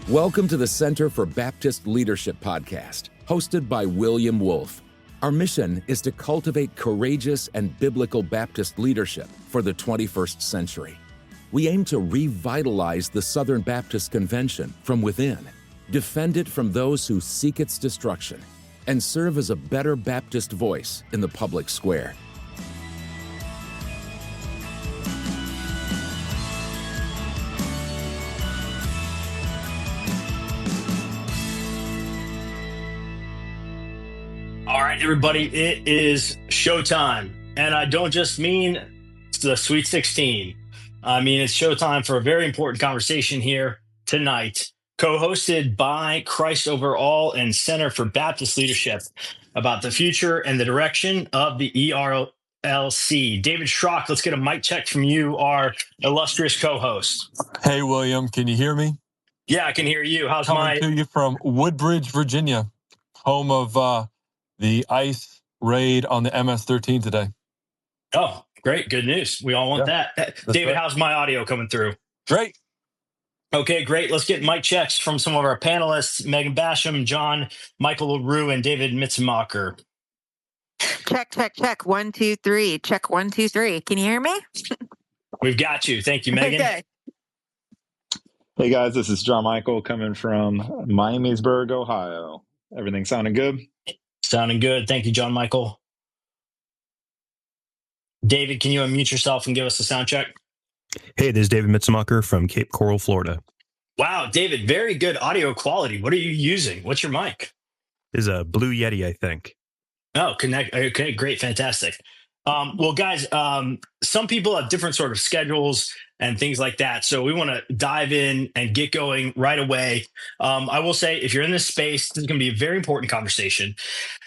Welcome to the Center for Baptist Leadership podcast, hosted by William Wolfe. Our mission is to cultivate courageous and biblical Baptist leadership for the 21st century. We aim to revitalize the Southern Baptist Convention from within, defend it from those who seek its destruction, and serve as a better Baptist voice in the public square. All right, everybody, it is showtime. And I don't just mean the Sweet 16. I mean, it's showtime for a very important conversation here tonight, co-hosted by Christ Over All and Center for Baptist Leadership about the future and the direction of the ERLC. David Schrock, let's get a mic check from you, our illustrious co-host. Hey, William, can you hear me? Yeah, I can hear you. How's Coming to you from Woodbridge, Virginia, home of the ICE raid on the MS-13 today. Oh, great. Good news. We all want that. David, right. How's my audio coming through? Great. Okay, great. Let's get mic checks from some of our panelists, Megan Basham, Jon, Michael LaRue, and David Mitzenmacher. Check, check, check. 1, 2, 3. Check 1, 2, 3. Can you hear me? We've got you. Thank you, Megan. Okay. Hey guys, this is Jon Michael coming from Miamisburg, Ohio. Everything sounding good? Sounding good. Thank you, Jon Michael. David, can you unmute yourself and give us a sound check? Hey, this is David Mitzenmacher from Cape Coral, Florida. Wow, David, very good audio quality. What are you using? What's your mic? This is a Blue Yeti, I think. Oh, connect. Okay, great. Fantastic. Well, guys, some people have different sort of schedules and things like that. So we want to dive in and get going right away. I will say, if you're in this space, this is going to be a very important conversation.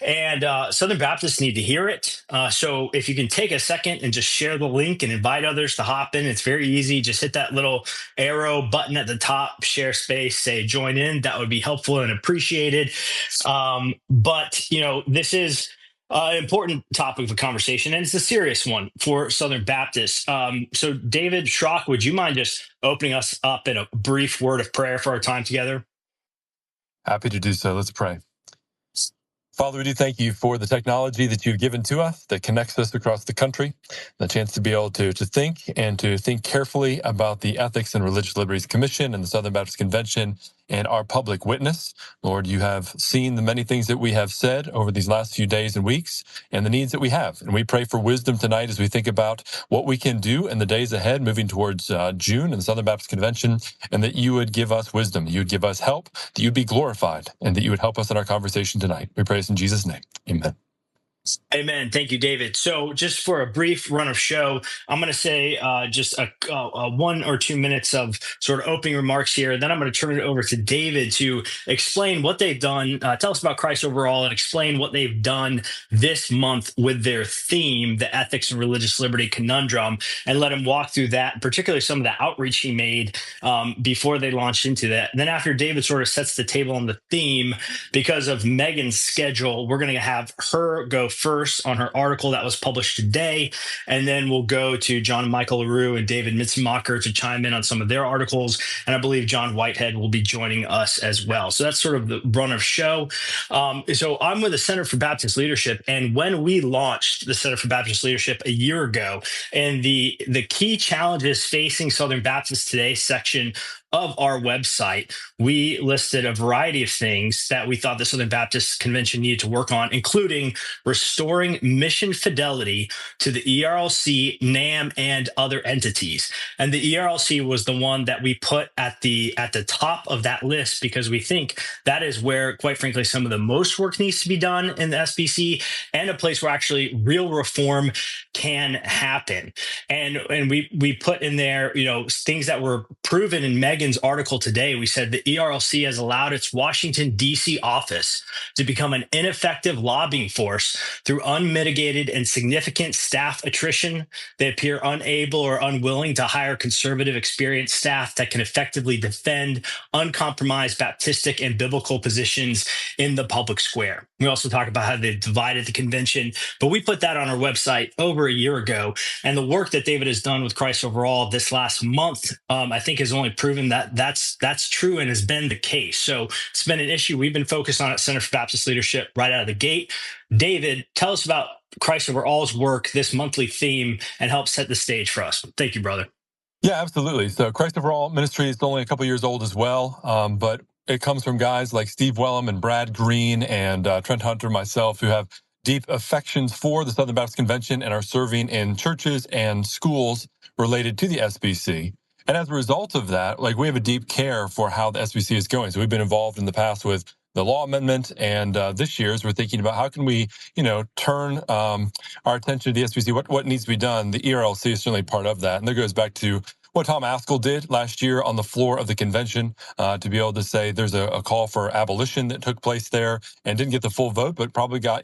And Southern Baptists need to hear it. So if you can take a second and just share the link and invite others to hop in, it's very easy. Just hit that little arrow button at the top, share space, say join in. That would be helpful and appreciated. But, this is an important topic of conversation, and it's a serious one for Southern Baptists. So, David Schrock, would you mind just opening us up in a brief word of prayer for our time together? Happy to do so. Let's pray. Father, we do thank you for the technology that you've given to us that connects us across the country, the chance to be able to think and to think carefully about the Ethics and Religious Liberties Commission and the Southern Baptist Convention and our public witness. Lord, you have seen the many things that we have said over these last few days and weeks and the needs that we have. And we pray for wisdom tonight as we think about what we can do in the days ahead, moving towards June and the Southern Baptist Convention, and that you would give us wisdom, that you would give us help, that you'd be glorified, and that you would help us in our conversation tonight. We pray this in Jesus' name. Amen. Amen. Thank you, David. So just for a brief run of show, I'm going to say just a 1 or 2 minutes of sort of opening remarks here. Then I'm going to turn it over to David to explain what they've done, tell us about Christ Overall, and explain what they've done this month with their theme, the Ethics and Religious Liberty Conundrum, and let him walk through that, particularly some of the outreach he made before they launched into that. And then after David sort of sets the table on the theme, because of Megan's schedule, we're going to have her go first on her article that was published today, and then we'll go to Jon Michael LaRue and David Mitzenmacher to chime in on some of their articles, and I believe Jon Whitehead will be joining us as well. So that's sort of the run of show. So I'm with the Center for Baptist Leadership, and when we launched the Center for Baptist Leadership a year ago, and the key challenges facing Southern Baptists today section of our website, we listed a variety of things that we thought the Southern Baptist Convention needed to work on, including restoring mission fidelity to the ERLC, NAM, and other entities. And the ERLC was the one that we put at the top of that list because we think that is where, quite frankly, some of the most work needs to be done in the SBC, and a place where actually real reform can happen. And we put in there, things that were proven in Megan's article today. We said the ERLC has allowed its Washington, D.C. office to become an ineffective lobbying force through unmitigated and significant staff attrition. They appear unable or unwilling to hire conservative, experienced staff that can effectively defend uncompromised Baptistic and biblical positions in the public square. We also talk about how they've divided the convention, but we put that on our website over a year ago. And the work that David has done with Christ Overall this last month, I think has only proven that's true and has been the case. So it's been an issue we've been focused on at Center for Baptist Leadership right out of the gate. David, tell us about Christ Over All's work, this monthly theme, and help set the stage for us. Thank you, brother. Yeah, absolutely. So Christ Over All Ministry is only a couple years old as well, but it comes from guys like Steve Wellum and Brad Green and Trent Hunter, myself, who have deep affections for the Southern Baptist Convention and are serving in churches and schools related to the SBC. And as a result of that, like, we have a deep care for how the SBC is going. So we've been involved in the past with the law amendment, and this year's we're thinking about how can we, turn our attention to the SBC. What needs to be done? The ERLC is certainly part of that, and that goes back to what Tom Askell did last year on the floor of the convention, to be able to say there's a call for abolition that took place there and didn't get the full vote, but probably got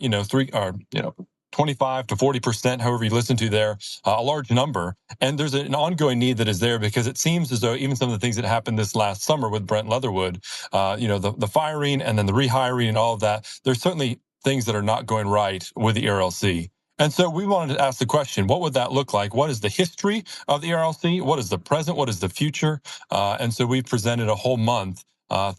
25 to 40%, however you listen to there, a large number. And there's an ongoing need that is there, because it seems as though even some of the things that happened this last summer with Brent Leatherwood, the firing and then the rehiring and all of that, there's certainly things that are not going right with the ERLC. And so we wanted to ask the question, what would that look like? What is the history of the ERLC? What is the present? What is the future? And so we presented a whole month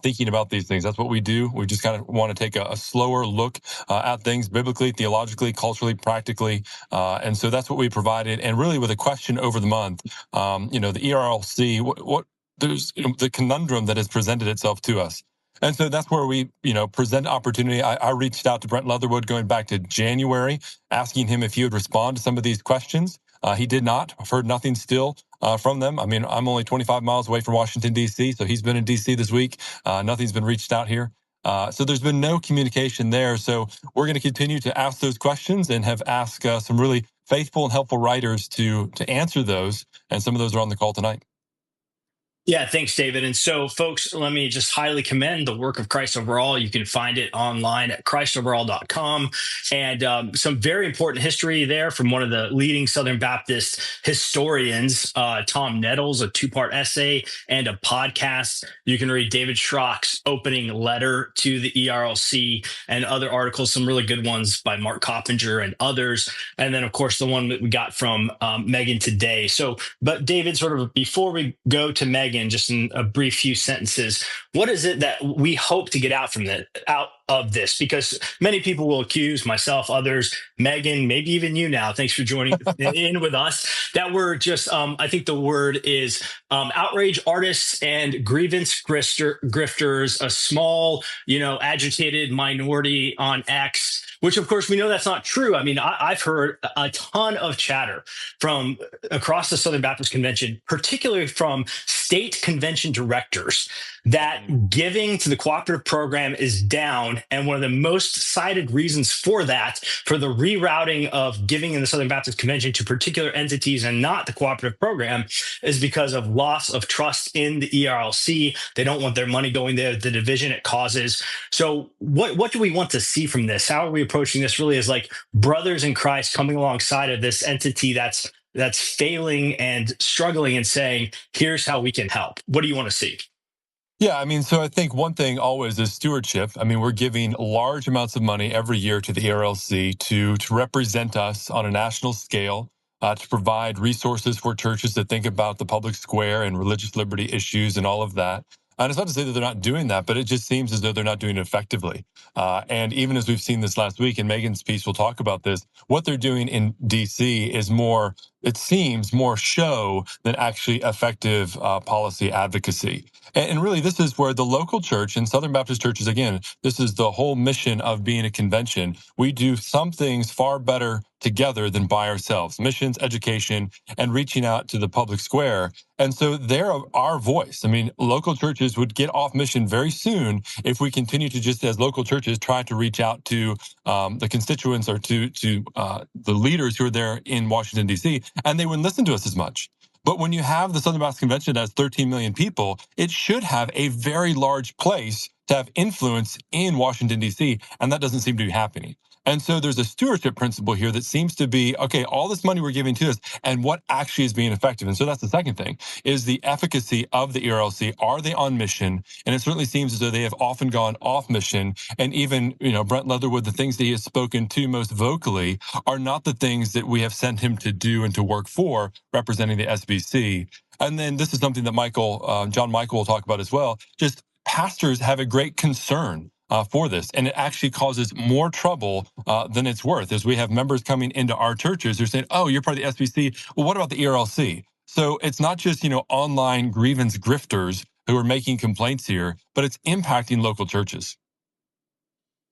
thinking about these things. That's what we do. We just kind of want to take a slower look at things biblically, theologically, culturally, practically. And so that's what we provided. And really with a question over the month, the ERLC, what there's the conundrum that has presented itself to us. And so that's where we, present opportunity. I reached out to Brent Leatherwood going back to January, asking him if he would respond to some of these questions. He did not. I've heard nothing still from them. I mean, I'm only 25 miles away from Washington, D.C., so he's been in D.C. this week. Nothing's been reached out here. So there's been no communication there. So we're going to continue to ask those questions and have asked some really faithful and helpful writers to answer those. And some of those are on the call tonight. Yeah, thanks, David. And so, folks, let me just highly commend the work of Christ Over All. You can find it online at christoverall.com. And some very important history there from one of the leading Southern Baptist historians, Tom Nettles, a 2-part essay and a podcast. You can read David Schrock's opening letter to the ERLC and other articles, some really good ones by Mark Coppinger and others. And then, of course, the one that we got from Megan today. So, but David, sort of before we go to Megan, just in a brief few sentences, what is it that we hope to get out of this? Because many people will accuse myself, others, Megan, maybe even you now, thanks for joining in with us, that we're just, I think the word is outrage artists and grievance grifters, a small, agitated minority on X, which of course we know that's not true. I mean, I've heard a ton of chatter from across the Southern Baptist Convention, particularly from state convention directors, that giving to the cooperative program is down. And one of the most cited reasons for that, for the rerouting of giving in the Southern Baptist Convention to particular entities and not the cooperative program, is because of loss of trust in the ERLC. They don't want their money going there, the division it causes. So what do we want to see from this? How are we approaching this really as like brothers in Christ coming alongside of this entity that's failing and struggling and saying, here's how we can help? What do you want to see? Yeah, I mean, so I think one thing always is stewardship. I mean, we're giving large amounts of money every year to the ERLC to represent us on a national scale, to provide resources for churches to think about the public square and religious liberty issues and all of that. And it's not to say that they're not doing that, but it just seems as though they're not doing it effectively. And even as we've seen this last week, and Megan's piece will talk about this, what they're doing in D.C. is more, it seems, more show than actually effective policy advocacy. And really, this is where the local church and Southern Baptist churches, again, this is the whole mission of being a convention. We do some things far better together than by ourselves: missions, education, and reaching out to the public square. And so they're our voice. I mean, local churches would get off mission very soon if we continue to just, as local churches, try to reach out to the constituents or to the leaders who are there in Washington, D.C., and they wouldn't listen to us as much. But when you have the Southern Baptist Convention that has 13 million people, it should have a very large place to have influence in Washington, D.C., and that doesn't seem to be happening. And so there's a stewardship principle here that seems to be, okay, all this money we're giving to this, and what actually is being effective. And so that's the second thing, is the efficacy of the ERLC. Are they on mission? And it certainly seems as though they have often gone off mission. And even, Brent Leatherwood, the things that he has spoken to most vocally are not the things that we have sent him to do and to work for, representing the SBC. And then this is something that Jon Michael will talk about as well. Just pastors have a great concern for this, and it actually causes more trouble than it's worth. As we have members coming into our churches who are saying, "Oh, you're part of the SBC. Well, what about the ERLC?" So it's not just online grievance grifters who are making complaints here, but it's impacting local churches.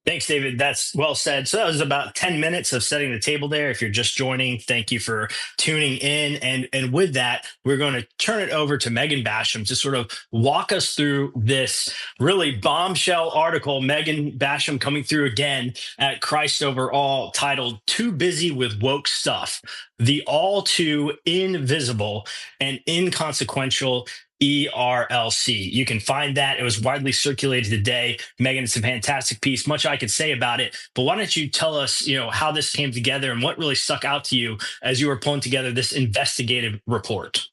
Thanks, David. That's well said. So that was about 10 minutes of setting the table there. If you're just joining, thank you for tuning in. And with that, we're going to turn it over to Megan Basham to sort of walk us through this really bombshell article. Megan Basham coming through again at Christ Over All, titled "Too Busy with Woke Stuff: The All Too Invisible and Inconsequential ERLC." You can find that. It was widely circulated today. Megan, it's a fantastic piece. Much I could say about it, but why don't you tell us, how this came together and what really stuck out to you as you were pulling together this investigative report?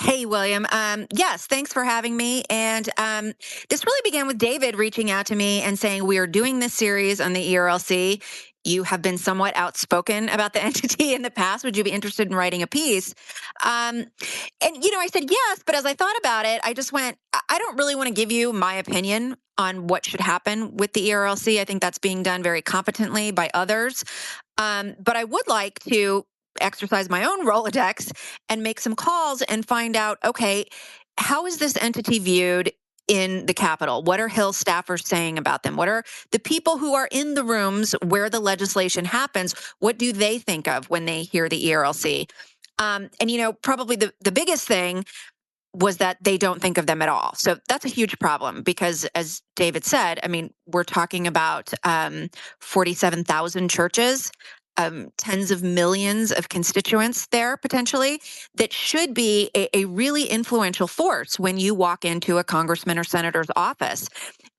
Hey, William. Yes, thanks for having me. And this really began with David reaching out to me and saying, we are doing this series on the ERLC. You have been somewhat outspoken about the entity in the past. Would you be interested in writing a piece? And I said yes, but as I thought about it, I just went, I don't really want to give you my opinion on what should happen with the ERLC. I think that's being done very competently by others. But I would like to exercise my own Rolodex and make some calls and find out, okay, how is this entity viewed in the Capitol? What are Hill staffers saying about them? What are the people who are in the rooms where the legislation happens? What do they think of when they hear the ERLC? Probably the biggest thing was that they don't think of them at all. So that's a huge problem because, as David said, we're talking about 47,000 churches, tens of millions of constituents there potentially, that should be a really influential force when you walk into a congressman or senator's office.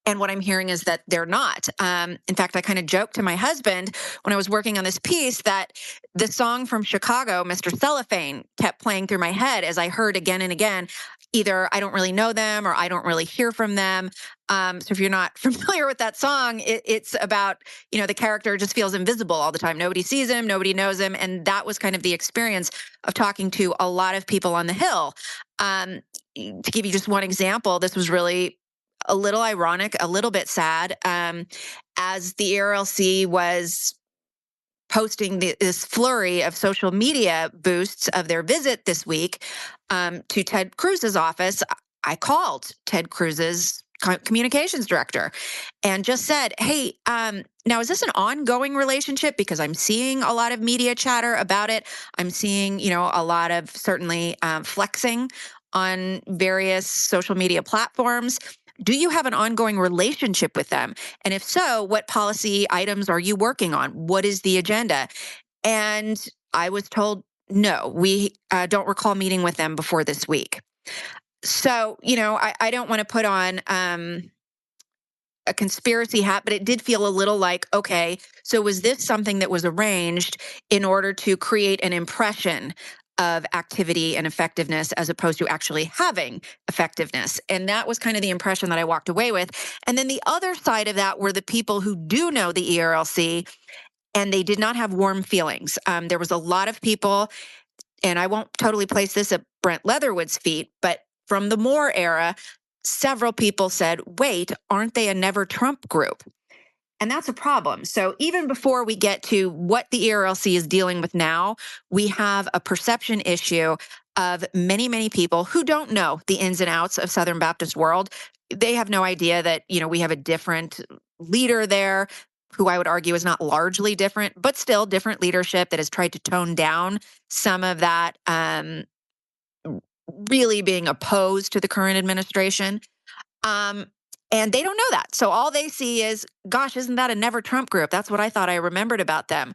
And what I'm hearing is that they're not. In fact, I kind of joked to my husband when I was working on this piece that the song from Chicago, Mr. Cellophane, kept playing through my head as I heard again and again, either I don't really know them or I don't really hear from them. So if you're not familiar with that song, it's about, the character just feels invisible all the time. Nobody sees him, nobody knows him. And that was kind of the experience of talking to a lot of people on the Hill. To give you just one example, this was really a little ironic, a little bit sad, as the ERLC was posting this flurry of social media boosts of their visit this week to Ted Cruz's office. I called Ted Cruz's communications director and just said, hey, now is this an ongoing relationship? Because I'm seeing a lot of media chatter about it. I'm seeing, a lot of certainly flexing on various social media platforms. Do you have an ongoing relationship with them? And if so, what policy items are you working on? What is the agenda? And I was told, no, we don't recall meeting with them before this week. So, I don't want to put on a conspiracy hat, but it did feel a little like, okay, so was this something that was arranged in order to create an impression of activity and effectiveness as opposed to actually having effectiveness? And that was kind of the impression that I walked away with. And then the other side of that were the people who do know the ERLC, and they did not have warm feelings. There was a lot of people, and I won't totally place this at Brent Leatherwood's feet, but from the Moore era, several people said, wait, aren't they a Never Trump group? And that's a problem. So even before we get to what the ERLC is dealing with now, we have a perception issue of many, many people who don't know the ins and outs of Southern Baptist world. They have no idea that, we have a different leader there, who I would argue is not largely different, but still different leadership that has tried to tone down some of that really being opposed to the current administration. And they don't know that. So all they see is, gosh, isn't that a Never Trump group? That's what I thought I remembered about them.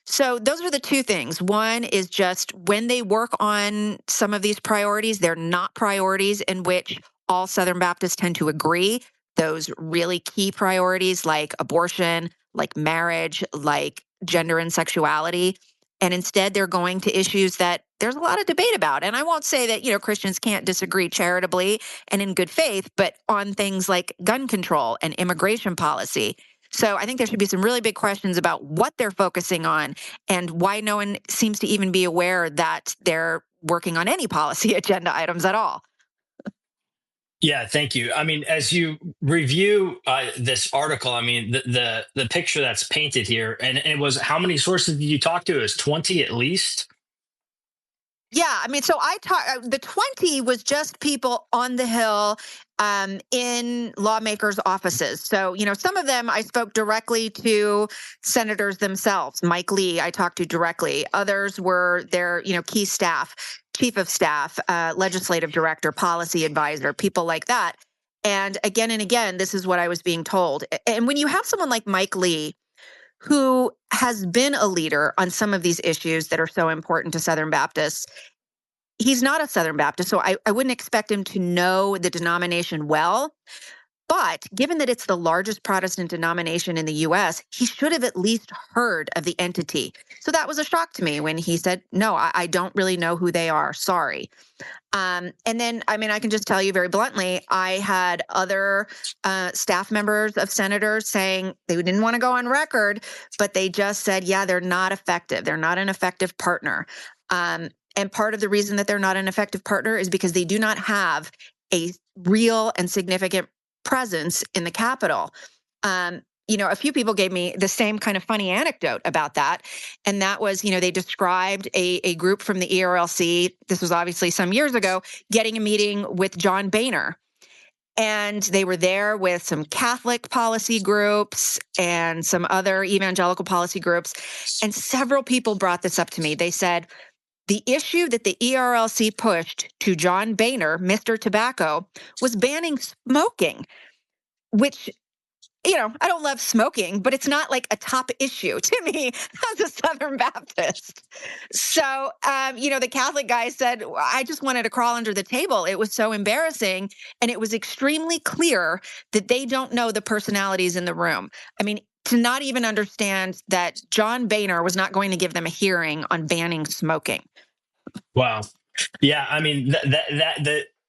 So those are the two things. One is just when they work on some of these priorities, they're not priorities in which all Southern Baptists tend to agree. Those really key priorities like abortion, like marriage, like gender and sexuality. And instead, they're going to issues that there's a lot of debate about. And I won't say that, Christians can't disagree charitably and in good faith, but on things like gun control and immigration policy. So I think there should be some really big questions about what they're focusing on and why no one seems to even be aware that they're working on any policy agenda items at all. Yeah, thank you. I mean, as you review this article, I mean, the picture that's painted here, and it was, how many sources did you talk to? It was 20 at least. Yeah, I mean, so the 20 was just people on the Hill in lawmakers' offices. So, some of them I spoke directly to senators themselves. Mike Lee, I talked to directly. Others were their, key staff, chief of staff, legislative director, policy advisor, people like that. And again, this is what I was being told. And when you have someone like Mike Lee, who has been a leader on some of these issues that are so important to Southern Baptists, he's not a Southern Baptist, so I wouldn't expect him to know the denomination well. But given that it's the largest Protestant denomination in the U.S., he should have at least heard of the entity. So that was a shock to me when he said, no, I don't really know who they are. Sorry. And then, I mean, I can just tell you very bluntly, I had other staff members of senators saying they didn't want to go on record, but they just said, yeah, they're not effective. They're not an effective partner. And part of the reason that they're not an effective partner is because they do not have a real and significant presence in the Capitol. A few people gave me the same kind of funny anecdote about that. And that was, they described a group from the ERLC, this was obviously some years ago, getting a meeting with John Boehner. And they were there with some Catholic policy groups and some other evangelical policy groups. And several people brought this up to me. They said, the issue that the ERLC pushed to John Boehner, Mr. Tobacco, was banning smoking, which, I don't love smoking, but it's not like a top issue to me as a Southern Baptist. So, the Catholic guy said, I just wanted to crawl under the table. It was so embarrassing. And it was extremely clear that they don't know the personalities in the room. I mean, to not even understand that John Boehner was not going to give them a hearing on banning smoking. Wow. Yeah, I mean,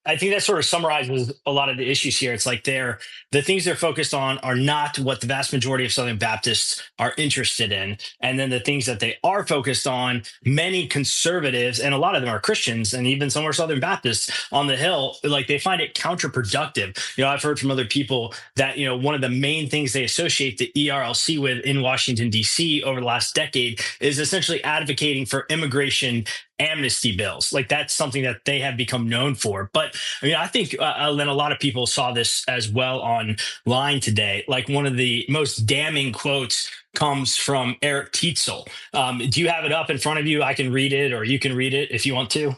I think that sort of summarizes a lot of the issues here. It's like the things they're focused on are not what the vast majority of Southern Baptists are interested in. And then the things that they are focused on, many conservatives, and a lot of them are Christians, and even some are Southern Baptists on the Hill, like they find it counterproductive. I've heard from other people that, one of the main things they associate the ERLC with in Washington, D.C. over the last decade is essentially advocating for immigration amnesty bills. Like that's something that they have become known for. But I mean, I think then a lot of people saw this as well online today. Like one of the most damning quotes comes from Eric Tetzel. Do you have it up in front of you? I can read it, or you can read it if you want to.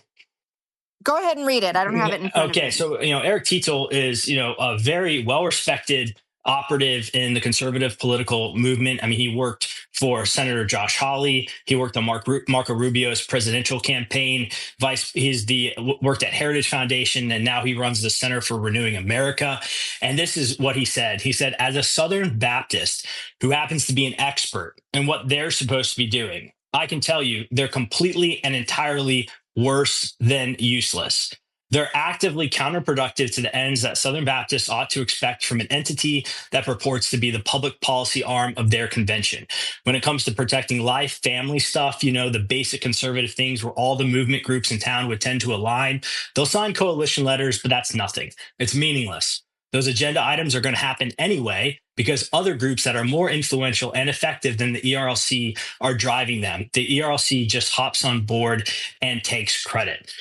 Go ahead and read it. I don't have it in front of me. Okay, so Eric Tetzel is a very well-respected operative in the conservative political movement. I mean, he worked for Senator Josh Hawley. He worked on Marco Rubio's presidential campaign. Worked at Heritage Foundation, and now he runs the Center for Renewing America. And this is what he said. He said, as a Southern Baptist who happens to be an expert in what they're supposed to be doing, I can tell you they're completely and entirely worse than useless. They're actively counterproductive to the ends that Southern Baptists ought to expect from an entity that purports to be the public policy arm of their convention. When it comes to protecting life, family stuff, the basic conservative things where all the movement groups in town would tend to align, they'll sign coalition letters, but that's nothing. It's meaningless. Those agenda items are going to happen anyway because other groups that are more influential and effective than the ERLC are driving them. The ERLC just hops on board and takes credit.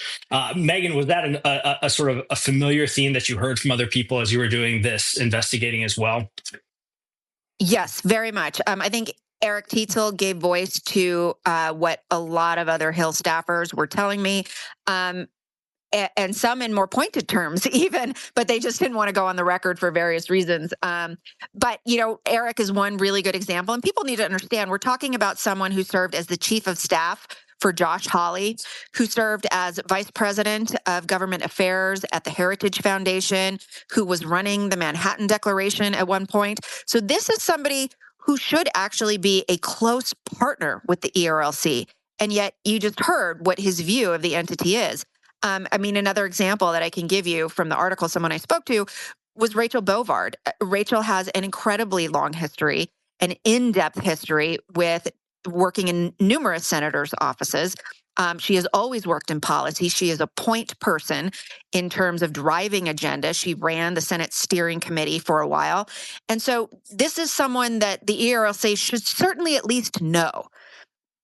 Megan, was that a sort of a familiar theme that you heard from other people as you were doing this investigating as well? Yes, very much. I think Eric Tetzel gave voice to what a lot of other Hill staffers were telling me. And some in more pointed terms even, but they just didn't want to go on the record for various reasons. But, Eric is one really good example. And people need to understand, we're talking about someone who served as the chief of staff for Josh Hawley, who served as vice president of government affairs at the Heritage Foundation, who was running the Manhattan Declaration at one point. So this is somebody who should actually be a close partner with the ERLC. And yet you just heard what his view of the entity is. Another example that I can give you from the article someone I spoke to was Rachel Bovard. Rachel has an incredibly long history, an in-depth history with working in numerous senators' offices. She has always worked in policy. She is a point person in terms of driving agenda. She ran the Senate Steering Committee for a while. And so this is someone that the ERLC should certainly at least know.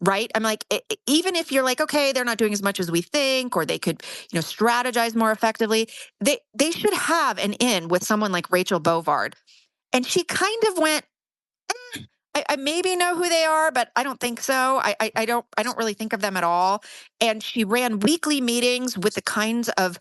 Right? I'm like, even if you're like, okay, they're not doing as much as we think, or they could, strategize more effectively, they should have an in with someone like Rachel Bovard. And she kind of went, I maybe know who they are, but I don't think so. I don't really think of them at all. And she ran weekly meetings with the kinds of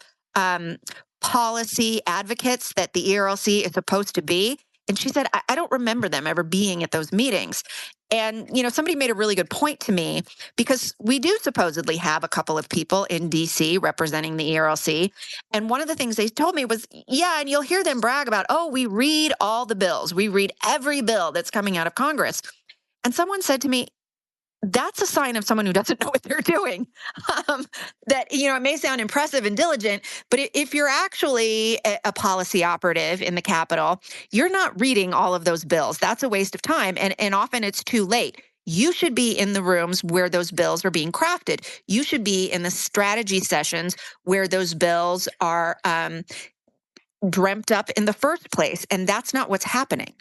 policy advocates that the ERLC is supposed to be. And she said, I don't remember them ever being at those meetings. And, somebody made a really good point to me, because we do supposedly have a couple of people in DC representing the ERLC. And one of the things they told me was, yeah, and you'll hear them brag about, oh, we read all the bills. We read every bill that's coming out of Congress. And someone said to me, that's a sign of someone who doesn't know what they're doing. That, it may sound impressive and diligent, but if you're actually a policy operative in the Capitol, you're not reading all of those bills. That's a waste of time. And often it's too late. You should be in the rooms where those bills are being crafted. You should be in the strategy sessions where those bills are dreamt up in the first place. And that's not what's happening.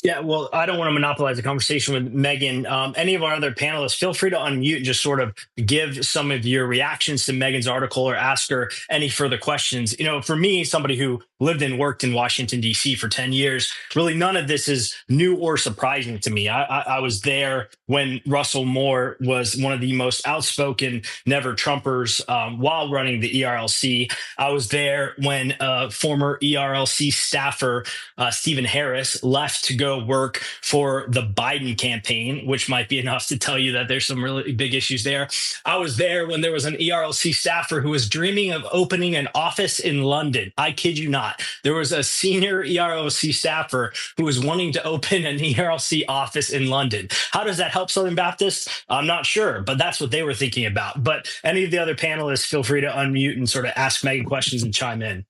Yeah, well, I don't want to monopolize the conversation with Megan. Any of our other panelists, feel free to unmute and just sort of give some of your reactions to Megan's article or ask her any further questions. For me, somebody who lived and worked in Washington, D.C. for 10 years, really none of this is new or surprising to me. I was there when Russell Moore was one of the most outspoken never Trumpers while running the ERLC. I was there when former ERLC staffer Stephen Harris left to go work for the Biden campaign, which might be enough to tell you that there's some really big issues there. I was there when there was an ERLC staffer who was dreaming of opening an office in London. I kid you not. There was a senior ERLC staffer who was wanting to open an ERLC office in London. How does that help Southern Baptists? I'm not sure, but that's what they were thinking about. But any of the other panelists, feel free to unmute and sort of ask Megan questions and chime in.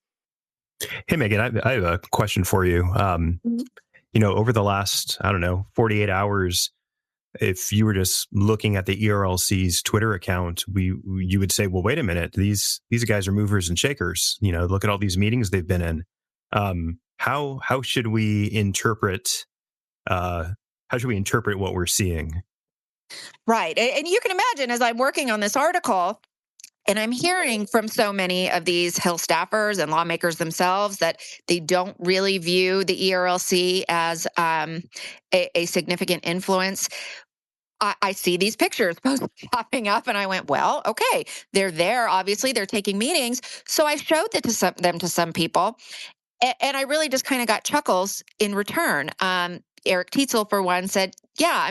Hey, Megan, I have a question for you. Over the last, 48 hours, if you were just looking at the ERLC's Twitter account, you would say, well, wait a minute, these guys are movers and shakers. Look at all these meetings they've been in. How should we interpret what we're seeing? Right. And you can imagine, as I'm working on this article, and I'm hearing from so many of these Hill staffers and lawmakers themselves that they don't really view the ERLC as a significant influence. I see these pictures popping up, and I went, well, okay, they're there. Obviously, they're taking meetings. So I showed them to some people, and I really just kind of got chuckles in return. Eric Tietzel, for one, said, yeah,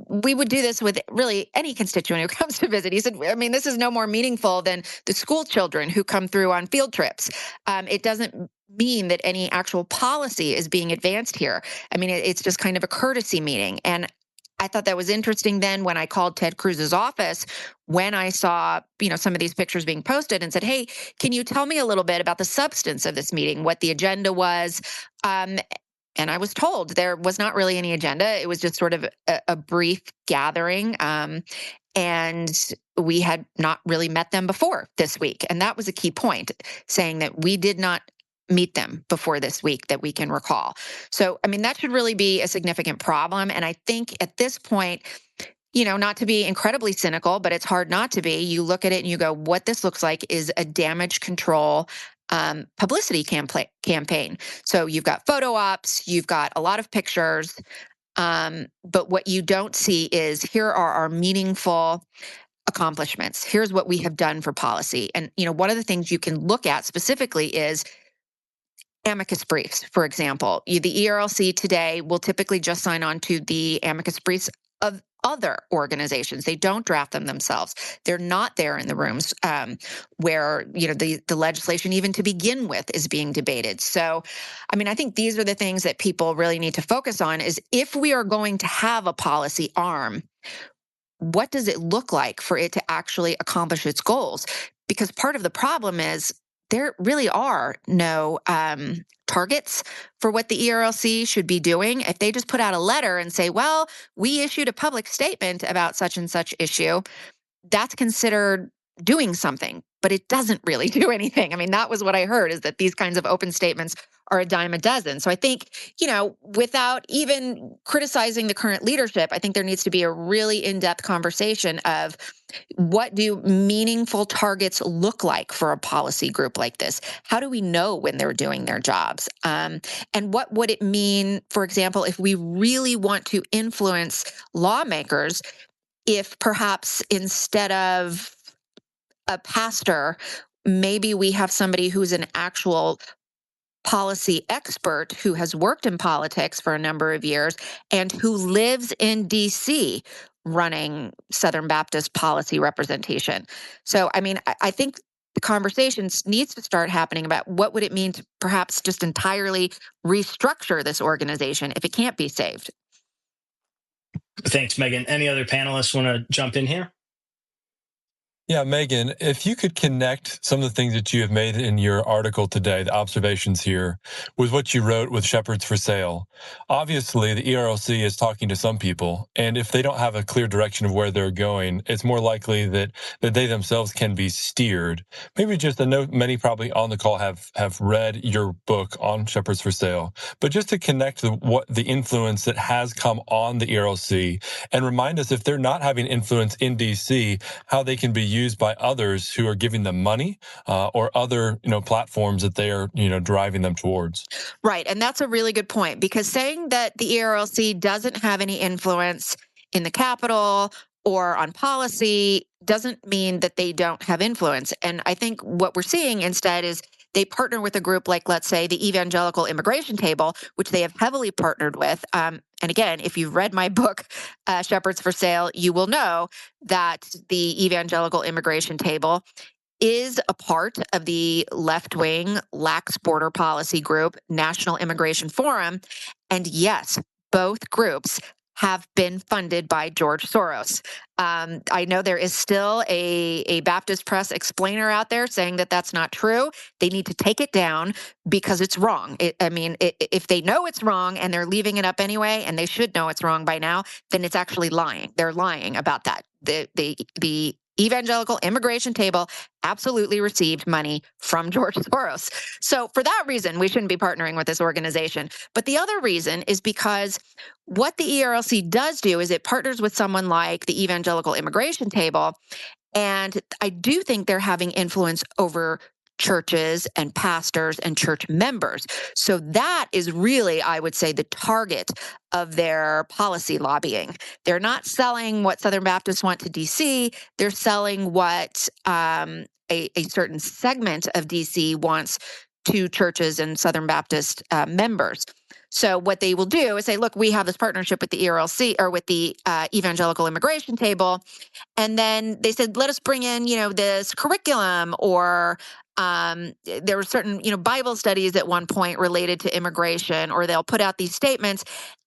we would do this with really any constituent who comes to visit. He said, this is no more meaningful than the school children who come through on field trips. It doesn't mean that any actual policy is being advanced here. It's just kind of a courtesy meeting. And I thought that was interesting then when I called Ted Cruz's office, when I saw, some of these pictures being posted, and said, hey, can you tell me a little bit about the substance of this meeting, what the agenda was? And I was told there was not really any agenda. It was just sort of a brief gathering. And we had not really met them before this week. And that was a key point, saying that we did not meet them before this week that we can recall. So, that should really be a significant problem. And I think at this point, not to be incredibly cynical, but it's hard not to be, you look at it and you go, what this looks like is a damage control publicity campaign. So you've got photo ops, you've got a lot of pictures, but what you don't see is, here are our meaningful accomplishments. Here's what we have done for policy. And, one of the things you can look at specifically is amicus briefs, for example. The ERLC today will typically just sign on to the amicus briefs of other organizations. They don't draft them themselves. They're not there in the rooms where, the legislation, even to begin with, is being debated. So, I think these are the things that people really need to focus on, is if we are going to have a policy arm, what does it look like for it to actually accomplish its goals? Because part of the problem is there really are no targets for what the ERLC should be doing. If they just put out a letter and say, well, we issued a public statement about such and such issue, that's considered doing something, but it doesn't really do anything. I mean, that was what I heard, is that these kinds of open statements are a dime a dozen. So I think, without even criticizing the current leadership, I think there needs to be a really in-depth conversation of what do meaningful targets look like for a policy group like this? How do we know when they're doing their jobs? And what would it mean, for example, if we really want to influence lawmakers, if perhaps instead of a pastor, maybe we have somebody who's an actual policy expert who has worked in politics for a number of years and who lives in DC running Southern Baptist policy representation. So, I mean, I think the conversations needs to start happening about what would it mean to perhaps just entirely restructure this organization if it can't be saved. Thanks, Megan. Any other panelists want to jump in here? Yeah, Megan, if you could connect some of the things that you have made in your article today, the observations here, with what you wrote with Shepherds for Sale. Obviously, the ERLC is talking to some people, and if they don't have a clear direction of where they're going, it's more likely that they themselves can be steered. Maybe just, I know many probably on the call have read your book on Shepherds for Sale, but just to connect the influence that has come on the ERLC and remind us, if they're not having influence in DC, how they can be used by others who are giving them money or other platforms that they are driving them towards. Right, and that's a really good point, because saying that the ERLC doesn't have any influence in the Capitol or on policy doesn't mean that they don't have influence. And I think what we're seeing instead is they partner with a group like, let's say, the Evangelical Immigration Table, which they have heavily partnered with. And again, if you've read my book, Shepherds for Sale, you will know that the Evangelical Immigration Table is a part of the left-wing lax border policy group, National Immigration Forum. And yes, both groups have been funded by George Soros. I know there is still a Baptist press explainer out there saying that that's not true. They need to take it down because it's wrong. If they know it's wrong and they're leaving it up anyway, and they should know it's wrong by now, then it's actually lying. They're lying about that. The Evangelical Immigration Table absolutely received money from George Soros. So for that reason, we shouldn't be partnering with this organization. But the other reason is because what the ERLC does do is it partners with someone like the Evangelical Immigration Table. And I do think they're having influence over churches and pastors and church members. So that is really, I would say, the target of their policy lobbying. They're not selling what Southern Baptists want to DC. They're selling what a certain segment of DC wants to churches and Southern Baptist members. So what they will do is say, look, we have this partnership with the ERLC or with the Evangelical Immigration Table. And then they said, let us bring in, this curriculum, or there were certain, Bible studies at one point related to immigration, or they'll put out these statements.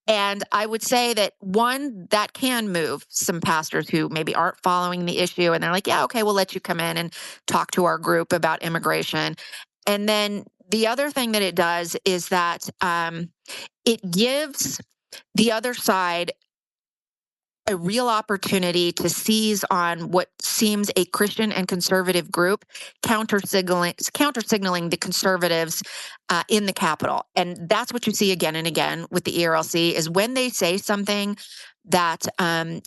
And I would say that, one, that can move some pastors who maybe aren't following the issue. And they're like, yeah, okay, we'll let you come in and talk to our group about immigration. And then the other thing that it does is that it gives the other side a real opportunity to seize on what seems a Christian and conservative group counter-signaling the conservatives in the Capitol. And that's what you see again and again with the ERLC, is when they say something that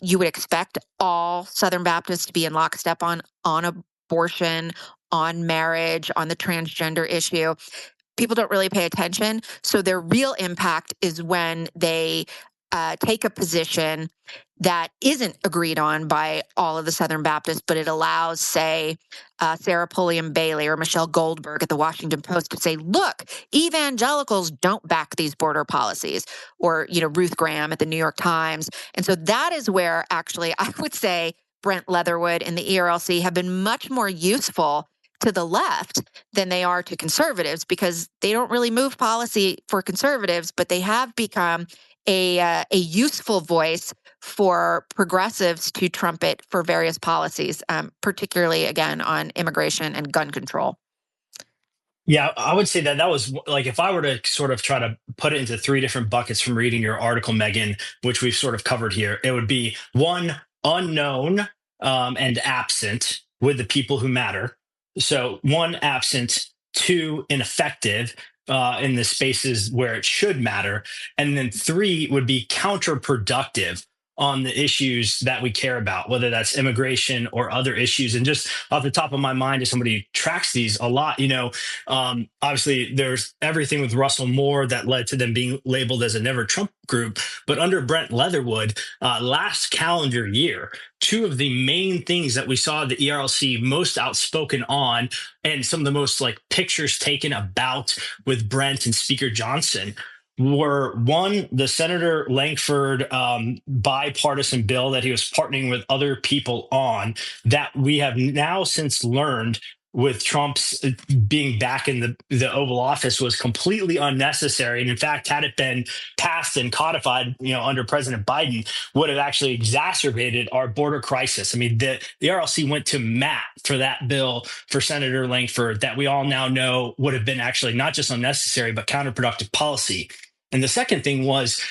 you would expect all Southern Baptists to be in lockstep on abortion, on marriage, on the transgender issue, people don't really pay attention. So their real impact is when they take a position that isn't agreed on by all of the Southern Baptists, but it allows, say, Sarah Pulliam Bailey or Michelle Goldberg at the Washington Post to say, look, evangelicals don't back these border policies, or, Ruth Graham at the New York Times. And so that is where actually I would say Brent Leatherwood and the ERLC have been much more useful to the left than they are to conservatives, because they don't really move policy for conservatives, but they have become a useful voice for progressives to trumpet for various policies, particularly, again, on immigration and gun control. Yeah, I would say that was, like, if I were to sort of try to put it into three different buckets from reading your article, Megan, which we've sort of covered here, it would be 1, unknown, and absent with the people who matter. So 1, absent; 2, ineffective in the spaces where it should matter. And then 3 would be counterproductive on the issues that we care about, whether that's immigration or other issues. And just off the top of my mind, as somebody who tracks these a lot, obviously there's everything with Russell Moore that led to them being labeled as a never Trump group. But under Brent Leatherwood, last calendar year, 2 of the main things that we saw the ERLC most outspoken on, and some of the most like pictures taken about with Brent and Speaker Johnson, were 1, the Senator Langford bipartisan bill that he was partnering with other people on, that we have now since learned with Trump's being back in the Oval Office was completely unnecessary. And in fact, had it been passed and codified, under President Biden, would have actually exacerbated our border crisis. I mean, the RLC went to Matt for that bill for Senator Langford that we all now know would have been actually not just unnecessary, but counterproductive policy. And the second thing was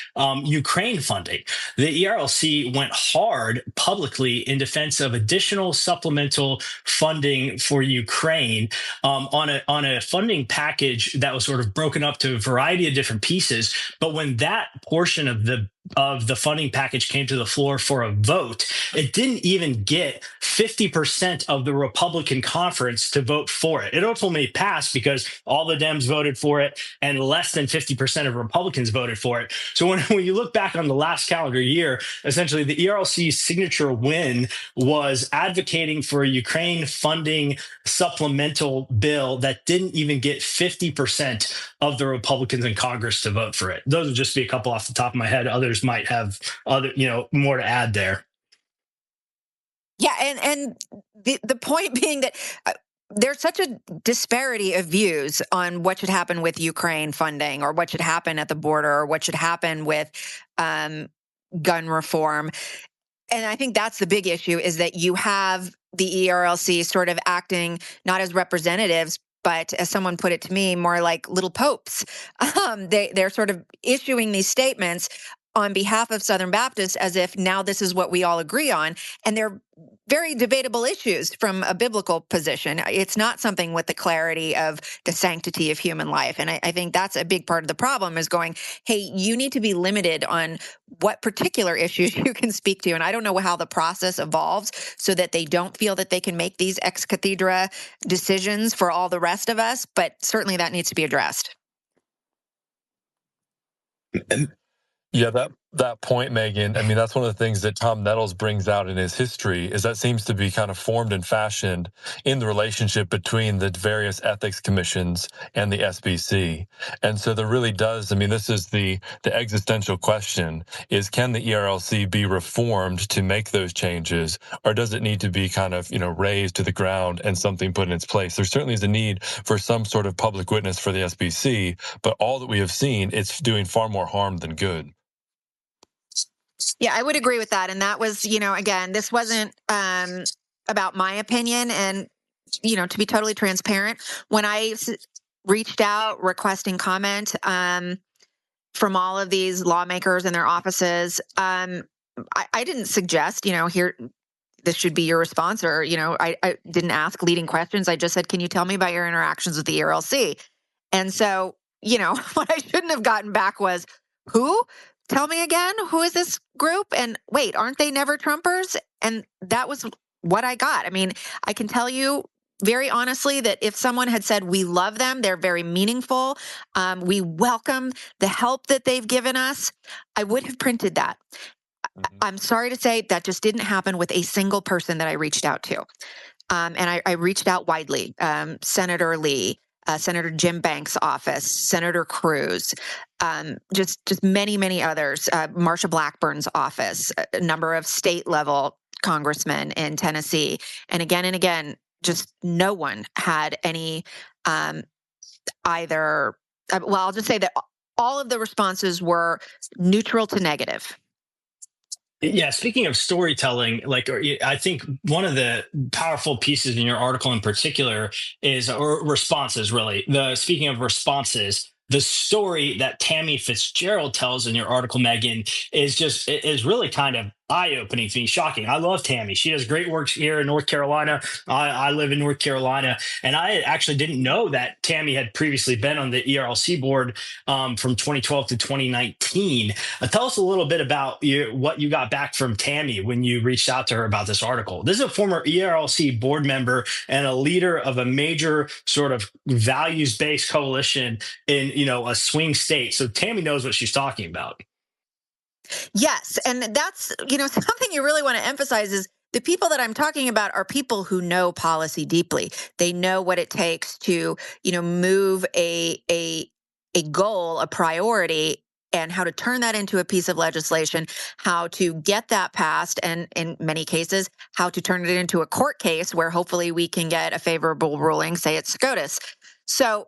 Ukraine funding. The ERLC went hard publicly in defense of additional supplemental funding for Ukraine on a funding package that was sort of broken up to a variety of different pieces. But when that portion of the funding package came to the floor for a vote, it didn't even get 50% of the Republican conference to vote for it. It ultimately passed because all the Dems voted for it and less than 50% of Republicans voted for it. So when you look back on the last calendar year, essentially the ERLC's signature win was advocating for a Ukraine funding supplemental bill that didn't even get 50% of the Republicans in Congress to vote for it. Those would just be a couple off the top of my head. Others might have more to add there. Yeah, and the point being that there's such a disparity of views on what should happen with Ukraine funding, or what should happen at the border, or what should happen with gun reform. And I think that's the big issue, is that you have the ERLC sort of acting not as representatives, but as someone put it to me, more like little popes. They're sort of issuing these statements on behalf of Southern Baptists as if now this is what we all agree on. And they're very debatable issues from a biblical position. It's not something with the clarity of the sanctity of human life. And I think that's a big part of the problem, is going, hey, you need to be limited on what particular issues you can speak to. And I don't know how the process evolves so that they don't feel that they can make these ex cathedra decisions for all the rest of us, but certainly that needs to be addressed. Yeah, that point, Megan, I mean, that's one of the things that Tom Nettles brings out in his history, is that seems to be kind of formed and fashioned in the relationship between the various ethics commissions and the SBC. And so there really does, I mean, this is the existential question, is can the ERLC be reformed to make those changes, or does it need to be kind of, raised to the ground and something put in its place? There certainly is a need for some sort of public witness for the SBC, but all that we have seen, it's doing far more harm than good. Yeah, I would agree with that. And that was, again, this wasn't about my opinion. And, to be totally transparent, when I reached out requesting comment from all of these lawmakers and their offices, I didn't suggest, here, this should be your response, or, I didn't ask leading questions. I just said, can you tell me about your interactions with the ERLC? And so, what I shouldn't have gotten back was, who? Tell me again, who is this group? And wait, aren't they never Trumpers? And that was what I got. I mean, I can tell you very honestly that if someone had said, we love them, they're very meaningful, we welcome the help that they've given us, I would have printed that. Mm-hmm. I'm sorry to say that just didn't happen with a single person that I reached out to. And I reached out widely, Senator Lee, Senator Jim Banks' office, Senator Cruz, just many, many others, Marsha Blackburn's office, a number of state level congressmen in Tennessee. And again, just no one had any either. Well, I'll just say that all of the responses were neutral to negative. Yeah, speaking of storytelling, I think one of the powerful pieces in your article in particular is, or responses really, speaking of responses, the story that Tammy Fitzgerald tells in your article, Megan, is really kind of eye-opening to me, shocking. I love Tammy. She does great work here in North Carolina. I live in North Carolina, and I actually didn't know that Tammy had previously been on the ERLC board from 2012 to 2019. Tell us a little bit about what you got back from Tammy when you reached out to her about this article. This is a former ERLC board member and a leader of a major sort of values-based coalition in, a swing state. So Tammy knows what she's talking about. Yes. And that's, something you really want to emphasize is the people that I'm talking about are people who know policy deeply. They know what it takes to, move a goal, a priority, and how to turn that into a piece of legislation, how to get that passed, and in many cases, how to turn it into a court case where hopefully we can get a favorable ruling, say it's SCOTUS. So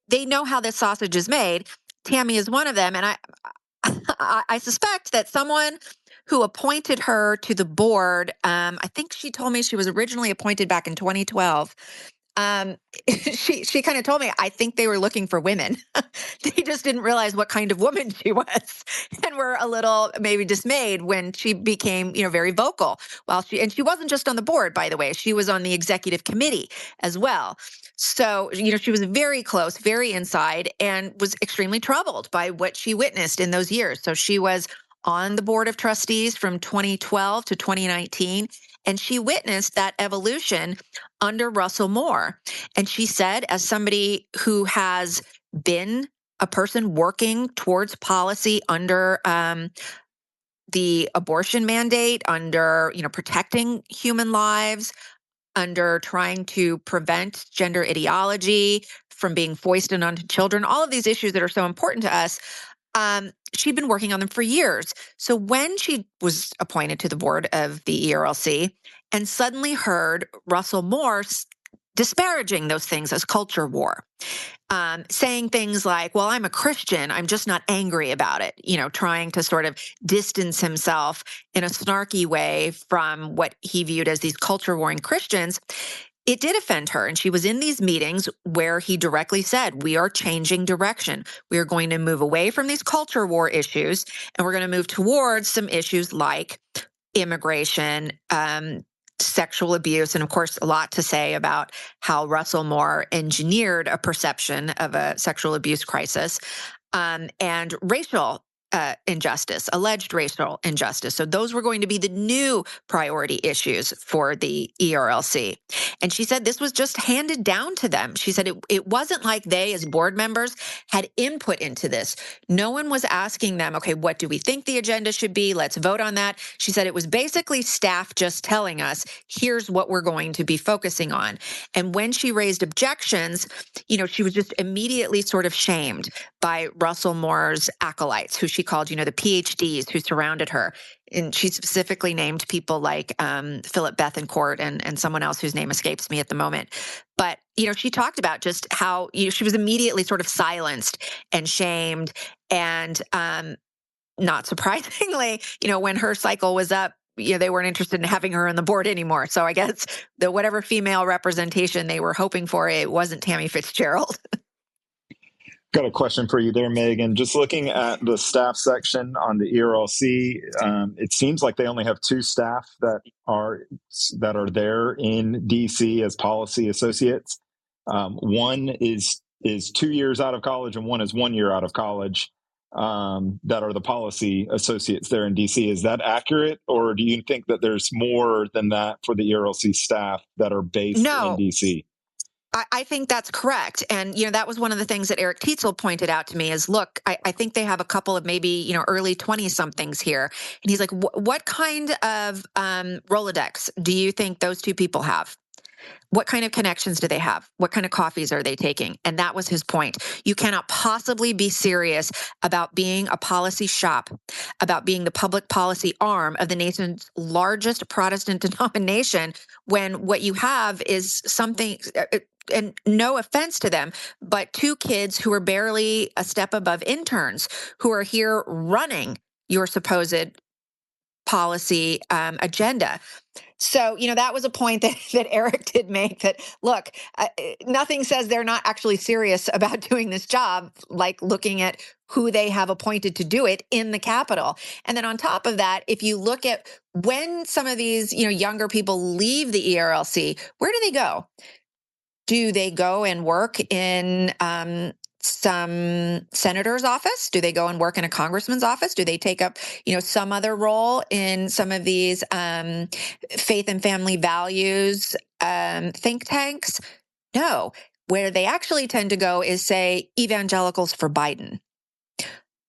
they know how this sausage is made. Tammy is one of them. And I suspect that someone who appointed her to the board, I think she told me she was originally appointed back in 2012. She kind of told me, I think they were looking for women. They just didn't realize what kind of woman she was, and were a little maybe dismayed when she became, very vocal. And she wasn't just on the board, by the way, she was on the executive committee as well. So, she was very close, very inside, and was extremely troubled by what she witnessed in those years. So she was on the board of trustees from 2012 to 2019. And she witnessed that evolution under Russell Moore. And she said, as somebody who has been a person working towards policy under the abortion mandate, under, protecting human lives, under trying to prevent gender ideology from being foisted onto children, all of these issues that are so important to us, she'd been working on them for years. So when she was appointed to the board of the ERLC and suddenly heard Russell Moore disparaging those things as culture war, saying things like, well, I'm a Christian, I'm just not angry about it, trying to sort of distance himself in a snarky way from what he viewed as these culture warring Christians, it did offend her. And she was in these meetings where he directly said, we are changing direction. We are going to move away from these culture war issues, and we're going to move towards some issues like immigration, sexual abuse, and of course, a lot to say about how Russell Moore engineered a perception of a sexual abuse crisis, and racial injustice, alleged racial injustice. So those were going to be the new priority issues for the ERLC. And she said this was just handed down to them. She said it wasn't like they, as board members, had input into this. No one was asking them, okay, what do we think the agenda should be? Let's vote on that. She said it was basically staff just telling us, here's what we're going to be focusing on. And when she raised objections, she was just immediately sort of shamed by Russell Moore's acolytes, who she called, the PhDs who surrounded her. And she specifically named people like Philip Bethencourt and someone else whose name escapes me at the moment. But, she talked about just how she was immediately sort of silenced and shamed. And not surprisingly, when her cycle was up, they weren't interested in having her on the board anymore. So I guess whatever female representation they were hoping for, it wasn't Tammy Fitzgerald. Got a question for you there, Megan. Just looking at the staff section on the ERLC, it seems like they only have 2 staff that are there in DC as policy associates. One is 2 years out of college, and one is 1 year out of college. That are the policy associates there in DC. Is that accurate, or do you think that there's more than that for the ERLC staff that are based in DC? I think that's correct. And, that was one of the things that Eric Tietzel pointed out to me is, look, I think they have a couple of maybe, early 20-somethings here. And he's like, what kind of Rolodex do you think those 2 people have? What kind of connections do they have? What kind of coffees are they taking? And that was his point. You cannot possibly be serious about being a policy shop, about being the public policy arm of the nation's largest Protestant denomination, when what you have is something, and no offense to them, but 2 kids who are barely a step above interns, who are here running your supposed policy agenda. So, that was a point that Eric did make, that, look, nothing says they're not actually serious about doing this job, like looking at who they have appointed to do it in the Capitol. And then on top of that, if you look at when some of these, younger people leave the ERLC, where do they go? Do they go and work in some senator's office? Do they go and work in a congressman's office? Do they take up, some other role in some of these faith and family values think tanks? No. Where they actually tend to go is, say, evangelicals for Biden.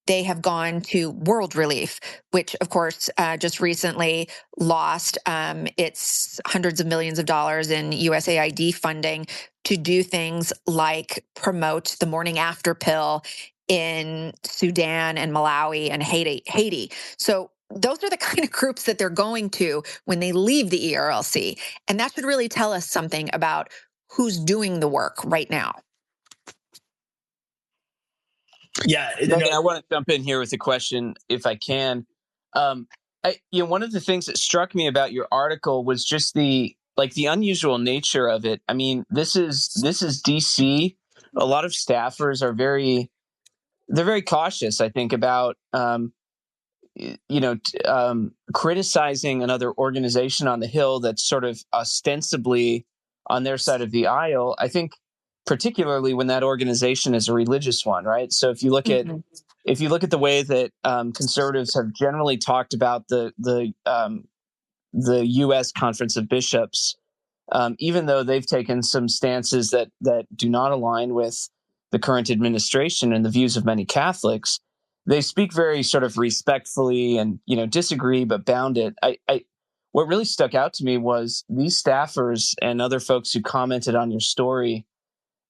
They have gone to World Relief, which, of course, just recently lost its hundreds of millions of dollars in USAID funding to do things like promote the morning after pill in Sudan and Malawi and Haiti. So those are the kind of groups that they're going to when they leave the ERLC. And that should really tell us something about who's doing the work right now. Yeah, Megan, I want to jump in here with a question, if I can. One of the things that struck me about your article was just the unusual nature of it. I mean, this is DC. A lot of staffers are very cautious, I think, about criticizing another organization on the Hill that's sort of ostensibly on their side of the aisle. I think, particularly when that organization is a religious one, right? So if you look at the way that conservatives have generally talked about the U.S. Conference of Bishops, even though they've taken some stances that do not align with the current administration and the views of many Catholics, they speak very sort of respectfully and disagree but bound it. What really stuck out to me was these staffers and other folks who commented on your story.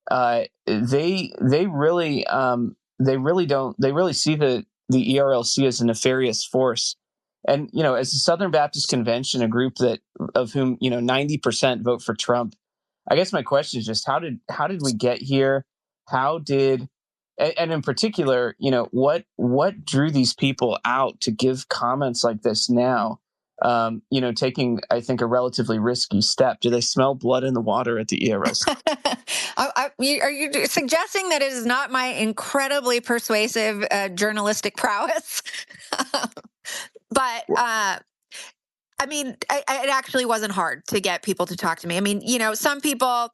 They really see the ERLC as a nefarious force. And, as the Southern Baptist Convention, a group of whom 90% vote for Trump, I guess my question is just how did we get here? And in particular, what drew these people out to give comments like this now? Taking, I think, a relatively risky step. Do they smell blood in the water at the ERLC? Are you suggesting that it is not my incredibly persuasive journalistic prowess? But I mean, it actually wasn't hard to get people to talk to me. I mean, some people,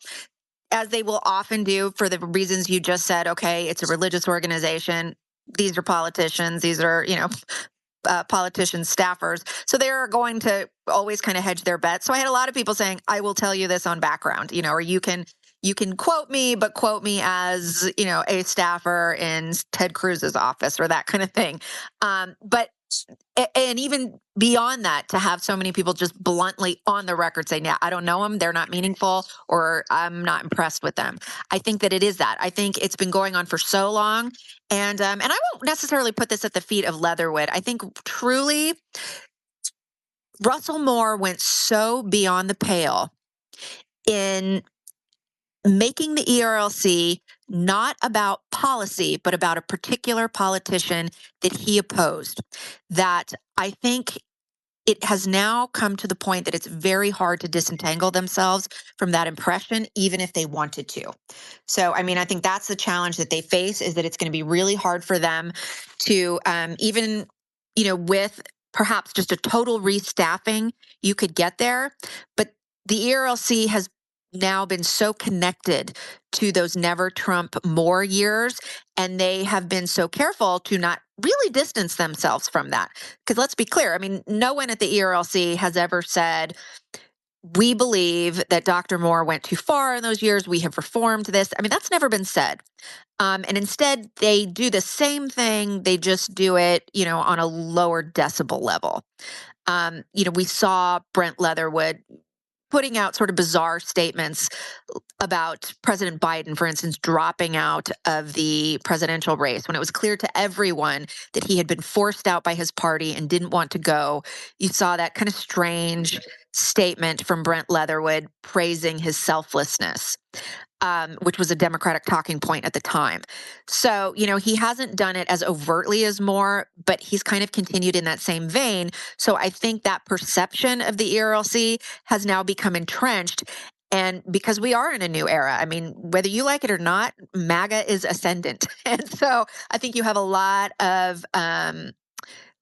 as they will often do for the reasons you just said, okay, it's a religious organization. These are politicians. These are, politicians, staffers. So they're going to always kind of hedge their bets. So I had a lot of people saying, I will tell you this on background, or you can quote me, but quote me as, a staffer in Ted Cruz's office or that kind of thing. And even beyond that, to have so many people just bluntly on the record saying, yeah, I don't know them, they're not meaningful, or I'm not impressed with them. I think that it is that. I think it's been going on for so long. And I won't necessarily put this at the feet of Leatherwood. I think truly Russell Moore went so beyond the pale in making the ERLC not about policy, but about a particular politician that he opposed, that I think it has now come to the point that it's very hard to disentangle themselves from that impression, even if they wanted to. So, I mean, I think that's the challenge that they face, is that it's going to be really hard for them to even, with perhaps just a total restaffing, you could get there. But the ERLC has now been so connected to those never Trump Moore years, and they have been so careful to not really distance themselves from that. Because let's be clear, I mean, no one at the ERLC has ever said, we believe that Dr. Moore went too far in those years, we have reformed this. I mean, that's never been said. And instead, they do the same thing, they just do it, on a lower decibel level. We saw Brent Leatherwood putting out sort of bizarre statements about President Biden, for instance, dropping out of the presidential race when it was clear to everyone that he had been forced out by his party and didn't want to go. You saw that kind of strange statement from Brent Leatherwood praising his selflessness. which was a Democratic talking point at the time. So, he hasn't done it as overtly as Moore, but he's kind of continued in that same vein. So I think that perception of the ERLC has now become entrenched. And because we are in a new era, I mean, whether you like it or not, MAGA is ascendant. And so I think you have a lot of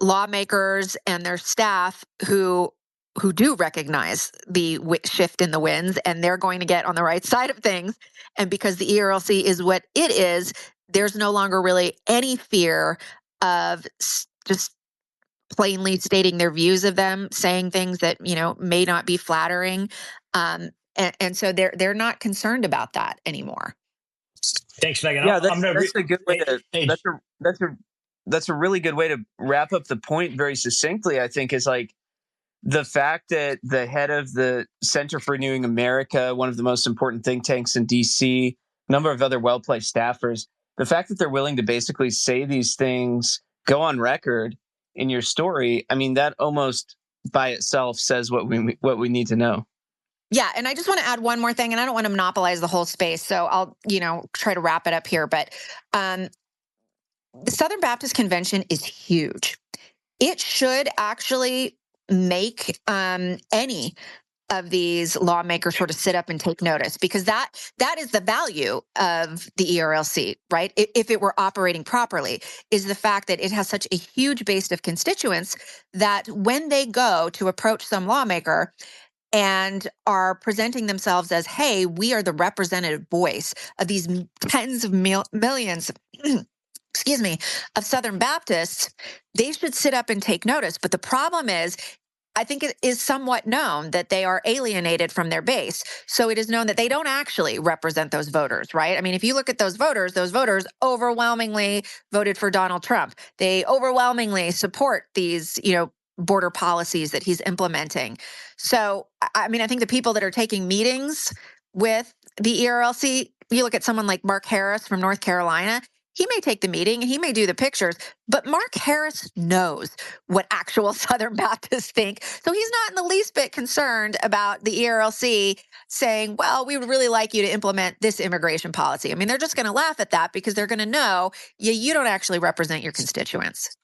lawmakers and their staff who do recognize the shift in the winds, and they're going to get on the right side of things. And because the ERLC is what it is, there's no longer really any fear of just plainly stating their views of them, saying things that, may not be flattering. And so they're not concerned about that anymore. Thanks, Megan. Yeah, that's a good way to. That's a really good way to wrap up the point very succinctly. I think is like the fact that the head of the Center for Renewing America, one of the most important think tanks in DC, a number of other well-placed staffers, the fact that they're willing to basically say these things, go on record in your story, I mean, that almost by itself says what we need to know. Yeah, and I just want to add one more thing, and I don't want to monopolize the whole space, so I'll, try to wrap it up here. But the Southern Baptist Convention is huge. It should actually make any of these lawmakers sort of sit up and take notice, because that is the value of the ERLC, right? If it were operating properly, is the fact that it has such a huge base of constituents that when they go to approach some lawmaker and are presenting themselves as, hey, we are the representative voice of these tens of millions of Southern Baptists, they should sit up and take notice. But the problem is, I think it is somewhat known that they are alienated from their base. So it is known that they don't actually represent those voters, right? I mean, if you look at those voters overwhelmingly voted for Donald Trump. They overwhelmingly support these, border policies that he's implementing. So, I mean, I think the people that are taking meetings with the ERLC, you look at someone like Mark Harris from North Carolina, he may take the meeting and he may do the pictures, but Mark Harris knows what actual Southern Baptists think. So he's not in the least bit concerned about the ERLC saying, well, we would really like you to implement this immigration policy. I mean, they're just going to laugh at that because they're going to know, you don't actually represent your constituents.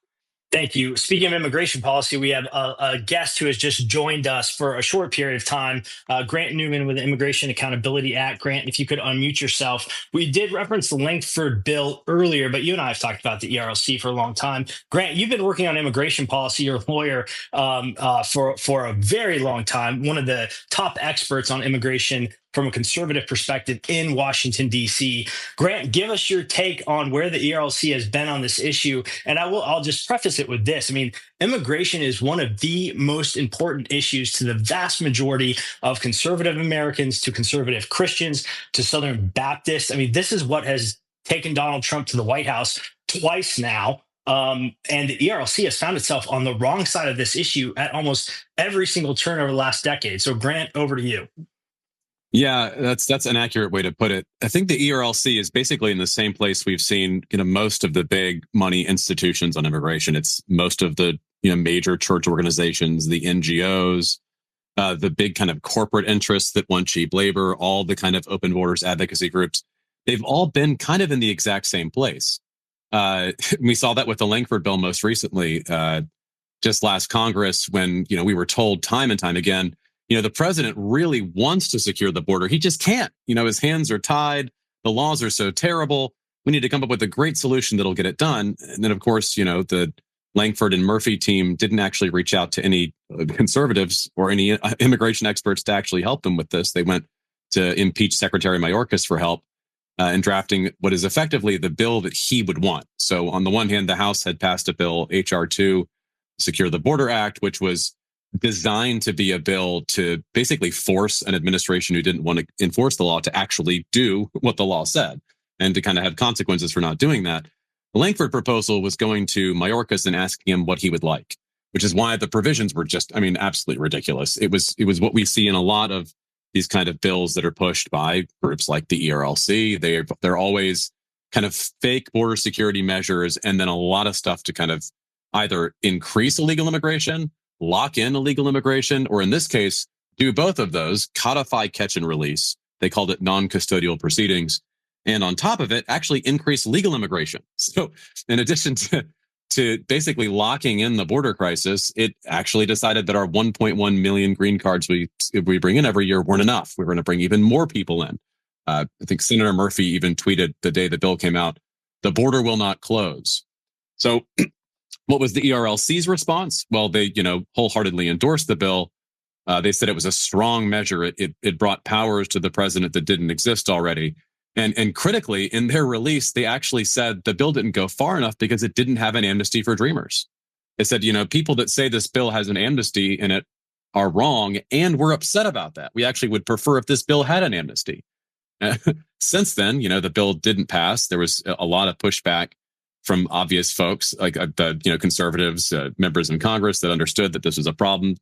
Thank you. Speaking of immigration policy, we have a guest who has just joined us for a short period of time, Grant Newman with the Immigration Accountability Act. Grant, if you could unmute yourself. We did reference the Langford bill earlier, but you and I have talked about the ERLC for a long time. Grant, you've been working on immigration policy. You're a lawyer for a very long time, one of the top experts on immigration from a conservative perspective in Washington, D.C. Grant, give us your take on where the ERLC has been on this issue. And I'll just preface it with this. I mean, immigration is one of the most important issues to the vast majority of conservative Americans, to conservative Christians, to Southern Baptists. I mean, this is what has taken Donald Trump to the White House twice now. And the ERLC has found itself on the wrong side of this issue at almost every single turn over the last decade. So, Grant, over to you. Yeah, that's an accurate way to put it. I think the ERLC is basically in the same place we've seen, most of the big money institutions on immigration. It's most of the, major church organizations, the NGOs, the big kind of corporate interests that want cheap labor, all the kind of open borders advocacy groups. They've all been kind of in the exact same place. We saw that with the Langford bill most recently, just last Congress, when, we were told time and time again, the president really wants to secure the border. He just can't. His hands are tied. The laws are so terrible. We need to come up with a great solution that'll get it done. And then, of course, the Langford and Murphy team didn't actually reach out to any conservatives or any immigration experts to actually help them with this. They went to impeach Secretary Mayorkas for help in drafting what is effectively the bill that he would want. So on the one hand, the House had passed a bill, H.R. 2, Secure the Border Act, which was designed to be a bill to basically force an administration who didn't want to enforce the law to actually do what the law said and to kind of have consequences for not doing that. The Langford proposal was going to Mayorkas and asking him what he would like, which is why the provisions were just, absolutely ridiculous. It was what we see in a lot of these kind of bills that are pushed by groups like the ERLC. They're always kind of fake border security measures and then a lot of stuff to kind of either increase illegal immigration, lock in illegal immigration, or in this case, do both of those, codify catch and release, They called it non-custodial proceedings. And on top of it, actually increased legal immigration. So in addition to basically locking in the border crisis, it actually decided that our 1.1 million green cards we bring in every year weren't enough. We were going to bring even more people in. I think Senator Murphy even tweeted the day the bill came out, the border will not close. So what was the ERLC's response? Well, they, wholeheartedly endorsed the bill. They said it was a strong measure. It brought powers to the president that didn't exist already. And critically, in their release, they actually said the bill didn't go far enough because it didn't have an amnesty for dreamers. They said, people that say this bill has an amnesty in it are wrong, and we're upset about that. We actually would prefer if this bill had an amnesty. Since then, the bill didn't pass. There was a lot of pushback from obvious folks, like the conservatives, members in Congress that understood that this was a problem.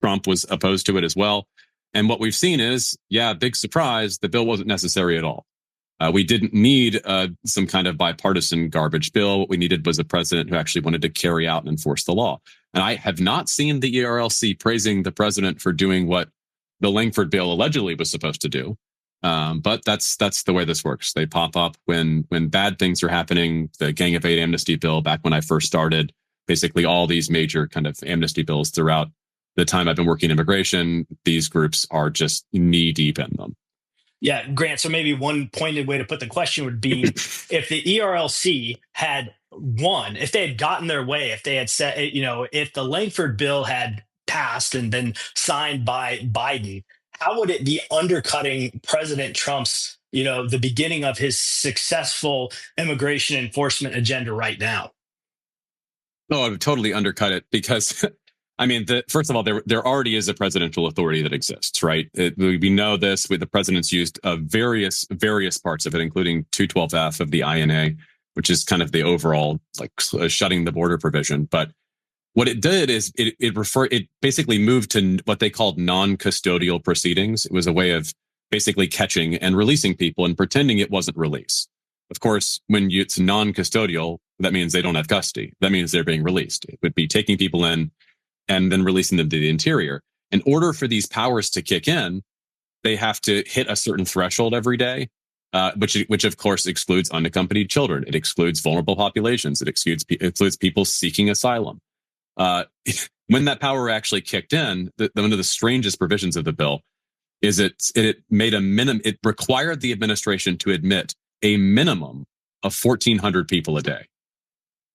Trump was opposed to it as well. And what we've seen is, big surprise, the bill wasn't necessary at all. We didn't need some kind of bipartisan garbage bill. What we needed was a president who actually wanted to carry out and enforce the law. And I have not seen the ERLC praising the president for doing what the Langford bill allegedly was supposed to do. But that's the way this works. They pop up when bad things are happening. The Gang of Eight amnesty bill, back when I first started, basically all these major kind of amnesty bills throughout the time I've been working immigration, these groups are just knee deep in them. Yeah, Grant. So maybe one pointed way to put the question would be if the ERLC had won, if they had gotten their way, if they had said, if the Langford bill had passed and then signed by Biden, how would it be undercutting President Trump's, the beginning of his successful immigration enforcement agenda right now? Oh, I would totally undercut it because first of all, there already is a presidential authority that exists, right? We know this. The president's used various parts of it, including 212F of the INA, which is kind of the overall shutting the border provision. But what it did is it basically moved to what they called non-custodial proceedings. It was a way of basically catching and releasing people and pretending it wasn't release. Of course, when it's non-custodial, that means they don't have custody. That means they're being released. It would be taking people in and then releasing them to the interior. In order for these powers to kick in, they have to hit a certain threshold every day, which of course excludes unaccompanied children. It excludes vulnerable populations. It excludes people seeking asylum. When that power actually kicked in, one of the strangest provisions of the bill is it made it required the administration to admit a minimum of 1,400 people a day.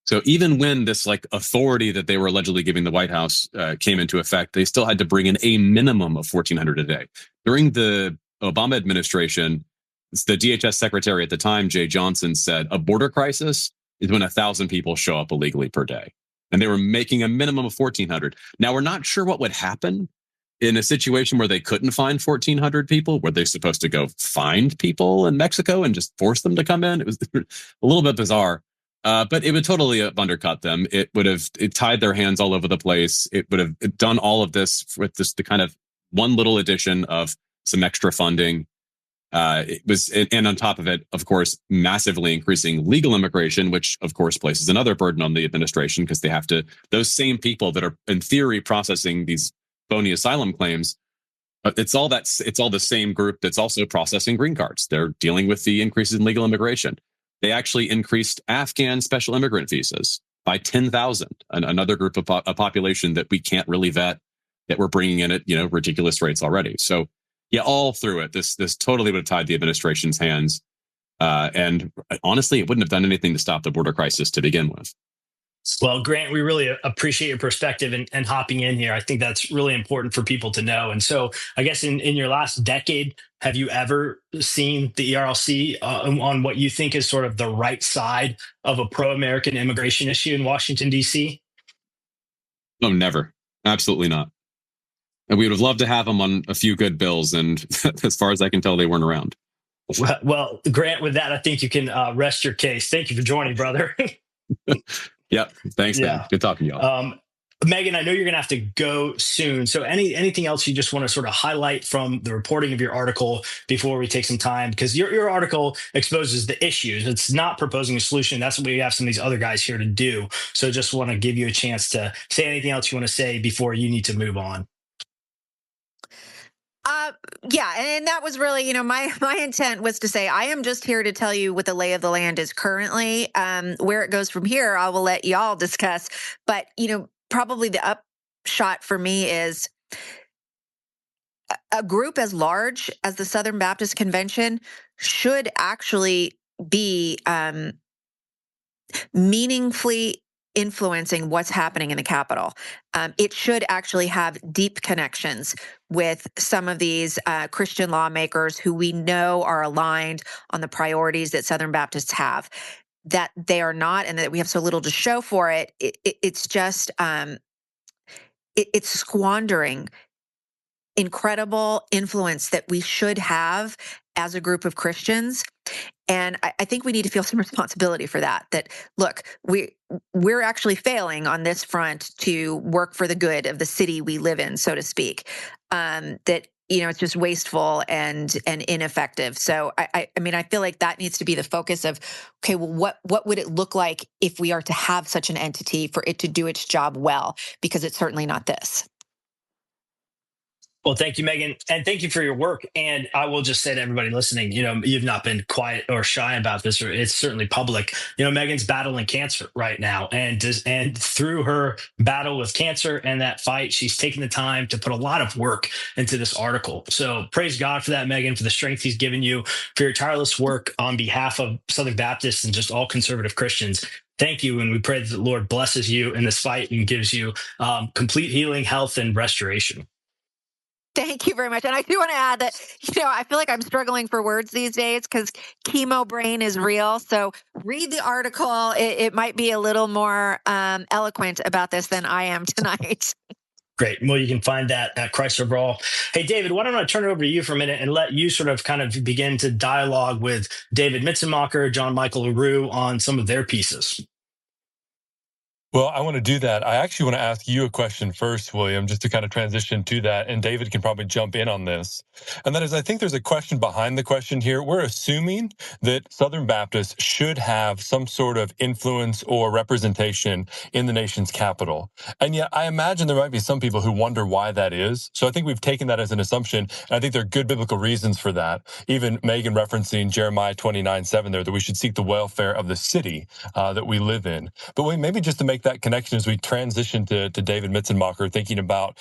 So even when this authority that they were allegedly giving the White House came into effect, they still had to bring in a minimum of 1,400 a day. During the Obama administration, the DHS secretary at the time, Jay Johnson, said a border crisis is when 1,000 people show up illegally per day. And they were making a minimum of 1,400. Now, we're not sure what would happen in a situation where they couldn't find 1,400 people. Were they supposed to go find people in Mexico and just force them to come in? It was a little bit bizarre. But it would totally undercut them. It tied their hands all over the place. It would have done all of this with the kind of one little addition of some extra funding. And on top of it, of course, massively increasing legal immigration, which of course places another burden on the administration because they have to, those same people that are in theory processing these phony asylum claims, it's all the same group that's also processing green cards. They're dealing with the increases in legal immigration. They actually increased Afghan special immigrant visas by 10,000, another group of a population that we can't really vet, that we're bringing in at ridiculous rates already. So yeah, all through it, this totally would have tied the administration's hands. And honestly, it wouldn't have done anything to stop the border crisis to begin with. Well, Grant, we really appreciate your perspective and hopping in here. I think that's really important for people to know. And so I guess in your last decade, have you ever seen the ERLC on what you think is sort of the right side of a pro-American immigration issue in Washington, D.C.? No, never. Absolutely not. And we would have loved to have them on a few good bills. And as far as I can tell, they weren't around. Well, Grant, with that, I think you can rest your case. Thank you for joining, brother. Yep. Thanks, man. Good talking to y'all. Megan, I know you're going to have to go soon. So anything else you just want to sort of highlight from the reporting of your article before we take some time? Because your article exposes the issues. It's not proposing a solution. That's what we have some of these other guys here to do. So just want to give you a chance to say anything else you want to say before you need to move on. Yeah, and that was really, my intent was to say I am just here to tell you what the lay of the land is currently. Where it goes from here, I will let y'all discuss. But probably the upshot for me is a group as large as the Southern Baptist Convention should actually be meaningfully influencing what's happening in the Capitol. It should actually have deep connections with some of these Christian lawmakers who we know are aligned on the priorities that Southern Baptists have. That they are not, and that we have so little to show for it. It's just it's squandering incredible influence that we should have as a group of Christians. And I think we need to feel some responsibility for that. That, look, we're actually failing on this front to work for the good of the city we live in, so to speak. That it's just wasteful and ineffective. So I mean, I feel like that needs to be the focus of, okay, well, what would it look like if we are to have such an entity for it to do its job well? Because it's certainly not this. Well, thank you, Megan, and thank you for your work. And I will just say to everybody listening, you've not been quiet or shy about this, or it's certainly public. Megan's battling cancer right now, and through her battle with cancer and that fight, she's taken the time to put a lot of work into this article. So praise God for that, Megan, for the strength He's given you, for your tireless work on behalf of Southern Baptists and just all conservative Christians. Thank you, and we pray that the Lord blesses you in this fight and gives you complete healing, health, and restoration. Thank you very much. And I do want to add that, I feel like I'm struggling for words these days because chemo brain is real. So read the article. It might be a little more eloquent about this than I am tonight. Great. Well, you can find that at Christ Overall. Hey, David, why don't I turn it over to you for a minute and let you sort of kind of begin to dialogue with David Mitzenmacher, Jon Michael LaRue on some of their pieces. Well, I want to do that. I actually want to ask you a question first, William, just to kind of transition to that. And David can probably jump in on this. And that is, I think there's a question behind the question here. We're assuming that Southern Baptists should have some sort of influence or representation in the nation's capital. And yet I imagine there might be some people who wonder why that is. So I think we've taken that as an assumption. And I think there are good biblical reasons for that. Even Megan referencing Jeremiah 29:7 there, that we should seek the welfare of the city that we live in. But maybe just to make that connection as we transition to David Mitzenmacher, thinking about,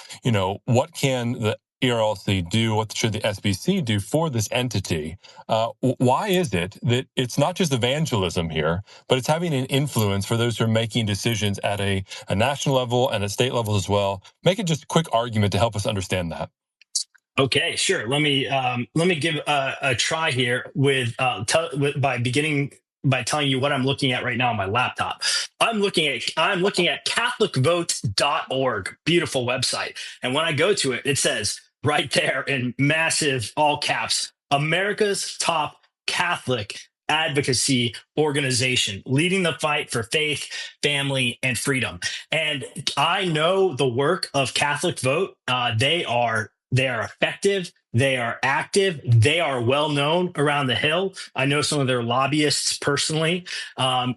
what can the ERLC do? What should the SBC do for this entity? Why is it that it's not just evangelism here, but it's having an influence for those who are making decisions at a national level and at state level as well? Make it just a quick argument to help us understand that. Okay, sure. Let me give a try here by telling you what I'm looking at right now on my laptop. I'm looking at CatholicVote.org. Beautiful website. And when I go to it, it says right there in massive all caps, America's top Catholic advocacy organization, leading the fight for faith, family, and freedom. And I know the work of Catholic Vote. They are effective. They are active. They are well known around the Hill. I know some of their lobbyists personally, and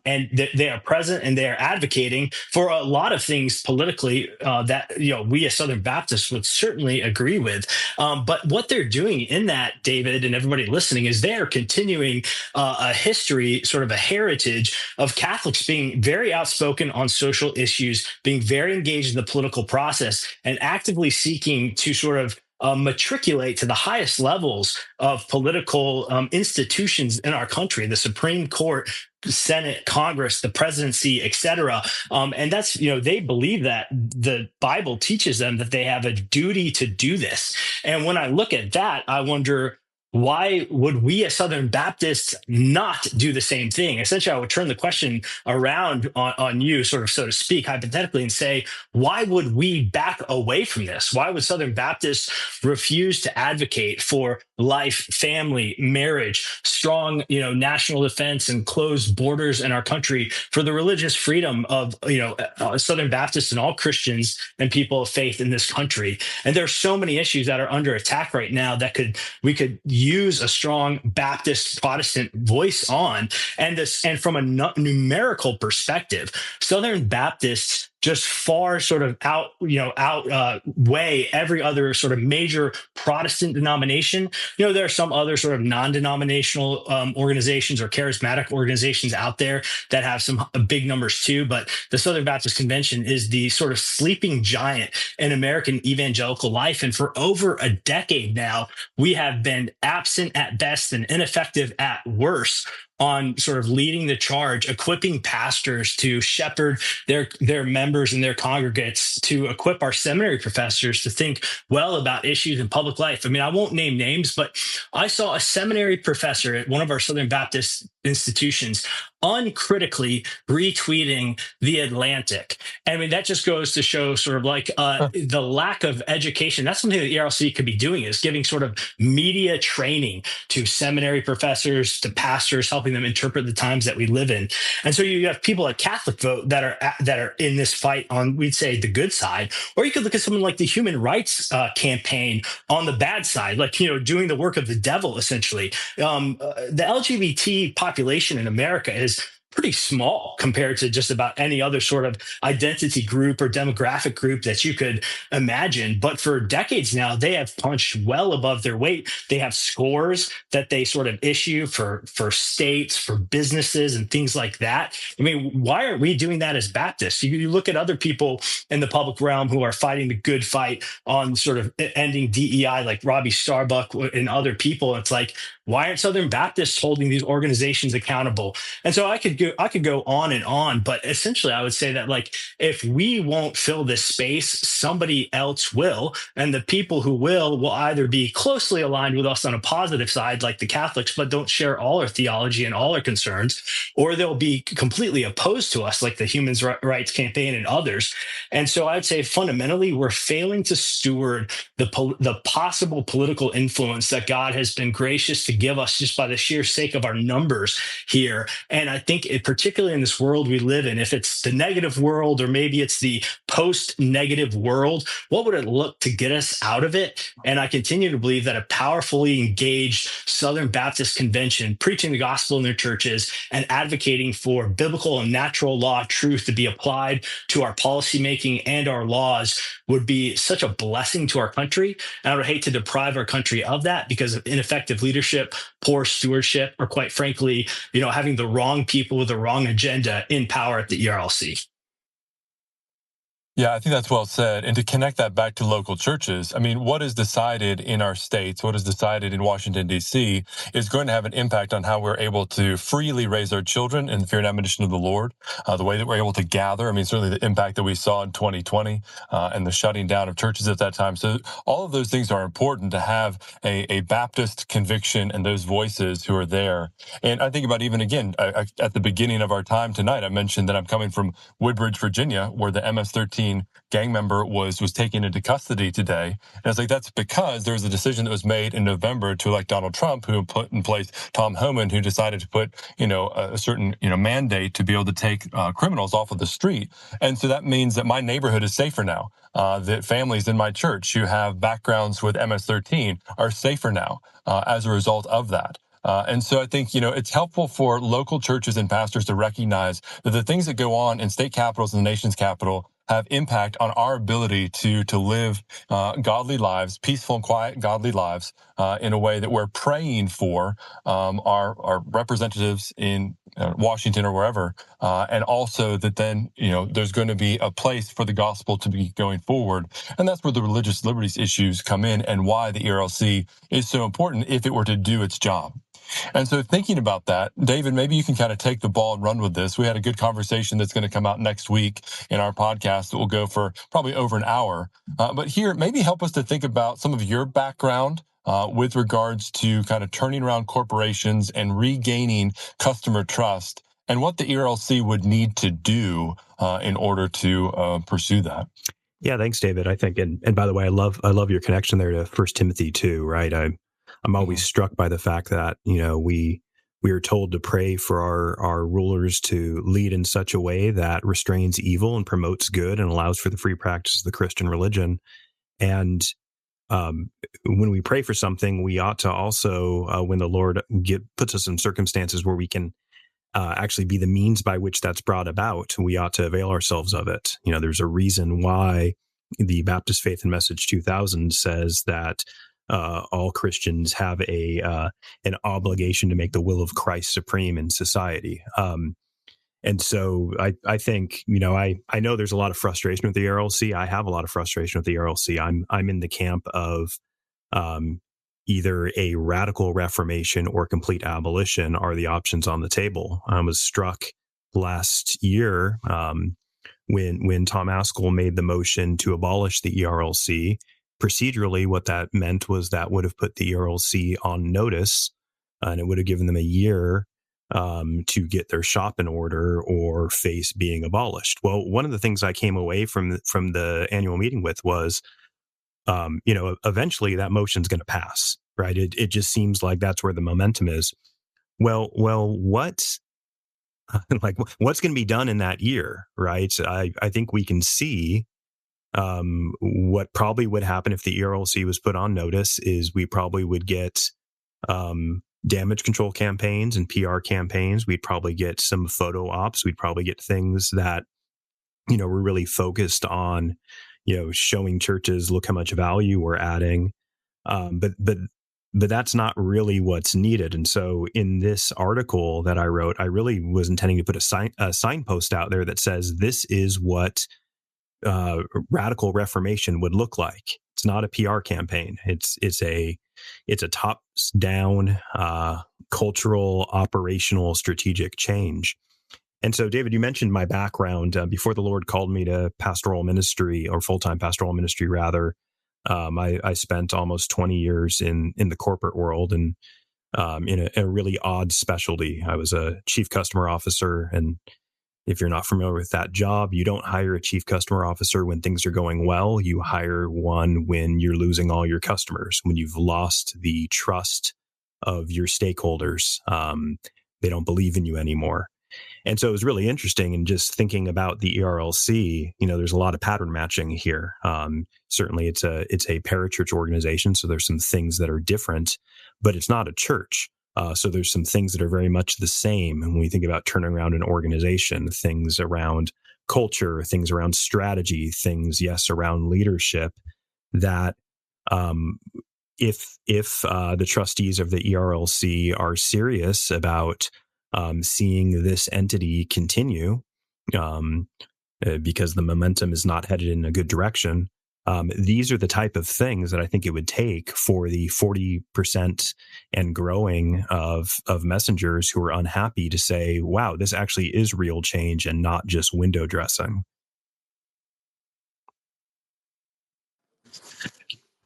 they are present and they are advocating for a lot of things politically that we as Southern Baptists would certainly agree with. But what they're doing in that, David, and everybody listening, is they are continuing a history, sort of a heritage of Catholics being very outspoken on social issues, being very engaged in the political process, and actively seeking to sort of matriculate to the highest levels of political institutions in our country, the Supreme Court, Senate, Congress, the presidency, et cetera. And that's, they believe that the Bible teaches them that they have a duty to do this. And when I look at that, I wonder, why would we as Southern Baptists not do the same thing? Essentially, I would turn the question around on you, sort of, so to speak, hypothetically, and say, why would we back away from this? Why would Southern Baptists refuse to advocate for life, family, marriage, strong, national defense, and closed borders in our country, for the religious freedom of, Southern Baptists and all Christians and people of faith in this country? And there are so many issues that are under attack right now that we could use a strong Baptist Protestant voice on. And from a numerical perspective, Southern Baptists just far sort of outweigh every other sort of major Protestant denomination. There are some other sort of non-denominational organizations or charismatic organizations out there that have some big numbers too, but the Southern Baptist Convention is the sort of sleeping giant in American evangelical life. And for over a decade now, we have been absent at best and ineffective at worst on sort of leading the charge, equipping pastors to shepherd their members and their congregates, to equip our seminary professors to think well about issues in public life. I mean, I won't name names, but I saw a seminary professor at one of our Southern Baptist institutions uncritically retweeting The Atlantic. I mean, that just goes to show sort of like the lack of education. That's something that ERLC could be doing, is giving sort of media training to seminary professors, to pastors, helping them interpret the times that we live in. And so you have people at Catholic Vote that are in this fight on, we'd say, the good side. Or you could look at someone like the Human Rights Campaign on the bad side, like, doing the work of the devil, essentially. The LGBT population in America is pretty small compared to just about any other sort of identity group or demographic group that you could imagine. But for decades now, they have punched well above their weight. They have scores that they sort of issue for states, for businesses, and things like that. I mean, why aren't we doing that as Baptists? You look at other people in the public realm who are fighting the good fight on sort of ending DEI, like Robbie Starbuck and other people. It's like, why aren't Southern Baptists holding these organizations accountable? And so I could go on and on, but essentially I would say that, like, if we won't fill this space, somebody else will. And the people who will either be closely aligned with us on a positive side, like the Catholics, but don't share all our theology and all our concerns, or they'll be completely opposed to us, like the Human Rights Campaign and others. And so I'd say fundamentally, we're failing to steward the possible political influence that God has been gracious to give us just by the sheer sake of our numbers here. And I think particularly in this world we live in, if it's the negative world or maybe it's the post-negative world, what would it look to get us out of it? And I continue to believe that a powerfully engaged Southern Baptist Convention preaching the gospel in their churches and advocating for biblical and natural law truth to be applied to our policymaking and our laws would be such a blessing to our country. And I would hate to deprive our country of that because of ineffective leadership, poor stewardship, or quite frankly, having the wrong people with the wrong agenda in power at the ERLC. Yeah, I think that's well said. And to connect that back to local churches, I mean, what is decided in our states, what is decided in Washington, D.C., is going to have an impact on how we're able to freely raise our children in the fear and admonition of the Lord, the way that we're able to gather. I mean, certainly the impact that we saw in 2020 and the shutting down of churches at that time. So all of those things are important to have a Baptist conviction and those voices who are there. And I think about even, again, at the beginning of our time tonight, I mentioned that I'm coming from Woodbridge, Virginia, where the MS-13 gang member was taken into custody today. And it's like, that's because there was a decision that was made in November to elect Donald Trump, who put in place Tom Homan, who decided to put, a certain, mandate to be able to take criminals off of the street. And so that means that my neighborhood is safer now. That families in my church who have backgrounds with MS-13 are safer now as a result of that. And so I think, it's helpful for local churches and pastors to recognize that the things that go on in state capitals and the nation's capital have impact on our ability to live godly lives, peaceful and quiet godly lives, in a way that we're praying for our representatives in Washington or wherever, and also that then, there's going to be a place for the gospel to be going forward. And that's where the religious liberties issues come in and why the ERLC is so important if it were to do its job. And so thinking about that, David, maybe you can kind of take the ball and run with this. We had a good conversation that's going to come out next week in our podcast that will go for probably over an hour. But here, maybe help us to think about some of your background with regards to kind of turning around corporations and regaining customer trust, and what the ERLC would need to do in order to pursue that. Yeah, thanks, David. I think, and by the way, I love your connection there to 1 Timothy 2, right? I'm always struck by the fact that, we are told to pray for our rulers to lead in such a way that restrains evil and promotes good and allows for the free practice of the Christian religion. And when we pray for something, we ought to also, when the Lord puts us in circumstances where we can actually be the means by which that's brought about, we ought to avail ourselves of it. There's a reason why the Baptist Faith and Message 2000 says that all Christians have an obligation to make the will of Christ supreme in society. And so I think, I know there's a lot of frustration with the ERLC. I have a lot of frustration with the ERLC. I'm in the camp of either a radical reformation or complete abolition are the options on the table. I was struck last year when Tom Askell made the motion to abolish the ERLC. Procedurally, what that meant was that would have put the ERLC on notice, and it would have given them a year to get their shop in order or face being abolished. Well, one of the things I came away from the annual meeting with was, eventually that motion's going to pass, right? It just seems like that's where the momentum is. Well, what's going to be done in that year, right? I think we can see what probably would happen if the ERLC was put on notice is we probably would get damage control campaigns and PR campaigns. We'd probably get some photo ops. We'd probably get things that, were really focused on, showing churches, look how much value we're adding. But that's not really what's needed. And so in this article that I wrote, I really was intending to put a signpost out there that says this is what radical reformation would look like. It's not a PR campaign. It's a top-down cultural, operational, strategic change. And so, David, you mentioned my background. Before the Lord called me to pastoral ministry, or full-time pastoral ministry, rather, I spent almost 20 years in the corporate world and in a really odd specialty. I was a chief customer officer, and if you're not familiar with that job, you don't hire a chief customer officer when things are going well. You hire one when you're losing all your customers, when you've lost the trust of your stakeholders. They don't believe in you anymore. And so it was really interesting. And just thinking about the ERLC, there's a lot of pattern matching here. Certainly it's a parachurch organization. So there's some things that are different, but it's not a church. So there's some things that are very much the same. And when we think about turning around an organization, things around culture, things around strategy, things, around leadership, that if the trustees of the ERLC are serious about seeing this entity continue, because the momentum is not headed in a good direction, these are the type of things that I think it would take for the 40% and growing of messengers who are unhappy to say, wow, this actually is real change and not just window dressing.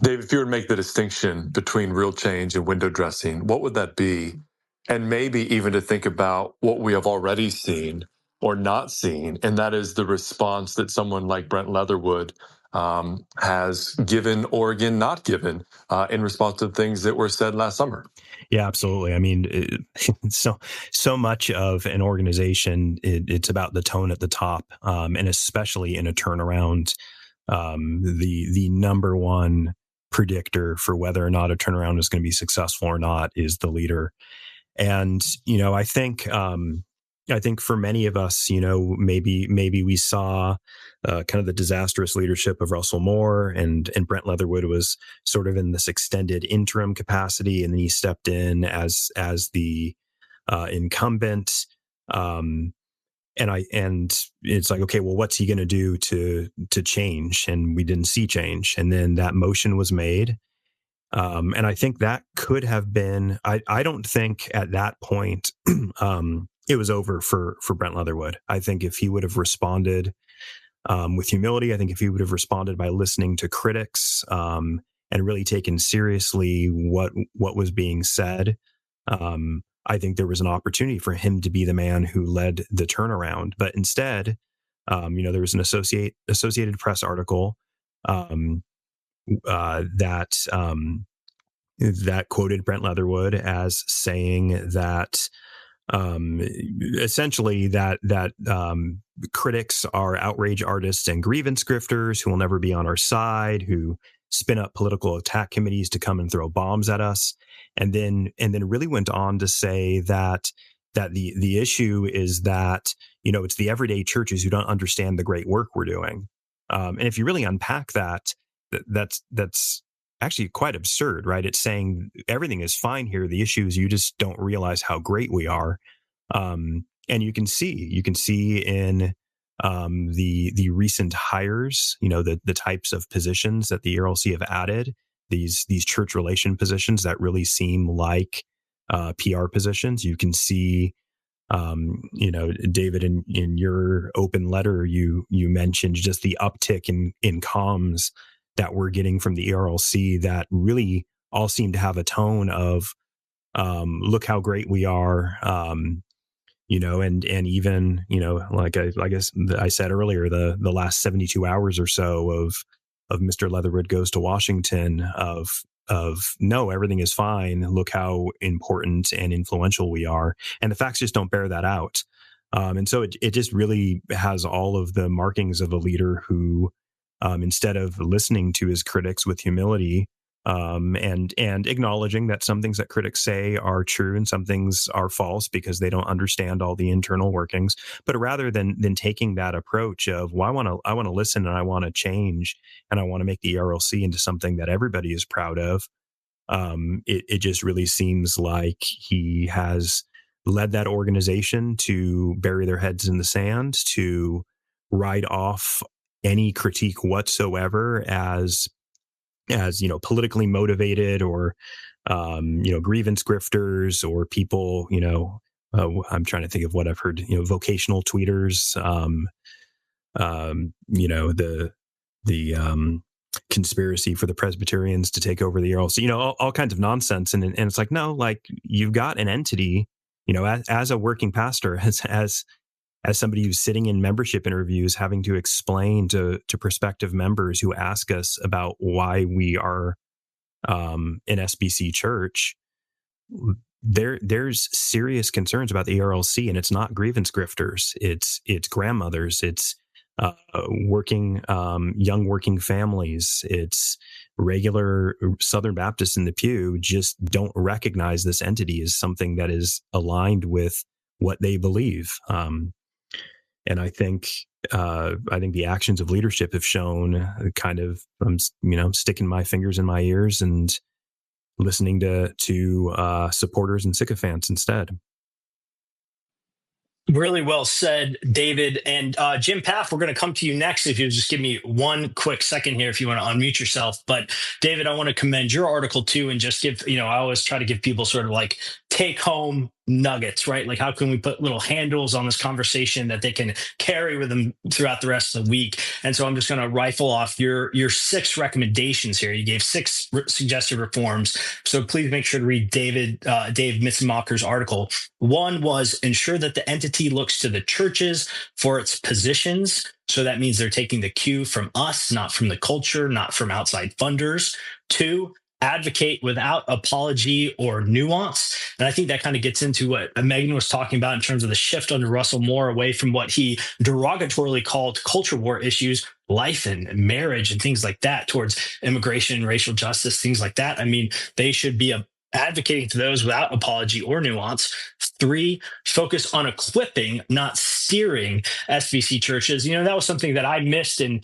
Dave, if you were to make the distinction between real change and window dressing, what would that be? And maybe even to think about what we have already seen or not seen, and that is the response that someone like Brent Leatherwood has given or again not given in response to things that were said last summer. Yeah, absolutely. I mean, so much of an organization, it's about the tone at the top, and especially in a turnaround, the number one predictor for whether or not a turnaround is going to be successful or not is the leader. And I think for many of us, maybe we saw kind of the disastrous leadership of Russell Moore, and Brent Leatherwood was sort of in this extended interim capacity, and then he stepped in as the incumbent. And it's like, okay, well, what's he going to do to change? And we didn't see change. And then that motion was made. And I think that could have been, I don't think at that point, it was over for Brent Leatherwood. I think if he would have responded with humility, I think if he would have responded by listening to critics and really taken seriously what was being said, I think there was an opportunity for him to be the man who led the turnaround. But instead, there was an Associated Press article that quoted Brent Leatherwood as saying that essentially that critics are outrage artists and grievance grifters who will never be on our side, who spin up political attack committees to come and throw bombs at us, and then really went on to say that that the issue is that, it's the everyday churches who don't understand the great work we're doing. And if you really unpack that's actually quite absurd, right? It's saying everything is fine here. The issue is you just don't realize how great we are. And you can see in the recent hires, the types of positions that the ERLC have added, these church relation positions that really seem like PR positions. You can see, David, in your open letter, you mentioned just the uptick in comms that we're getting from the ERLC that really all seem to have a tone of, look how great we are. And even, like I said earlier, the last 72 hours or so of Mr. Leatherwood Goes to Washington of no, everything is fine. Look how important and influential we are. And the facts just don't bear that out. And so it just really has all of the markings of a leader who, instead of listening to his critics with humility, and acknowledging that some things that critics say are true and some things are false because they don't understand all the internal workings, but rather than taking that approach of, well, I want to listen and I want to change and I want to make the ERLC into something that everybody is proud of. It just really seems like he has led that organization to bury their heads in the sand, to write off any critique whatsoever as politically motivated or, grievance grifters or people, I'm trying to think of what I've heard, vocational tweeters, the conspiracy for the Presbyterians to take over the ERLC, all kinds of nonsense. And it's like, no, like you've got an entity, as a working pastor, as somebody who's sitting in membership interviews, having to explain to prospective members who ask us about why we are an SBC church, there's serious concerns about the ERLC, and it's not grievance grifters. It's grandmothers. It's young working families. It's regular Southern Baptists in the pew just don't recognize this entity as something that is aligned with what they believe. And I think the actions of leadership have shown kind of, sticking my fingers in my ears and listening to supporters and sycophants instead. Really well said, David. And Jim Paff, we're going to come to you next. If you just give me one quick second here, if you want to unmute yourself. But David, I want to commend your article too, and just give, I always try to give people sort of like take home nuggets, right? Like how can we put little handles on this conversation that they can carry with them throughout the rest of the week? And so I'm just going to rifle off your 6 recommendations here. You gave 6 suggested reforms. So please make sure to read Dave Mitzenmacher's article. 1 was ensure that the entity looks to the churches for its positions. So that means they're taking the cue from us, not from the culture, not from outside funders. 2, advocate without apology or nuance. And I think that kind of gets into what Megan was talking about in terms of the shift under Russell Moore away from what he derogatorily called culture war issues, life and marriage and things like that, towards immigration, racial justice, things like that. I mean, they should be advocating for those without apology or nuance. 3, focus on equipping, not steering SBC churches. That was something that I missed in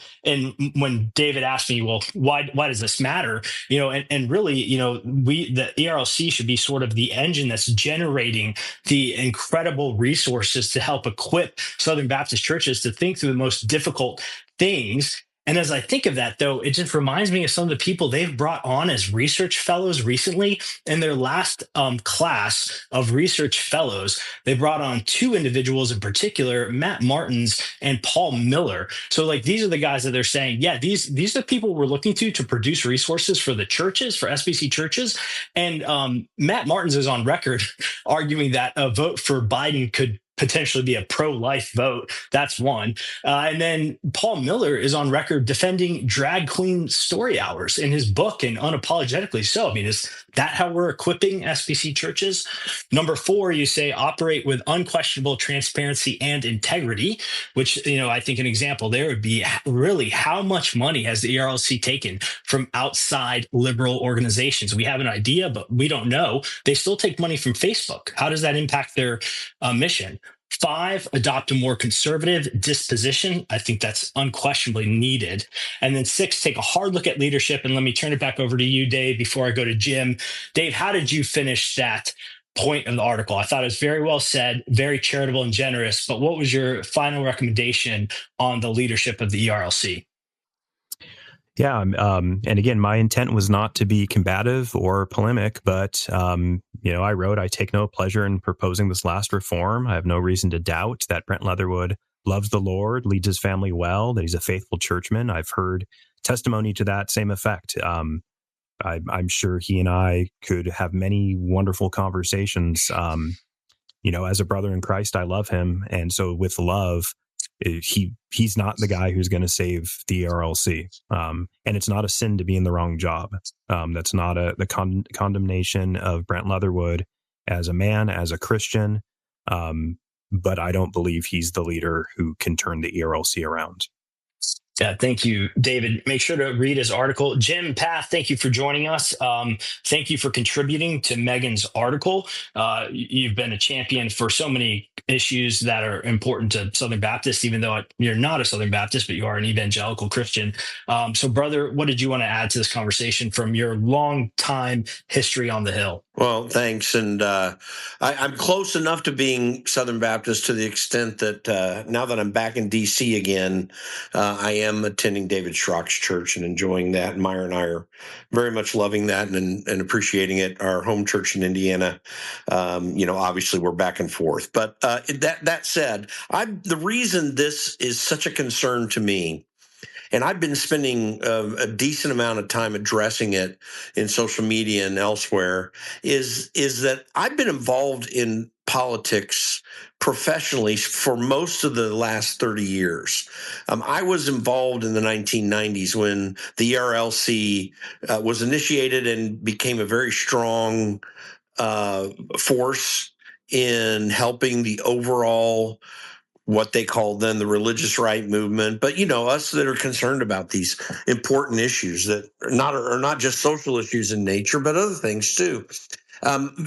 when David asked me, well, why does this matter? And really, the ERLC should be sort of the engine that's generating the incredible resources to help equip Southern Baptist churches to think through the most difficult things. And as I think of that, though, it just reminds me of some of the people they've brought on as research fellows recently. In their last class of research fellows, they brought on 2 individuals in particular, Matt Martins and Paul Miller. So like these are the guys that they're saying, yeah, these are the people we're looking to produce resources for the churches, for SBC churches. And Matt Martins is on record arguing that a vote for Biden could potentially be a pro-life vote. That's one. And then Paul Miller is on record defending drag queen story hours in his book, and unapologetically so. I mean, is that how we're equipping SBC churches? Number 4, you say operate with unquestionable transparency and integrity, which, I think an example there would be really how much money has the ERLC taken from outside liberal organizations? We have an idea, but we don't know. They still take money from Facebook. How does that impact their mission? 5, adopt a more conservative disposition. I think that's unquestionably needed. And then 6, take a hard look at leadership. And let me turn it back over to you, Dave, before I go to Jim. Dave, how did you finish that point of the article? I thought it was very well said, very charitable and generous. But what was your final recommendation on the leadership of the ERLC? Yeah. And again, my intent was not to be combative or polemic, but, I wrote, I take no pleasure in proposing this last reform. I have no reason to doubt that Brent Leatherwood loves the Lord, leads his family well, that he's a faithful churchman. I've heard testimony to that same effect. I'm sure he and I could have many wonderful conversations. As a brother in Christ, I love him. And so with love, he's not the guy who's going to save the ERLC. And it's not a sin to be in the wrong job. That's not the condemnation of Brent Leatherwood as a man, as a Christian. But I don't believe he's the leader who can turn the ERLC around. Yeah, thank you, David. Make sure to read his article. Jim Path, thank you for joining us. Thank you for contributing to Megan's article. You've been a champion for so many issues that are important to Southern Baptists, even though you're not a Southern Baptist, but you are an evangelical Christian. So, brother, what did you want to add to this conversation from your long time history on the Hill? Well, thanks. And I'm close enough to being Southern Baptist to the extent that now that I'm back in D.C. again, I am attending David Schrock's church and enjoying that. And Meyer and I are very much loving that and appreciating it. Our home church in Indiana, obviously we're back and forth. But that said, the reason this is such a concern to me, and I've been spending a decent amount of time addressing it in social media and elsewhere, is that I've been involved in politics professionally for most of the last 30 years. I was involved in the 1990s when the ERLC was initiated and became a very strong force in helping the overall, what they called then the religious right movement. But, us that are concerned about these important issues that are not just social issues in nature, but other things too.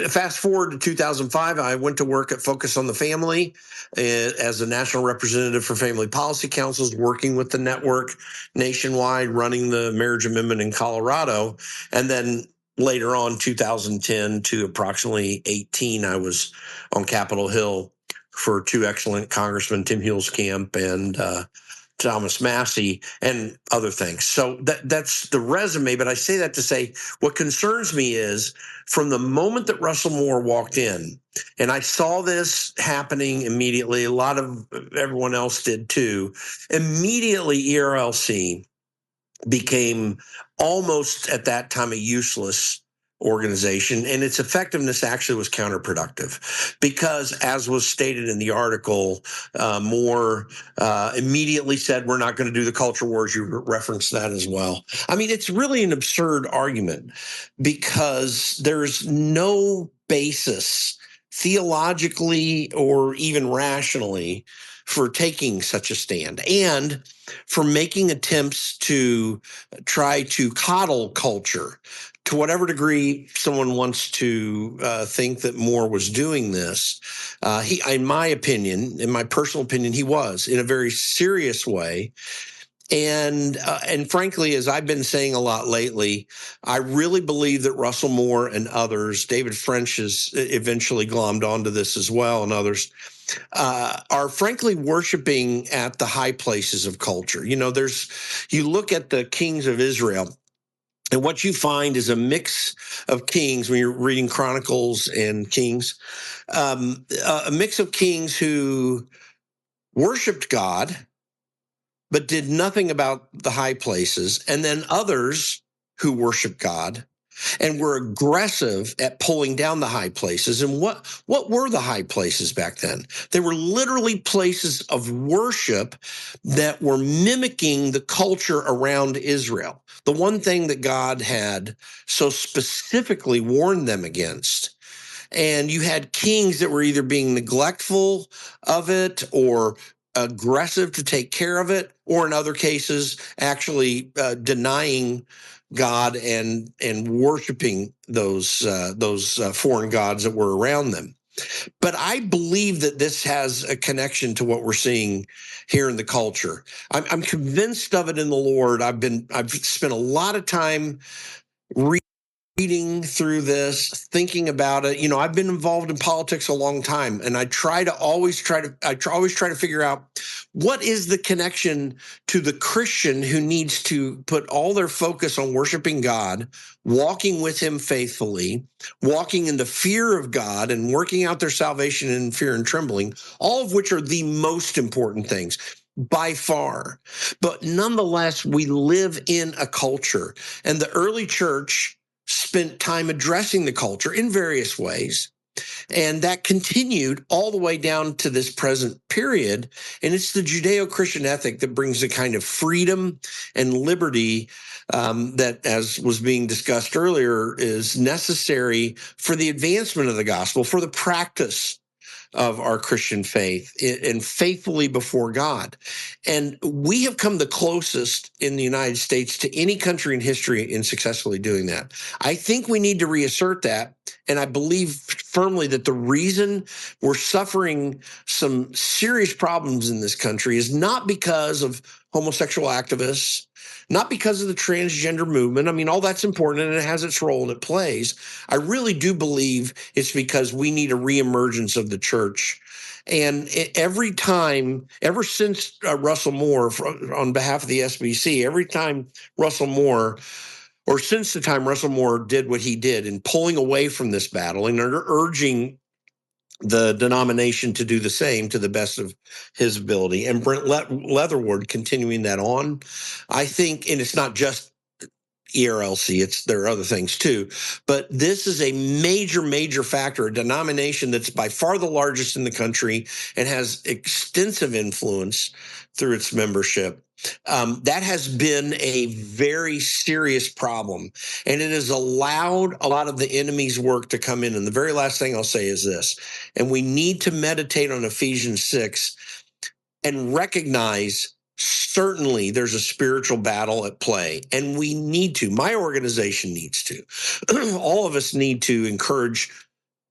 Fast forward to 2005, I went to work at Focus on the Family as a national representative for Family Policy Councils, working with the network nationwide, running the marriage amendment in Colorado. And then later on, 2010 to approximately 18, I was on Capitol Hill for 2 excellent congressmen, Tim Huelskamp and Thomas Massey, and other things. So that's the resume. But I say that to say what concerns me is from the moment that Russell Moore walked in, and I saw this happening immediately, a lot of everyone else did too, immediately ERLC became almost at that time a useless organization, and its effectiveness actually was counterproductive because, as was stated in the article, Moore immediately said, we're not going to do the culture wars. You referenced that as well. I mean, it's really an absurd argument because there's no basis theologically or even rationally for taking such a stand and for making attempts to try to coddle culture. To whatever degree someone wants to think that Moore was doing this, in my personal opinion, he was in a very serious way. And frankly, as I've been saying a lot lately, I really believe that Russell Moore and others, David French has eventually glommed onto this as well, and others, are frankly worshiping at the high places of culture. You look at the kings of Israel, and what you find is a mix of kings when you're reading Chronicles and Kings, a mix of kings who worshiped God, but did nothing about the high places, and then others who worshiped God, and were aggressive at pulling down the high places. And what were the high places back then? They were literally places of worship that were mimicking the culture around Israel. The one thing that God had so specifically warned them against. And you had kings that were either being neglectful of it or aggressive to take care of it, or in other cases, actually denying God and worshiping those foreign gods that were around them. But I believe that this has a connection to what we're seeing here in the culture. I'm convinced of it in the Lord. I've spent a lot of time reading through this, thinking about it. I've been involved in politics a long time, and I always try to figure out what is the connection to the Christian who needs to put all their focus on worshiping God, walking with him faithfully, walking in the fear of God, and working out their salvation in fear and trembling, all of which are the most important things by far. But nonetheless, we live in a culture, and the early church spent time addressing the culture in various ways. And that continued all the way down to this present period. And it's the Judeo-Christian ethic that brings a kind of freedom and liberty that, as was being discussed earlier, is necessary for the advancement of the gospel, for the practice of our Christian faith and faithfully before God. And we have come the closest in the United States to any country in history in successfully doing that. I think we need to reassert that. And I believe firmly that the reason we're suffering some serious problems in this country is not because of homosexual activists, not because of the transgender movement. I mean, all that's important and it has its role and it plays. I really do believe it's because we need a reemergence of the church. And every time, ever since Russell Moore, on behalf of the SBC, every time Russell Moore, or since the time Russell Moore did what he did in pulling away from this battle and urging the denomination to do the same to the best of his ability, and Brent Leatherwood continuing that on, I think, and it's not just ERLC, there are other things too, but this is a major factor, a denomination that's by far the largest in the country and has extensive influence through its membership. That has been a very serious problem, and it has allowed a lot of the enemy's work to come in. And the very last thing I'll say is this, and we need to meditate on Ephesians 6 and recognize certainly there's a spiritual battle at play, and we need to, my organization needs to, all of us need to encourage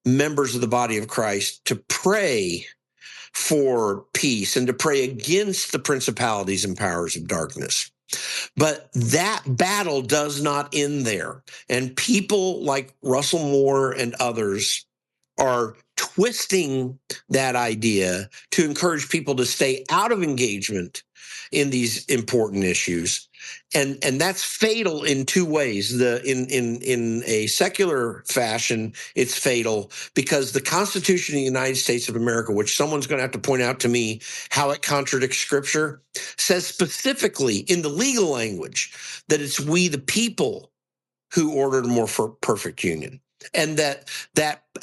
members of the body of Christ to pray for peace and to pray against the principalities and powers of darkness. But that battle does not end there. And people like Russell Moore and others are twisting that idea to encourage people to stay out of engagement in these important issues. And that's fatal in two ways. In a secular fashion, it's fatal because the Constitution of the United States of America, which someone's going to have to point out to me how it contradicts Scripture, says specifically in the legal language that it's we the people who ordered a more perfect union. And that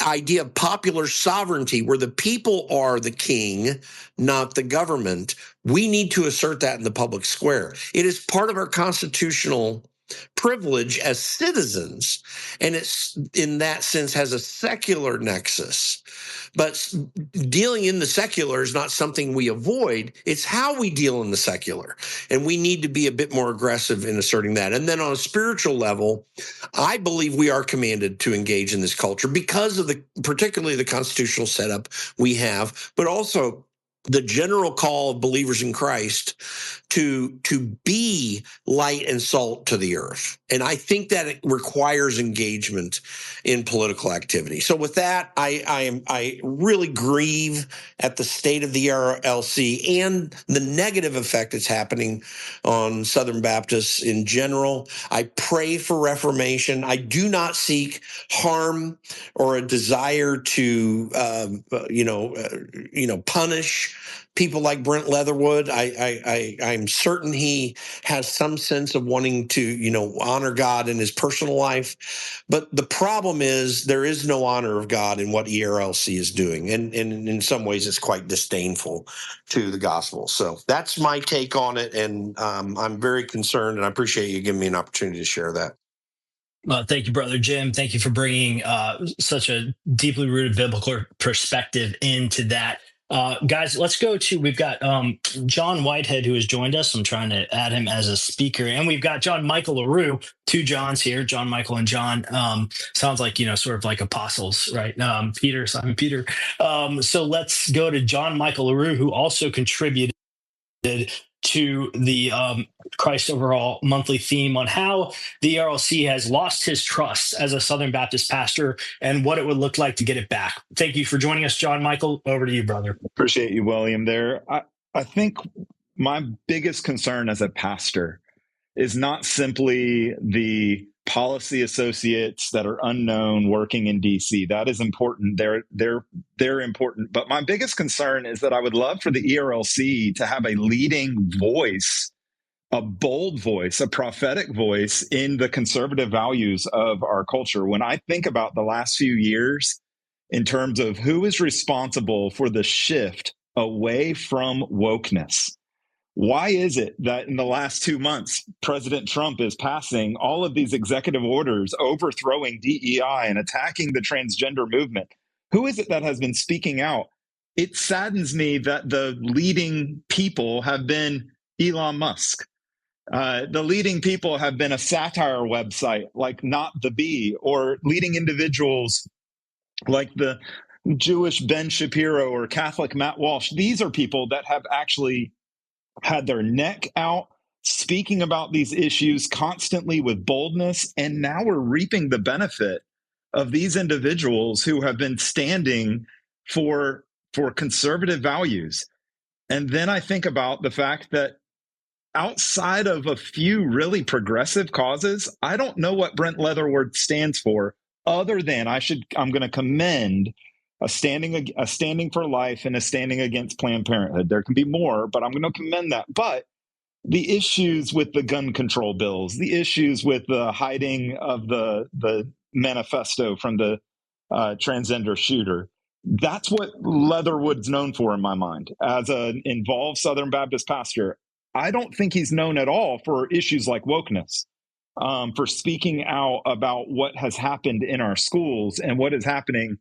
idea of popular sovereignty, where the people are the king, not the government, we need to assert that in the public square. It is part of our constitutional privilege as citizens, and it's in that sense has a secular nexus. But dealing in the secular is not something we avoid. It's how we deal in the secular. And we need to be a bit more aggressive in asserting that. And then on a spiritual level, I believe we are commanded to engage in this culture because of particularly the constitutional setup we have, but also the general call of believers in Christ to be light and salt to the earth. And I think that it requires engagement in political activity. So with that, I really grieve at the state of the ERLC and the negative effect it's happening on Southern Baptists in general. I pray for reformation. I do not seek harm or a desire to, punish watch people like Brent Leatherwood. I'm certain he has some sense of wanting to, honor God in his personal life. But the problem is there is no honor of God in what ERLC is doing. And in some ways, it's quite disdainful to the gospel. So that's my take on it. And I'm very concerned, and I appreciate you giving me an opportunity to share that. Well, thank you, Brother Jim. Thank you for bringing such a deeply rooted biblical perspective into that. Guys, let's go to, we've got Jon Whitehead, who has joined us. I'm trying to add him as a speaker. And we've got Michael LaRue, two Johns here, John, Michael, and John. Sounds like, sort of like apostles, right? Peter, Simon Peter. So let's go to Michael LaRue, who also contributed to the Christ Overall monthly theme on how the ERLC has lost his trust as a Southern Baptist pastor and what it would look like to get it back. Thank you for joining us, Jon. Michael, over to you, brother. Appreciate you, William, there. I think my biggest concern as a pastor is not simply the policy associates that are unknown working in DC. That is important. They're important. But my biggest concern is that I would love for the ERLC to have a leading voice, a bold voice, a prophetic voice in the conservative values of our culture. When I think about the last few years in terms of who is responsible for the shift away from wokeness, why is it that in the last 2 months, President Trump is passing all of these executive orders overthrowing DEI and attacking the transgender movement? Who is it that has been speaking out? It saddens me that the leading people have been Elon Musk. The leading people have been a satire website like Not the Bee, or leading individuals like the Jewish Ben Shapiro or Catholic Matt Walsh. These are people that have actually had their neck out, speaking about these issues constantly with boldness. And now we're reaping the benefit of these individuals who have been standing for conservative values. And then I think about the fact that outside of a few really progressive causes, I don't know what Brent Leatherwood stands for, other than I'm going to commend a standing for life and a standing against Planned Parenthood. There can be more, but I'm going to commend that. But the issues with the gun control bills, the issues with the hiding of the manifesto from the transgender shooter, that's what Leatherwood's known for in my mind. As an involved Southern Baptist pastor, I don't think he's known at all for issues like wokeness, for speaking out about what has happened in our schools and what is happening.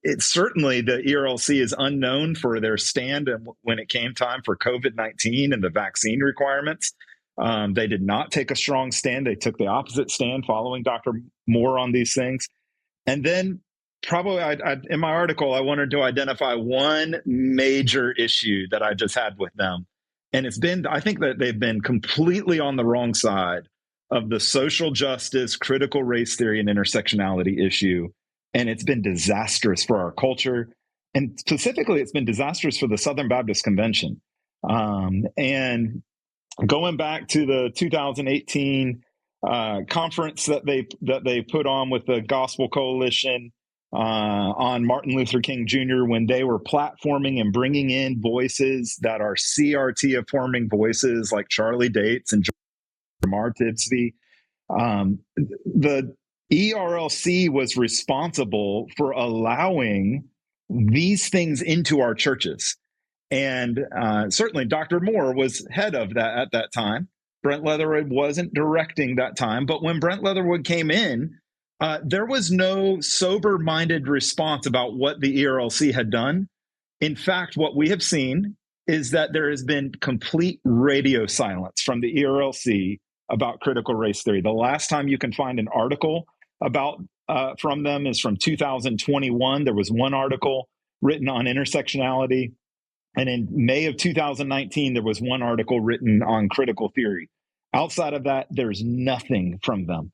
It's certainly the ERLC is unknown for their stand when it came time for COVID-19 and the vaccine requirements. They did not take a strong stand. They took the opposite stand following Dr. Moore on these things. And then probably in my article, I wanted to identify one major issue that I just had with them. And I think that they've been completely on the wrong side of the social justice, critical race theory, and intersectionality issue. And it's been disastrous for our culture. And specifically, it's been disastrous for the Southern Baptist Convention. And going back to the 2018 conference that they put on with the Gospel Coalition on Martin Luther King Jr., when they were platforming and bringing in voices that are CRT-affirming voices like Charlie Dates and Jamar Tipsy, the ERLC was responsible for allowing these things into our churches. And certainly Dr. Moore was head of that at that time. Brent Leatherwood wasn't directing that time. But when Brent Leatherwood came in, there was no sober-minded response about what the ERLC had done. In fact, what we have seen is that there has been complete radio silence from the ERLC about critical race theory. The last time you can find an article about from them is from 2021. There was one article written on intersectionality. And in May of 2019, there was one article written on critical theory. Outside of that, there's nothing from them.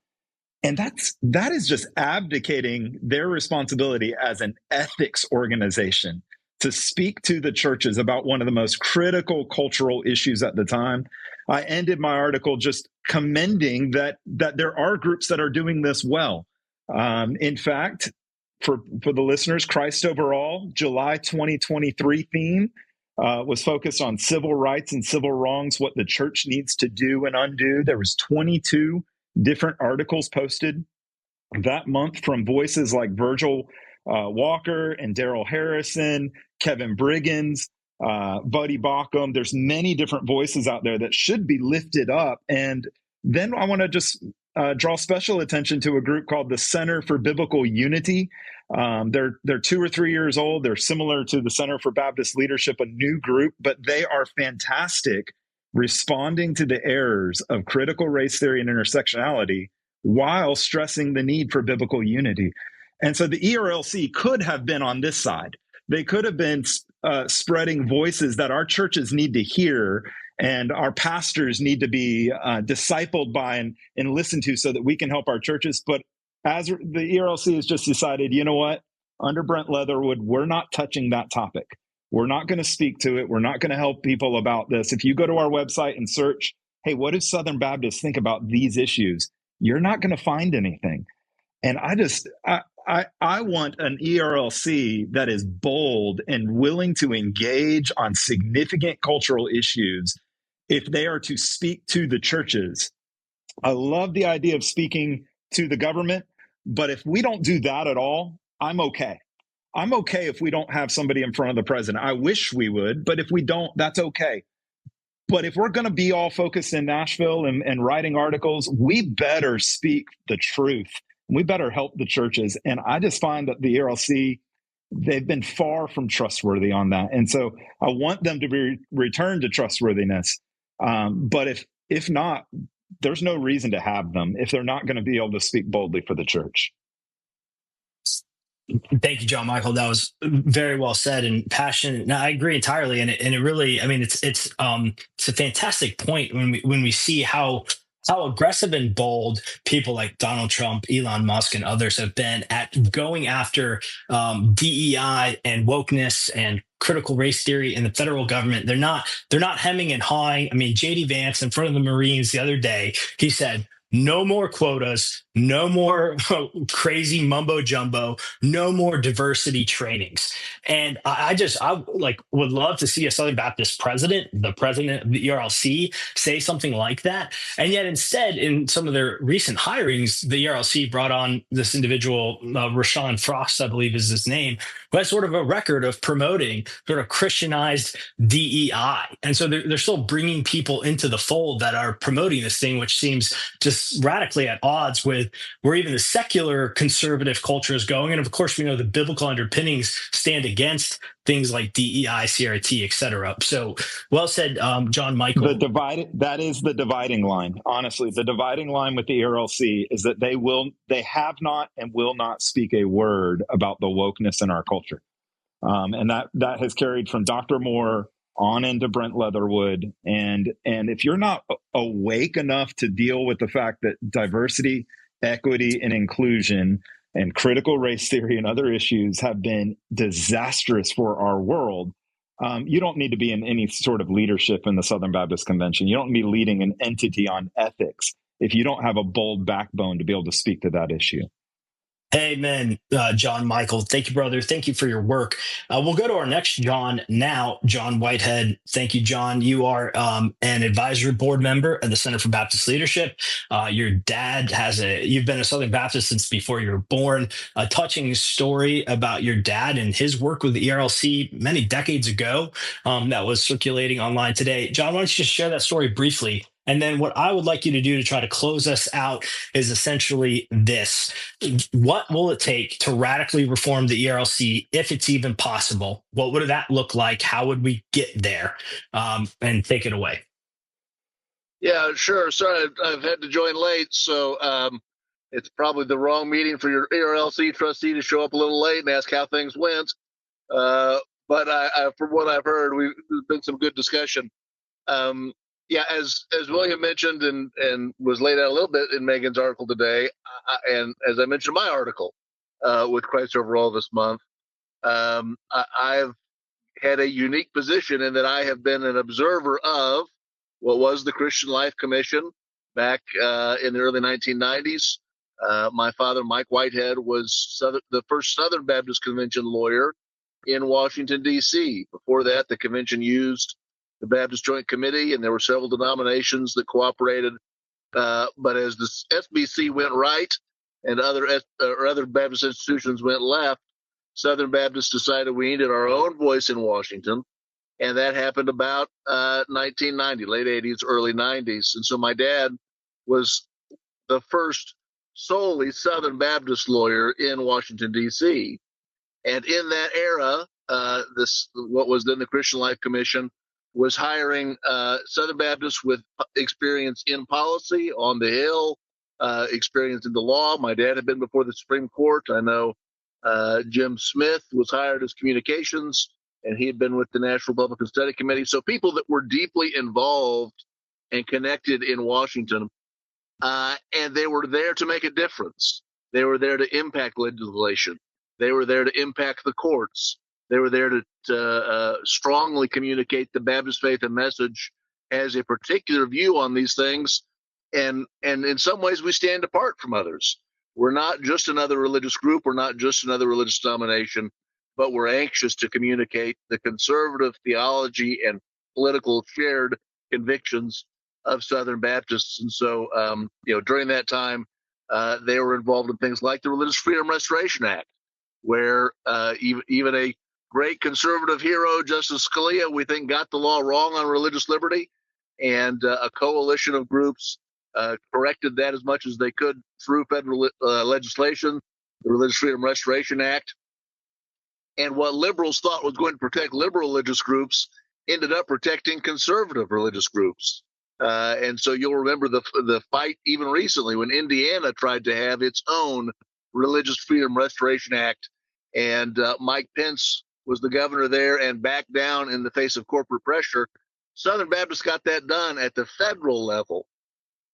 And that is just abdicating their responsibility as an ethics organization to speak to the churches about one of the most critical cultural issues at the time. I ended my article just commending that there are groups that are doing this well. In fact, for the listeners, Christ Overall, July 2023 theme was focused on civil rights and civil wrongs, what the church needs to do and undo. There was 22 different articles posted that month from voices like Virgil Walker and Daryl Harrison, Kevin Briggins, Buddy Bauckham. There's many different voices out there that should be lifted up. And then I want to just draw special attention to a group called the Center for Biblical Unity. They're 2 or 3 years old. They're similar to the Center for Baptist Leadership, a new group, but they are fantastic responding to the errors of critical race theory and intersectionality while stressing the need for biblical unity. And so the ERLC could have been on this side. They could have been spreading voices that our churches need to hear and our pastors need to be discipled by and listened to so that we can help our churches. But as the ERLC has just decided, you know what, under Brent Leatherwood, we're not touching that topic. We're not going to speak to it. We're not going to help people about this. If you go to our website and search, hey, what do Southern Baptists think about these issues? You're not going to find anything. And I want an ERLC that is bold and willing to engage on significant cultural issues if they are to speak to the churches. I love the idea of speaking to the government, but if we don't do that at all, I'm okay. I'm okay if we don't have somebody in front of the president. I wish we would, but if we don't, that's okay. But if we're going to be all focused in Nashville and writing articles, we better speak the truth. We better help the churches. And I just find that the ERLC, they've been far from trustworthy on that. And so I want them to be returned to trustworthiness. But if not, there's no reason to have them if they're not going to be able to speak boldly for the church. Thank you, John Michael. That was very well said and passionate. No, I agree entirely. And it really, I mean, it's a fantastic point when we see how aggressive and bold people like Donald Trump, Elon Musk, and others have been at going after DEI and wokeness and critical race theory in the federal government. They're not hemming and hawing. I mean, JD Vance in front of the Marines the other day, he said, no more quotas, no more crazy mumbo jumbo, no more diversity trainings. And I would love to see a Southern Baptist president, the president of the ERLC, say something like that. And yet instead, in some of their recent hirings, the ERLC brought on this individual, Rashawn Frost, I believe is his name, who has sort of a record of promoting sort of Christianized DEI. And so they're still bringing people into the fold that are promoting this thing, which seems just radically at odds with where even the secular conservative culture is going. And of course, we know the biblical underpinnings stand against things like DEI, CRT, et cetera. So well said, John Michael. That is the dividing line. Honestly, the dividing line with the ERLC is that they have not and will not speak a word about the wokeness in our culture. And that has carried from Dr. Moore on into Brent Leatherwood. And if you're not awake enough to deal with the fact that diversity, equity, and inclusion and critical race theory and other issues have been disastrous for our world, you don't need to be in any sort of leadership in the Southern Baptist Convention. You don't need to be leading an entity on ethics if you don't have a bold backbone to be able to speak to that issue. Amen, John Michael. Thank you, brother. Thank you for your work. We'll go to our next John now, Jon Whitehead. Thank you, John. You are an advisory board member at the Center for Baptist Leadership. Your dad you've been a Southern Baptist since before you were born. A touching story about your dad and his work with the ERLC many decades ago that was circulating online today. John, why don't you just share that story briefly? And then what I would like you to do to try to close us out is essentially this. What will it take to radically reform the ERLC if it's even possible? What would that look like? How would we get there? And take it away. Yeah, sure. Sorry, I've had to join late, so it's probably the wrong meeting for your ERLC trustee to show up a little late and ask how things went. But from what I've heard, there's been some good discussion. Yeah, as William mentioned and was laid out a little bit in Megan's article today, and as I mentioned in my article with Christ Overall this month, I've had a unique position in that I have been an observer of what was the Christian Life Commission back in the early 1990s. My father, Mike Whitehead, was the first Southern Baptist Convention lawyer in Washington, D.C. Before that, the convention used the Baptist Joint Committee, and there were several denominations that cooperated. But as the SBC went right and other Baptist institutions went left, Southern Baptists decided we needed our own voice in Washington. And that happened about 1990, late 80s, early 90s. And so my dad was the first solely Southern Baptist lawyer in Washington, D.C. And in that era, what was then the Christian Life Commission was hiring Southern Baptists with experience in policy, on the Hill, experience in the law. My dad had been before the Supreme Court. I know Jim Smith was hired as communications, and he had been with the National Republican Study Committee. So people that were deeply involved and connected in Washington, and they were there to make a difference. They were there to impact legislation. They were there to impact the courts. They were there to strongly communicate the Baptist faith and message as a particular view on these things. And in some ways, we stand apart from others. We're not just another religious group. We're not just another religious denomination, but we're anxious to communicate the conservative theology and political shared convictions of Southern Baptists. And so, during that time, they were involved in things like the Religious Freedom Restoration Act, where even a great conservative hero, Justice Scalia, we think got the law wrong on religious liberty, and a coalition of groups corrected that as much as they could through federal legislation, the Religious Freedom Restoration Act. And what liberals thought was going to protect liberal religious groups ended up protecting conservative religious groups. And so you'll remember the fight even recently when Indiana tried to have its own Religious Freedom Restoration Act, and Mike Pence was the governor there and backed down in the face of corporate pressure. Southern Baptists got that done at the federal level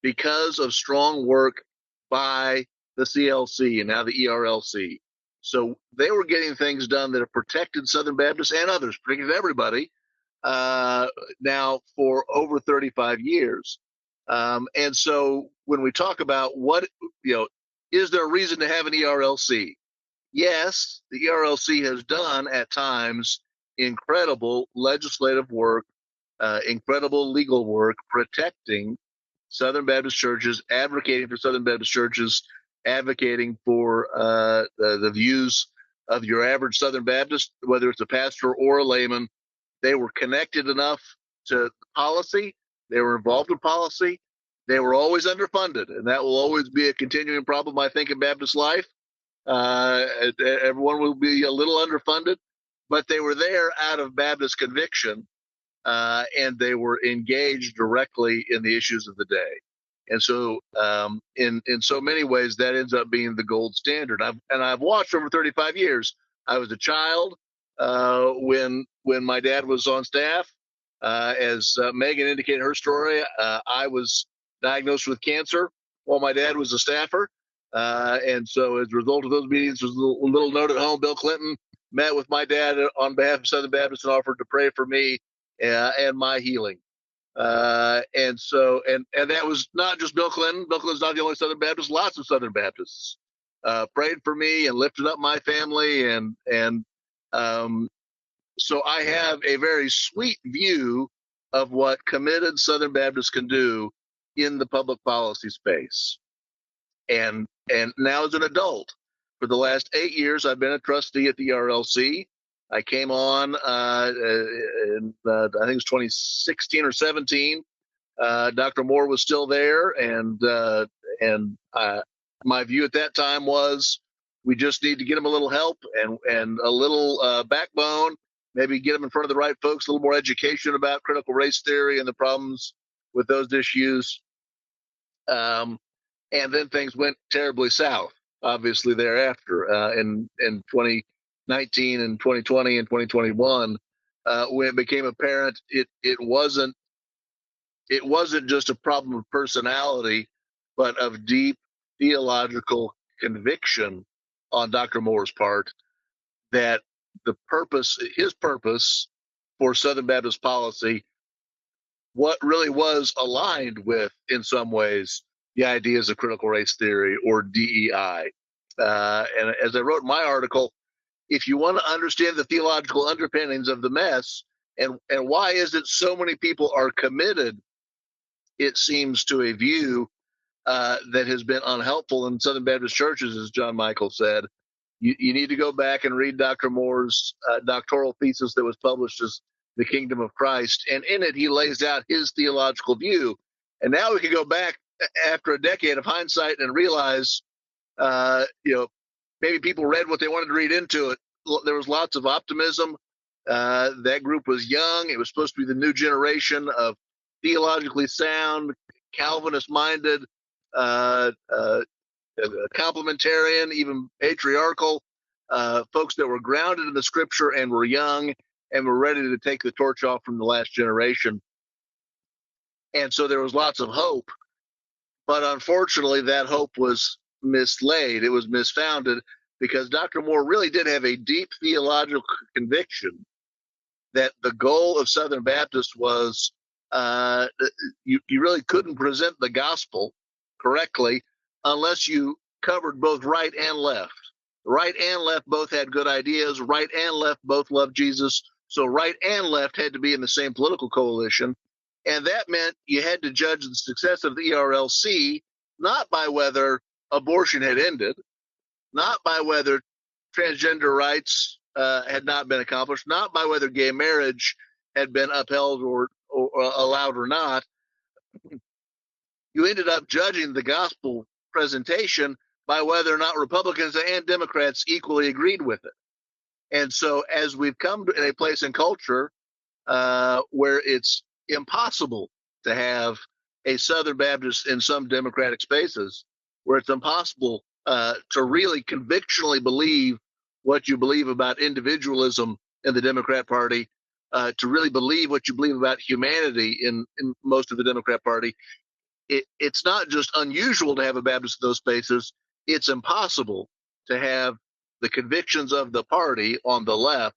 because of strong work by the CLC and now the ERLC. So they were getting things done that have protected Southern Baptists and others, protected everybody, now for over 35 years. And so when we talk about is there a reason to have an ERLC? Yes, the ERLC has done at times incredible legislative work, incredible legal work, protecting Southern Baptist churches, advocating for Southern Baptist churches, advocating for the views of your average Southern Baptist, whether it's a pastor or a layman. They were connected enough to policy. They were involved in policy. They were always underfunded, and that will always be a continuing problem, I think, in Baptist life. Everyone will be a little underfunded, but they were there out of Baptist conviction, and they were engaged directly in the issues of the day. And so, in so many ways, that ends up being the gold standard. I've watched over 35 years. I was a child when my dad was on staff. As Megan indicated in her story, I was diagnosed with cancer while my dad was a staffer. And so as a result of those meetings, there's a little note at home. Bill Clinton met with my dad on behalf of Southern Baptists and offered to pray for me and my healing. And that was not just Bill Clinton. Bill Clinton's not the only Southern Baptist. Lots of Southern Baptists prayed for me and lifted up my family. So I have a very sweet view of what committed Southern Baptists can do in the public policy space. And now as an adult, for the last 8 years, I've been a trustee at the ERLC. I came on in I think it was 2016 or 17. Dr. Moore was still there, and my view at that time was we just need to get him a little help and a little backbone. Maybe get them in front of the right folks, a little more education about critical race theory and the problems with those issues. And then things went terribly south, obviously, thereafter. In 2019 and 2020 and 2021, when it became apparent it wasn't just a problem of personality, but of deep theological conviction on Dr. Moore's part, that his purpose for Southern Baptist policy, what really was aligned with, in some ways, the ideas of critical race theory or DEI. And as I wrote in my article, if you want to understand the theological underpinnings of the mess and why is it so many people are committed, it seems, to a view that has been unhelpful in Southern Baptist churches, as John Michael said, you need to go back and read Dr. Moore's doctoral thesis that was published as The Kingdom of Christ. And in it, he lays out his theological view. And now we can go back after a decade of hindsight and realize, maybe people read what they wanted to read into it. There was lots of optimism. That group was young. It was supposed to be the new generation of theologically sound, Calvinist-minded, complementarian, even patriarchal folks that were grounded in the Scripture and were young and were ready to take the torch off from the last generation. And so there was lots of hope. But unfortunately, that hope was mislaid. It was misfounded because Dr. Moore really did have a deep theological conviction that the goal of Southern Baptists was you really couldn't present the gospel correctly unless you covered both right and left. Right and left both had good ideas. Right and left both loved Jesus. So right and left had to be in the same political coalition. And that meant you had to judge the success of the ERLC not by whether abortion had ended, not by whether transgender rights had not been accomplished, not by whether gay marriage had been upheld or allowed or not. You ended up judging the gospel presentation by whether or not Republicans and Democrats equally agreed with it. And so as we've come to a place in culture where it's impossible to have a Southern Baptist in some Democratic spaces, where it's impossible to really convictionally believe what you believe about individualism in the Democrat Party, to really believe what you believe about humanity in most of the Democrat Party. It's not just unusual to have a Baptist in those spaces. It's impossible to have the convictions of the party on the left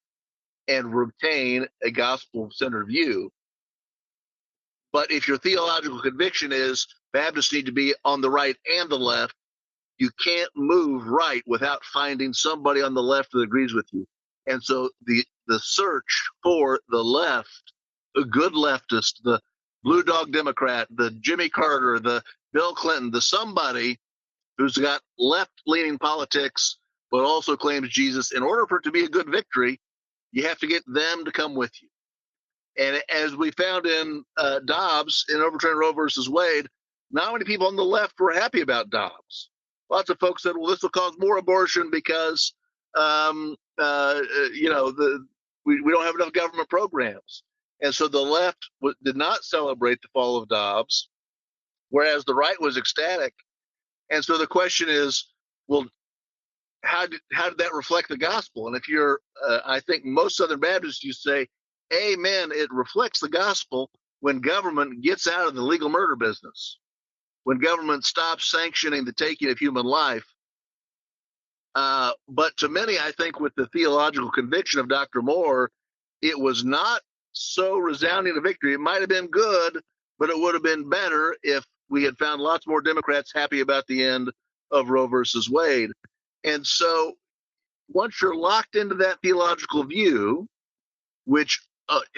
and retain a gospel-centered view. But if your theological conviction is Baptists need to be on the right and the left, you can't move right without finding somebody on the left that agrees with you. And so the search for the left, a good leftist, the blue dog Democrat, the Jimmy Carter, the Bill Clinton, the somebody who's got left-leaning politics but also claims Jesus, in order for it to be a good victory, you have to get them to come with you. And as we found in Dobbs, in overturning Roe versus Wade, not many people on the left were happy about Dobbs. Lots of folks said, well, this will cause more abortion because, we don't have enough government programs. And so the left did not celebrate the fall of Dobbs, whereas the right was ecstatic. And so the question is, well, how did that reflect the gospel? And if you're, I think most Southern Baptists, you say, amen, it reflects the gospel when government gets out of the legal murder business, when government stops sanctioning the taking of human life. But to many, I think with the theological conviction of Dr. Moore, it was not so resounding a victory. It might have been good, but it would have been better if we had found lots more Democrats happy about the end of Roe versus Wade. And so once you're locked into that theological view, which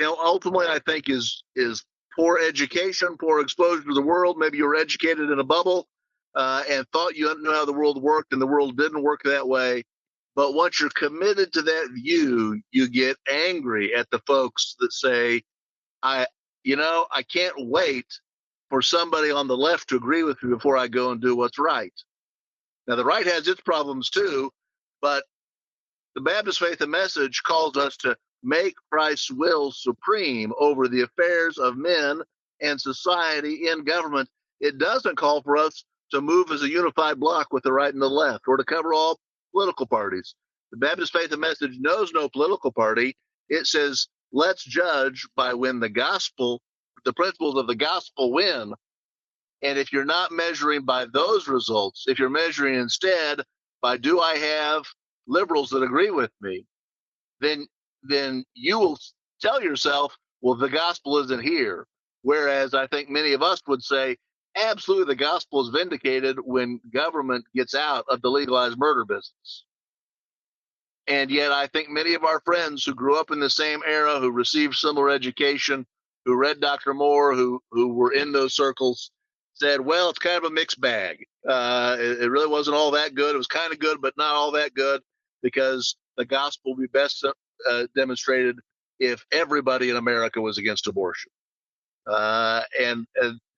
ultimately I think is poor education, poor exposure to the world. Maybe you were educated in a bubble and thought you knew how the world worked, and the world didn't work that way. But once you're committed to that view, you get angry at the folks that say, I can't wait for somebody on the left to agree with me before I go and do what's right. Now, the right has its problems too, but the Baptist Faith and Message calls us to make Christ's will supreme over the affairs of men and society in government. It doesn't call for us to move as a unified bloc with the right and the left, or to cover all political parties. The Baptist Faith and Message knows no political party. It says, let's judge by when the principles of the gospel win. And if you're not measuring by those results, if you're measuring instead by, do I have liberals that agree with me, then you will tell yourself, well, the gospel isn't here. Whereas I think many of us would say, absolutely the gospel is vindicated when government gets out of the legalized murder business. And yet I think many of our friends who grew up in the same era, who received similar education, who read Dr. Moore, who were in those circles, said, well, it's kind of a mixed bag. It really wasn't all that good. It was kind of good, but not all that good, because the gospel would be best demonstrated if everybody in America was against abortion. And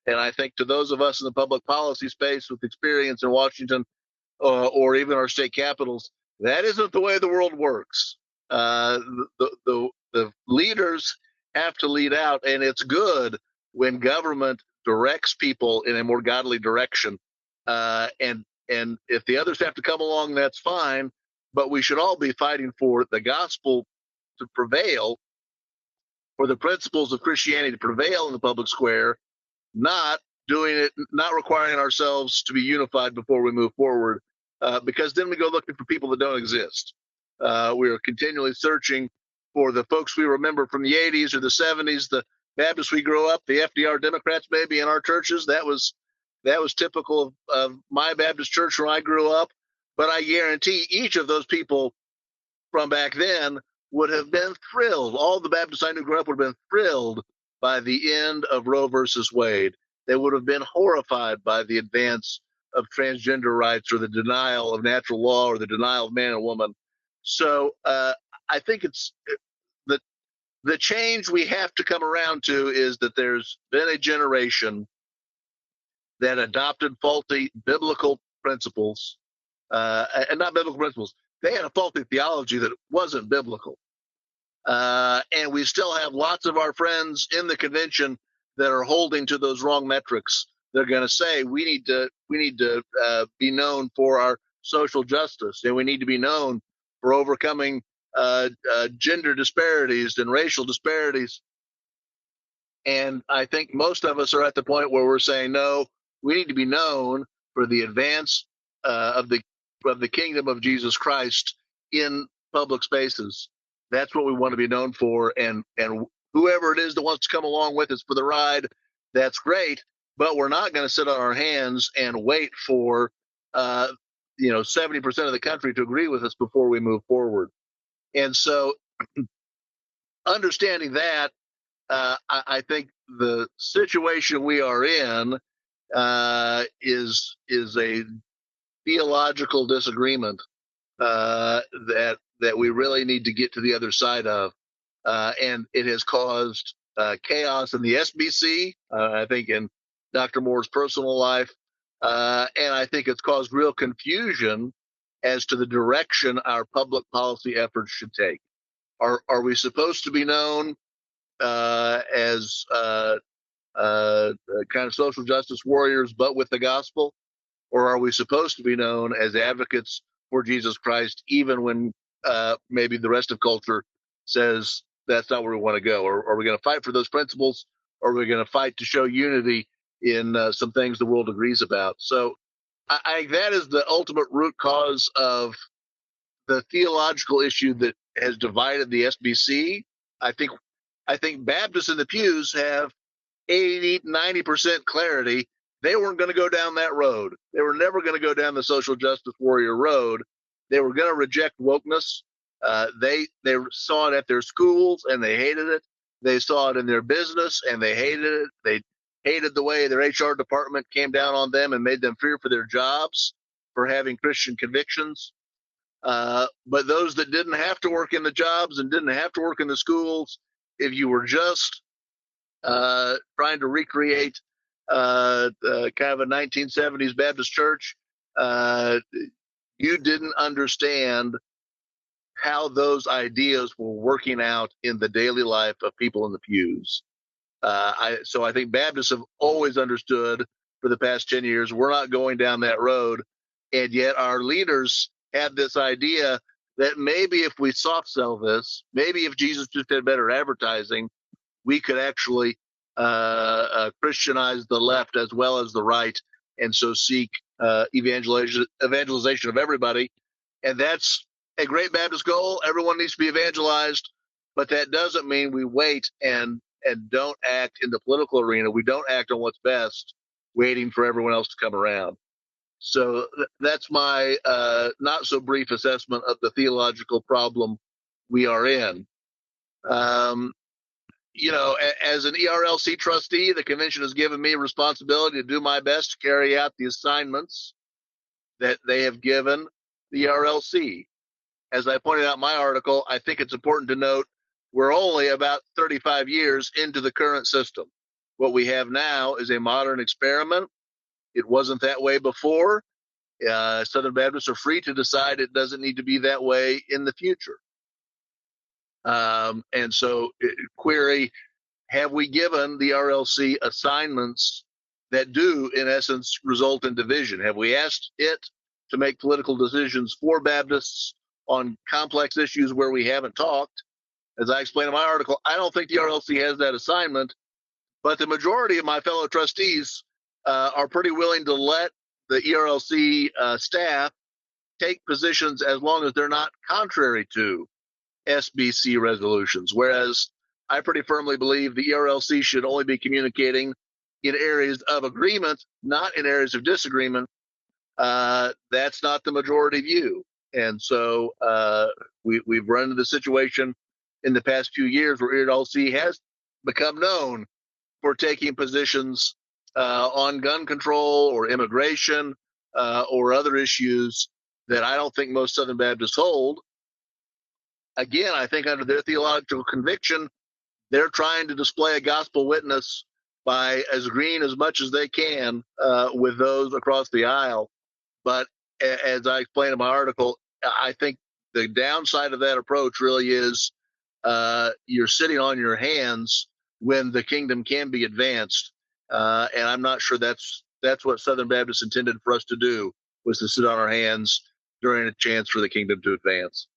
I think to those of us in the public policy space with experience in Washington or even our state capitals, that isn't the way the world works. The leaders have to lead out, and it's good when government directs people in a more godly direction. And if the others have to come along, that's fine. But we should all be fighting for the gospel to prevail, for the principles of Christianity to prevail in the public square, not doing it, not requiring ourselves to be unified before we move forward, because then we go looking for people that don't exist. We are continually searching for the folks we remember from the 80s or the 70s, the Baptists we grew up, the FDR Democrats maybe in our churches. That was typical of my Baptist church where I grew up. But I guarantee each of those people from back then would have been thrilled. All the Baptists I knew growing up would have been thrilled by the end of Roe versus Wade. They would have been horrified by the advance of transgender rights or the denial of natural law or the denial of man and woman. So I think it's the change we have to come around to is that there's been a generation that adopted faulty biblical principles, and not biblical principles. They had a faulty theology that wasn't biblical. And we still have lots of our friends in the convention that are holding to those wrong metrics. They're going to say we need to be known for our social justice, and we need to be known for overcoming gender disparities and racial disparities. And I think most of us are at the point where we're saying, no, we need to be known for the advance of the kingdom of Jesus Christ in public spaces. That's what we want to be known for. And whoever it is that wants to come along with us for the ride, that's great. But we're not going to sit on our hands and wait for 70% of the country to agree with us before we move forward. And so understanding that, I think the situation we are in is a theological disagreement that we really need to get to the other side of. And it has caused chaos in the SBC, I think in Dr. Moore's personal life. And I think it's caused real confusion as to the direction our public policy efforts should take. Are we supposed to be known as kind of social justice warriors, but with the gospel? Or are we supposed to be known as advocates for Jesus Christ, even when maybe the rest of culture says that's not where we want to go? Or are we going to fight for those principles? Or are we going to fight to show unity in some things the world agrees about? So I that is the ultimate root cause of the theological issue that has divided the SBC. I think Baptists in the pews have 80-90% clarity. They weren't going to go down that road. They were never going to go down the social justice warrior road. They were going to reject wokeness. They saw it at their schools and they hated it. They saw it in their business and they hated it. They hated the way their HR department came down on them and made them fear for their jobs for having Christian convictions. But those that didn't have to work in the jobs and didn't have to work in the schools, if you were just trying to recreate kind of a 1970s Baptist church, you didn't understand how those ideas were working out in the daily life of people in the pews. So I think Baptists have always understood for the past 10 years, we're not going down that road. And yet our leaders had this idea that maybe if we soft sell this, maybe if Jesus just had better advertising, we could actually Christianize the left as well as the right, and so seek evangelization of everybody. And that's a great Baptist goal. Everyone needs to be evangelized, but that doesn't mean we wait and don't act in the political arena. We don't act on what's best. waiting for everyone else to come around. So that's my not so brief assessment of the theological problem we are in. As an ERLC trustee, the convention has given me a responsibility to do my best to carry out the assignments that they have given the ERLC. As I pointed out in my article, I think it's important to note we're only about 35 years into the current system. What we have now is a modern experiment. It wasn't that way before. Southern Baptists are free to decide it doesn't need to be that way in the future. And so, query, have we given the RLC assignments that do, in essence, result in division? Have we asked it to make political decisions for Baptists on complex issues where we haven't talked? As I explained in my article, I don't think the RLC has that assignment, but the majority of my fellow trustees are pretty willing to let the ERLC staff take positions as long as they're not contrary to SBC resolutions, whereas I pretty firmly believe the ERLC should only be communicating in areas of agreement, not in areas of disagreement. That's not the majority view. And so we've run into the situation in the past few years where ERLC has become known for taking positions on gun control or immigration or other issues that I don't think most Southern Baptists hold. Again, I think under their theological conviction, they're trying to display a gospel witness by as green as much as they can with those across the aisle. But as I explained in my article, I think the downside of that approach really is you're sitting on your hands when the kingdom can be advanced. And I'm not sure that's what Southern Baptists intended for us to do, was to sit on our hands during a chance for the kingdom to advance.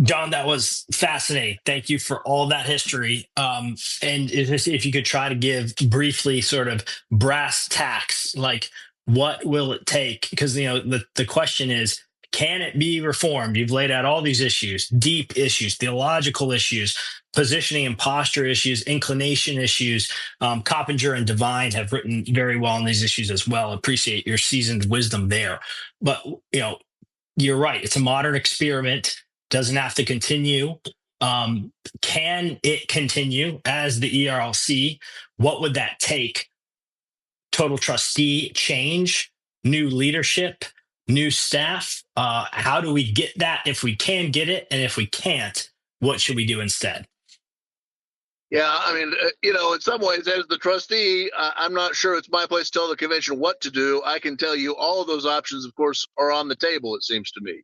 Jon, that was fascinating. Thank you for all that history. And if you could try to give briefly sort of brass tacks, like what will it take? Because, the question is, can it be reformed? You've laid out all these issues, deep issues, theological issues, positioning and posture issues, inclination issues. Coppinger and Devine have written very well on these issues as well. Appreciate your seasoned wisdom there. But, you're right. It's a modern experiment. Doesn't have to continue. Can it continue as the ERLC? What would that take? Total trustee change, new leadership, new staff. How do we get that if we can get it? And if we can't, what should we do instead? Yeah, I mean, in some ways, as the trustee, I'm not sure it's my place to tell the convention what to do. I can tell you all of those options, of course, are on the table, it seems to me.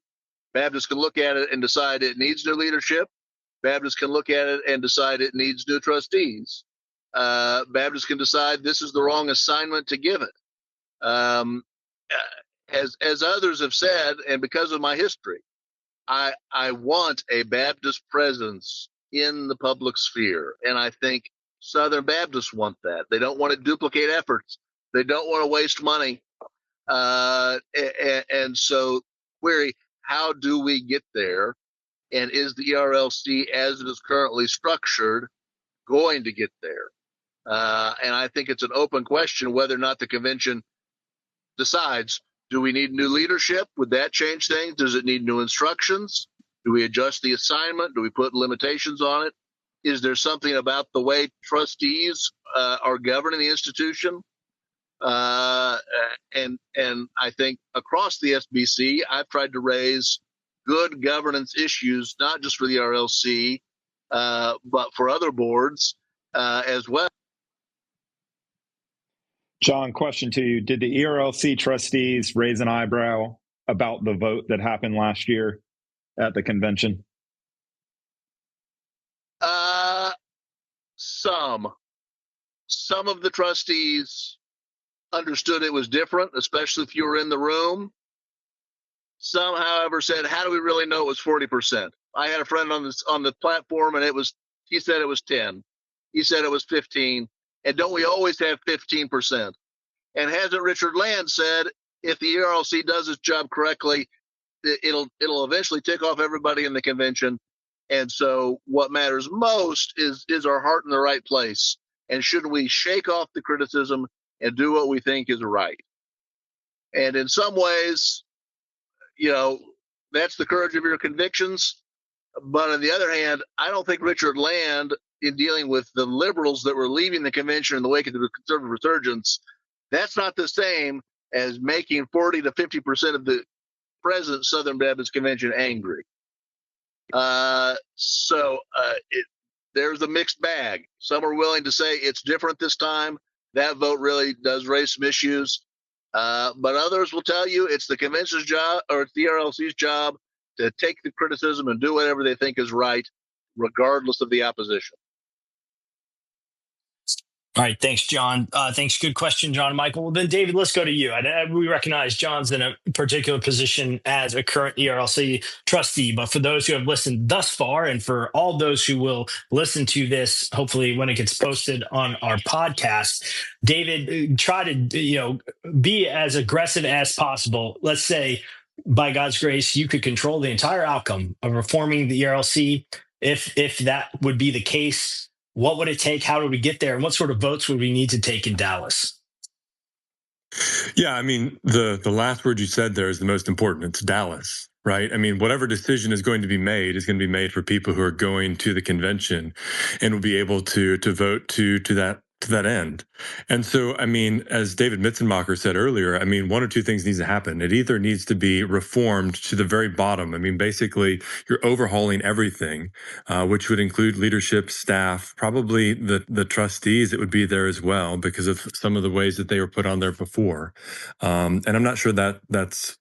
Baptists can look at it and decide it needs new leadership. Baptists can look at it and decide it needs new trustees. Baptists can decide this is the wrong assignment to give it. As others have said, and because of my history, I want a Baptist presence in the public sphere. And I think Southern Baptists want that. They don't want to duplicate efforts. They don't want to waste money. And so, query, how do we get there? And is the ERLC, as it is currently structured, going to get there? And I think it's an open question whether or not the convention decides, do we need new leadership? Would that change things? Does it need new instructions? Do we adjust the assignment? Do we put limitations on it? Is there something about the way trustees are governing the institution? And I think across the SBC, I've tried to raise good governance issues, not just for the RLC, but for other boards as well. Jon, question to you. Did the ERLC trustees raise an eyebrow about the vote that happened last year at the convention? Some of the trustees understood it was different, especially if you were in the room. Some, however, said, how do we really know it was 40%? I had a friend on the platform, and he said it was 10. He said it was 15. And don't we always have 15%? And hasn't Richard Land said, if the ERLC does its job correctly, it'll eventually tick off everybody in the convention. And so what matters most is our heart in the right place. And should we shake off the criticism and do what we think is right? And in some ways, that's the courage of your convictions. But on the other hand, I don't think Richard Land, in dealing with the liberals that were leaving the convention in the wake of the conservative resurgence, that's not the same as making 40 to 50% of the present Southern Baptist Convention angry. There's a mixed bag. Some are willing to say it's different this time. That vote really does raise some issues. But others will tell you it's the convention's job, or it's the ERLC's job, to take the criticism and do whatever they think is right, regardless of the opposition. All right. Thanks, John. Thanks. Good question, John and Michael. Well, then, David, let's go to you. We recognize John's in a particular position as a current ERLC trustee, but for those who have listened thus far, and for all those who will listen to this, hopefully when it gets posted on our podcast, David, try to be as aggressive as possible. Let's say, by God's grace, you could control the entire outcome of reforming the ERLC. If that would be the case, what would it take? How do we get there? And what sort of votes would we need to take in Dallas? Yeah, I mean, the last word you said there is the most important. It's Dallas, right? I mean, whatever decision is going to be made for people who are going to the convention and will be able to vote to that end. And so, I mean, as David Mitzenmacher said earlier, I mean, one or two things needs to happen. It either needs to be reformed to the very bottom. I mean, basically, you're overhauling everything, which would include leadership, staff, probably the trustees that would be there as well, because of some of the ways that they were put on there before. And I'm not sure that's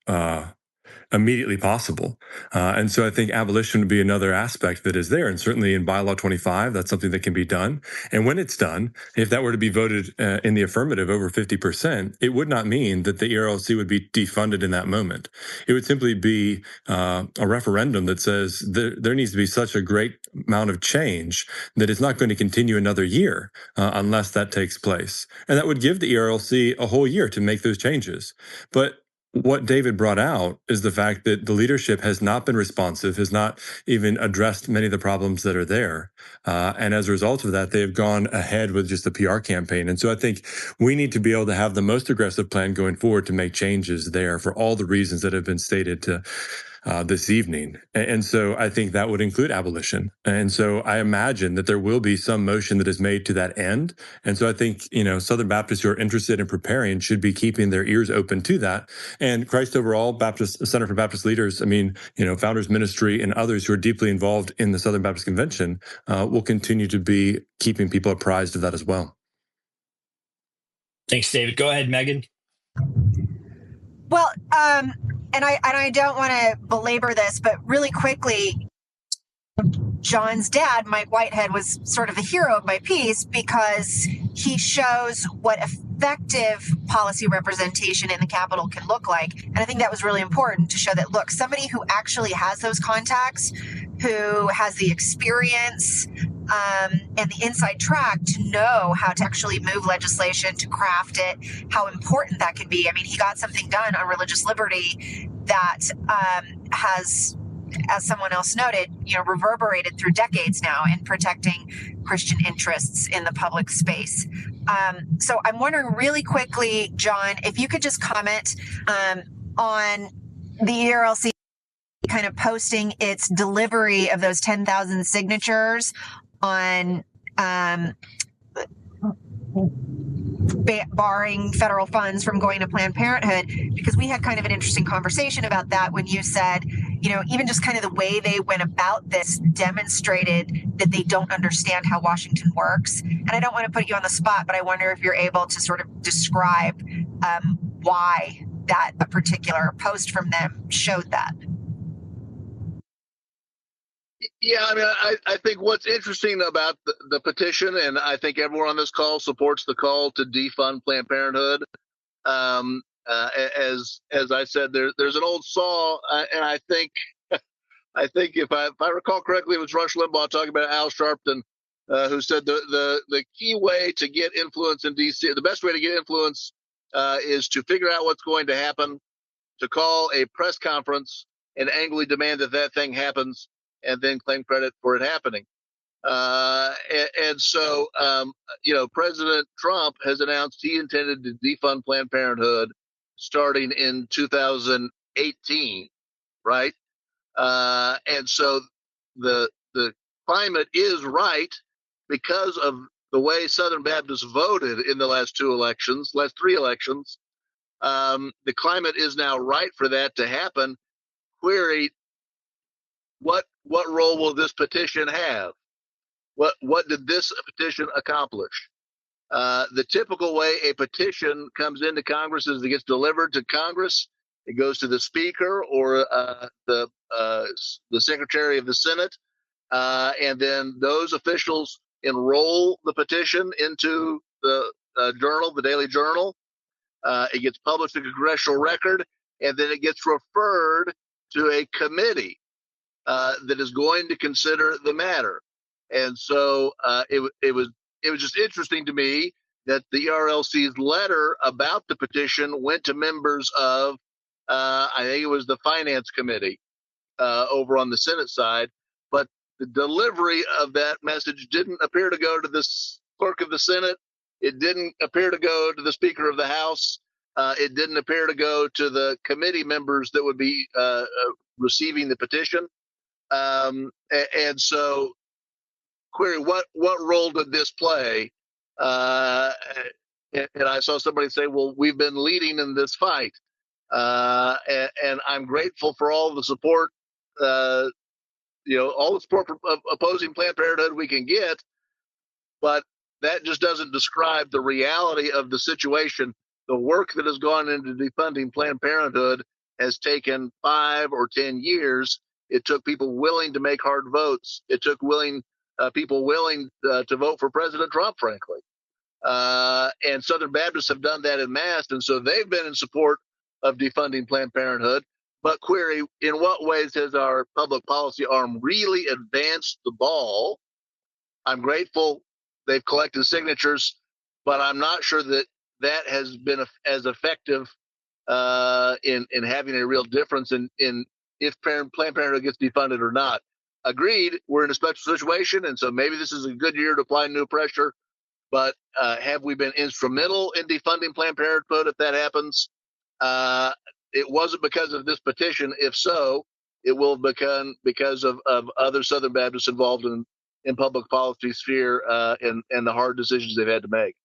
immediately possible. And so I think abolition would be another aspect that is there. And certainly in Bylaw 25, that's something that can be done. And when it's done, if that were to be voted in the affirmative over 50%, it would not mean that the ERLC would be defunded in that moment. It would simply be a referendum that says there needs to be such a great amount of change that it's not going to continue another year unless that takes place. And that would give the ERLC a whole year to make those changes. But what David brought out is the fact that the leadership has not been responsive, has not even addressed many of the problems that are there. And as a result of that, they have gone ahead with just a PR campaign. And so I think we need to be able to have the most aggressive plan going forward to make changes there for all the reasons that have been stated this evening. And so I think that would include abolition. And so I imagine that there will be some motion that is made to that end. And so I think, Southern Baptists who are interested in preparing should be keeping their ears open to that. And Christ Overall Baptist Center for Baptist Leaders, Founders Ministry and others who are deeply involved in the Southern Baptist Convention will continue to be keeping people apprised of that as well. Thanks, David. Go ahead, Megan. Well, and I don't want to belabor this, but really quickly, John's dad, Mike Whitehead, was sort of the hero of my piece because he shows what effective policy representation in the Capitol can look like. And I think that was really important to show that, look, somebody who actually has those contacts, who has the experience and the inside track to know how to actually move legislation, to craft it, how important that can be. I mean, he got something done on religious liberty that has, as someone else noted, reverberated through decades now in protecting Christian interests in the public space. So I'm wondering really quickly, John, if you could just comment on the ERLC kind of posting its delivery of those 10,000 signatures on barring federal funds from going to Planned Parenthood, because we had kind of an interesting conversation about that when you said, even just kind of the way they went about this demonstrated that they don't understand how Washington works. And I don't want to put you on the spot, but I wonder if you're able to sort of describe why that a particular post from them showed that. Yeah, I mean, I think what's interesting about the petition, and I think everyone on this call supports the call to defund Planned Parenthood. As I said, there's an old saw, and I think if I recall correctly, it was Rush Limbaugh talking about Al Sharpton, who said the key way to get influence in D.C., the best way to get influence is to figure out what's going to happen, to call a press conference and angrily demand that thing happens, and then claim credit for it happening. And so, President Trump has announced he intended to defund Planned Parenthood starting in 2018, right? And so the climate is right because of the way Southern Baptists voted in the last three elections. The climate is now right for that to happen. Query: what role will this petition have? What did this petition accomplish? The typical way a petition comes into Congress is it gets delivered to Congress. It goes to the Speaker or the Secretary of the Senate, and then those officials enroll the petition into the journal, the Daily Journal. It gets published in Congressional Record, and then it gets referred to a committee that is going to consider the matter. And so it was just interesting to me that the ERLC's letter about the petition went to members of, I think it was the Finance Committee over on the Senate side, but the delivery of that message didn't appear to go to the clerk of the Senate. It didn't appear to go to the Speaker of the House. It didn't appear to go to the committee members that would be receiving the petition. And so, query: what role did this play? And I saw somebody say, "Well, we've been leading in this fight," and I'm grateful for all the support, all the support of opposing Planned Parenthood we can get, but that just doesn't describe the reality of the situation. The work that has gone into defunding Planned Parenthood has taken 5 or 10 years. It took people willing to make hard votes. It took people willing to vote for President Trump, frankly. And Southern Baptists have done that en masse, and so they've been in support of defunding Planned Parenthood. But query: in what ways has our public policy arm really advanced the ball? I'm grateful they've collected signatures, but I'm not sure that has been as effective in having a real difference in if Planned Parenthood gets defunded or not. Agreed, we're in a special situation, and so maybe this is a good year to apply new pressure. But have we been instrumental in defunding Planned Parenthood if that happens? It wasn't because of this petition. If so, it will become because of other Southern Baptists involved in public policy sphere and the hard decisions they've had to make.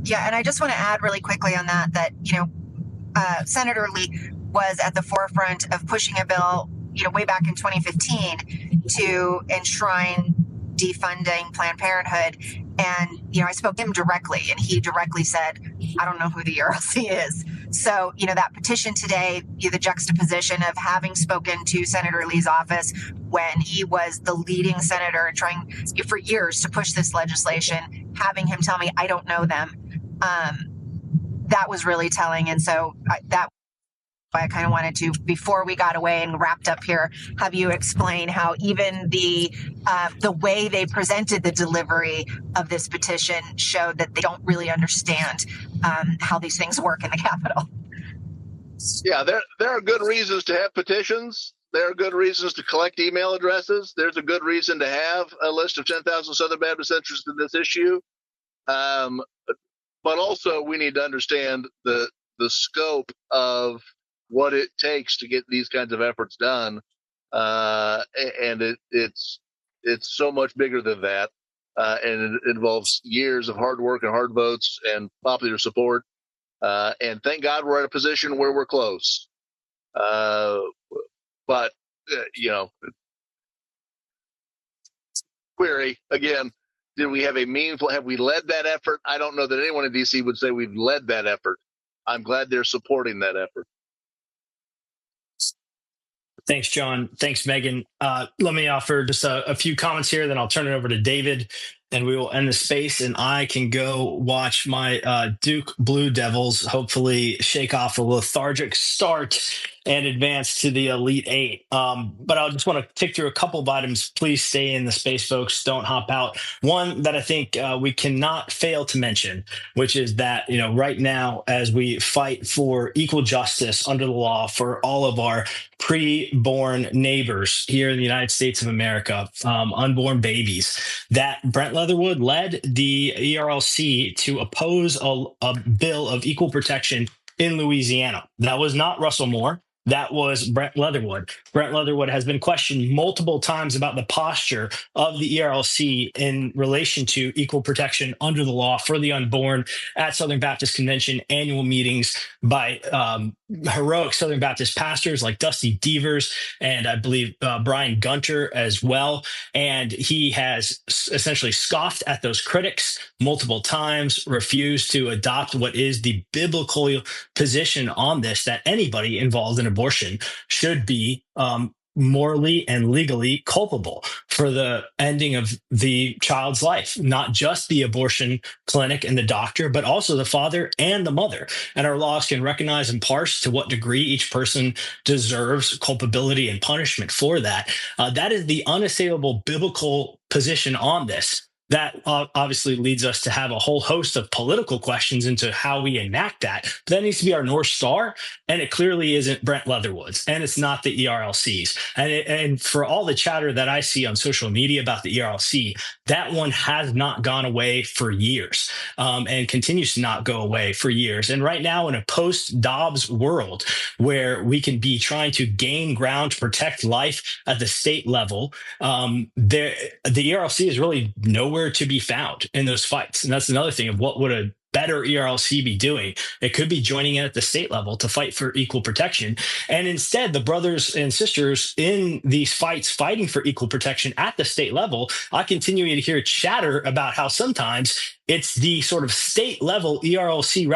Yeah, and I just want to add really quickly on that Senator Lee was at the forefront of pushing a bill, way back in 2015 to enshrine defunding Planned Parenthood. And, I spoke to him directly, and he directly said, I don't know who the ERLC is. So, that petition today, the juxtaposition of having spoken to Senator Lee's office when he was the leading senator trying for years to push this legislation, having him tell me, I don't know them. That was really telling. And so that I kind of wanted to, before we got away and wrapped up here, have you explain how even the way they presented the delivery of this petition showed that they don't really understand how these things work in the Capitol. Yeah, there are good reasons to have petitions. There are good reasons to collect email addresses. There's a good reason to have a list of 10,000 Southern Baptists interested in this issue. But also we need to understand the scope of what it takes to get these kinds of efforts done. And it's so much bigger than that. And it involves years of hard work and hard votes and popular support. And thank God we're at a position where we're close. But query again, have we led that effort? I don't know that anyone in DC would say we've led that effort. I'm glad they're supporting that effort. Thanks, John. Thanks, Megan. Let me offer just a few comments here, then I'll turn it over to David. and we will end the space, and I can go watch my Duke Blue Devils hopefully shake off a lethargic start and advance to the Elite Eight. But I just want to tick through a couple of items. Please stay in the space, folks. Don't hop out. One that I think we cannot fail to mention, which is that, right now, as we fight for equal justice under the law for all of our pre-born neighbors here in the United States of America, unborn babies, that Brent Leatherwood led the ERLC to oppose a bill of equal protection in Louisiana. That was not Russell Moore. That was Brent Leatherwood. Brent Leatherwood has been questioned multiple times about the posture of the ERLC in relation to equal protection under the law for the unborn at Southern Baptist Convention annual meetings by heroic Southern Baptist pastors like Dusty Devers and I believe Brian Gunter as well. And he has essentially scoffed at those critics multiple times, refused to adopt what is the biblical position on this, that anybody involved in abortion should be morally and legally culpable for the ending of the child's life, not just the abortion clinic and the doctor, but also the father and the mother. And our laws can recognize and parse to what degree each person deserves culpability and punishment for that. That is the unassailable biblical position on this. That obviously leads us to have a whole host of political questions into how we enact that. But that needs to be our North Star, and it clearly isn't Brent Leatherwood's, and it's not the ERLC's. And for all the chatter that I see on social media about the ERLC, that one has not gone away for years, and continues to not go away for years. And right now, in a post-Dobbs world where we can be trying to gain ground to protect life at the state level, the ERLC is really nowhere to be found in those fights. And that's another thing of what would a better ERLC be doing? It could be joining in at the state level to fight for equal protection. And instead, the brothers and sisters in these fights fighting for equal protection at the state level, I continue to hear chatter about how sometimes it's the sort of state level ERLC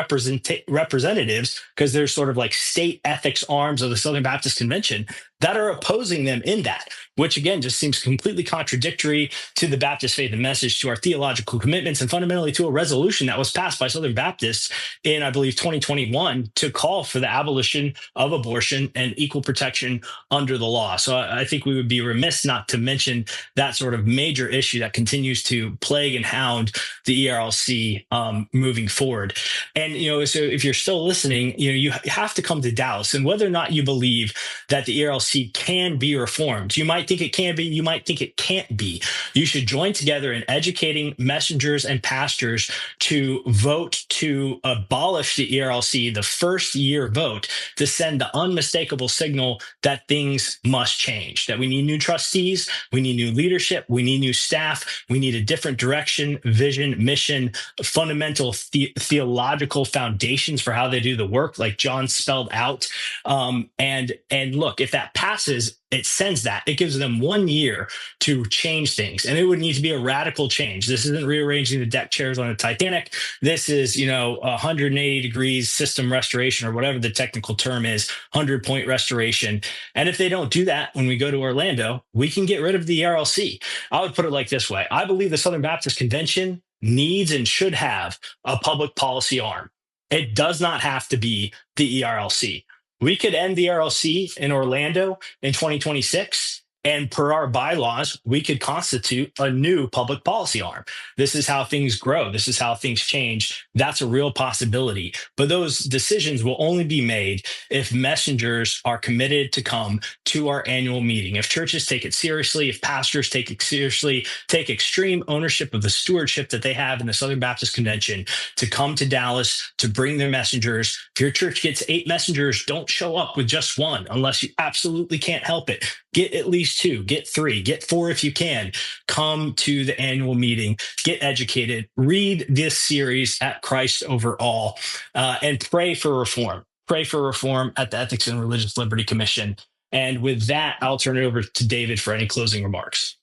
representatives, because they're sort of like state ethics arms of the Southern Baptist Convention, that are opposing them in that, which again just seems completely contradictory to the Baptist faith and message, to our theological commitments, and fundamentally to a resolution that was passed by Southern Baptists in, I believe, 2021 to call for the abolition of abortion and equal protection under the law. So I think we would be remiss not to mention that sort of major issue that continues to plague and hound the ERLC moving forward. And, so if you're still listening, you have to come to Dallas. And whether or not you believe that the ERLC can be reformed, you might think it can be, you might think it can't be, you should join together in educating messengers and pastors to vote to abolish the ERLC, the first year vote, to send the unmistakable signal that things must change, that we need new trustees, we need new leadership, we need new staff, we need a different direction, vision, mission, fundamental theological foundations for how they do the work, like John spelled out. And look, if that passes, it sends that. It gives them 1 year to change things. And it would need to be a radical change. This isn't rearranging the deck chairs on a Titanic. This is, 180 degrees system restoration, or whatever the technical term is, 100-point restoration. And if they don't do that when we go to Orlando, we can get rid of the ERLC. I would put it like this way. I believe the Southern Baptist Convention needs and should have a public policy arm. It does not have to be the ERLC. We could end the ERLC in Orlando in 2026, and per our bylaws, we could constitute a new public policy arm. This is how things grow. This is how things change. That's a real possibility. But those decisions will only be made if messengers are committed to come to our annual meeting. If churches take it seriously, if pastors take it seriously, take extreme ownership of the stewardship that they have in the Southern Baptist Convention to come to Dallas to bring their messengers. If your church gets 8 messengers, don't show up with just 1 unless you absolutely can't help it. Get at least 2, get 3, get 4 if you can. Come to the annual meeting, get educated, read this series at Christ Over All, and pray for reform. Pray for reform at the Ethics and Religious Liberty Commission. And with that, I'll turn it over to David for any closing remarks.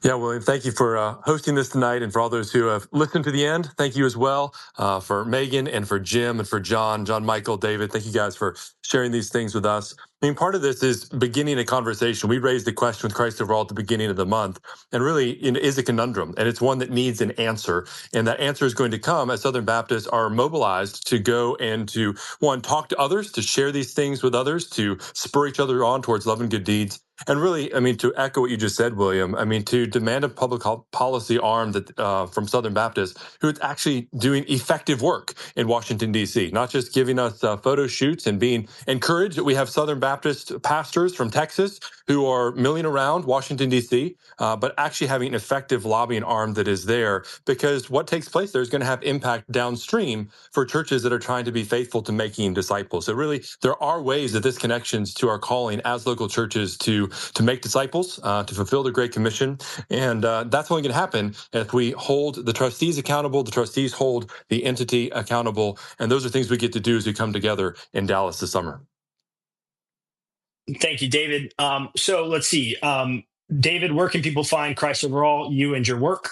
Yeah, William, thank you for hosting this tonight, and for all those who have listened to the end. Thank you as well for Megan and for Jim and for Jon, Michael, David. Thank you guys for sharing these things with us. I mean, part of this is beginning a conversation. We raised the question with Christ Overall at the beginning of the month, and really it is a conundrum, and it's one that needs an answer. And that answer is going to come as Southern Baptists are mobilized to go and to, one, talk to others, to share these things with others, to spur each other on towards love and good deeds. And really, I mean, to echo what you just said, William, I mean, to demand a public policy arm that from Southern Baptists who is actually doing effective work in Washington, D.C., not just giving us photo shoots and being encouraged that we have Southern Baptist pastors from Texas who are milling around Washington, D.C., but actually having an effective lobbying arm that is there, because what takes place there is going to have impact downstream for churches that are trying to be faithful to making disciples. So really, there are ways that this connections to our calling as local churches to make disciples, to fulfill the Great Commission. And that's only going to happen if we hold the trustees accountable, the trustees hold the entity accountable. And those are things we get to do as we come together in Dallas this summer. Thank you, David. So let's see. David, where can people find Christ Overall, you and your work?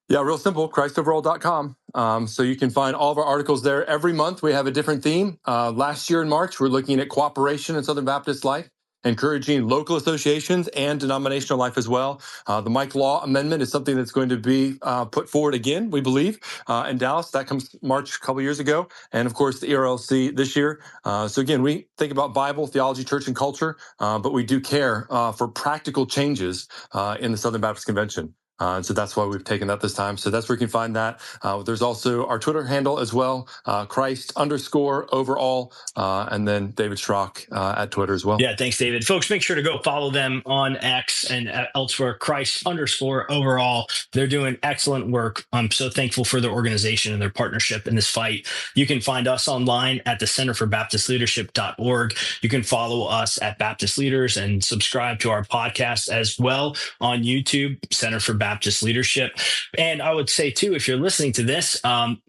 Yeah, real simple, christoverall.com. So you can find all of our articles there. Every month we have a different theme. Last year in March, we're looking at cooperation in Southern Baptist life, encouraging local associations and denominational life as well. The Mike Law Amendment is something that's going to be put forward again, we believe, in Dallas. That comes March a couple years ago. And of course, the ERLC this year. So again, we think about Bible, theology, church, and culture, but we do care for practical changes in the Southern Baptist Convention. And so that's why we've taken that this time. So that's where you can find that. There's also our Twitter handle as well, Christ_overall, and then David Schrock at Twitter as well. Yeah, thanks, David. Folks, make sure to go follow them on X and elsewhere, Christ_overall. They're doing excellent work. I'm so thankful for their organization and their partnership in this fight. You can find us online at the Center for Baptist Leadership.org. You can follow us at Baptist Leaders and subscribe to our podcast as well on YouTube, Center for Baptist Leadership. And I would say, too, if you're listening to this,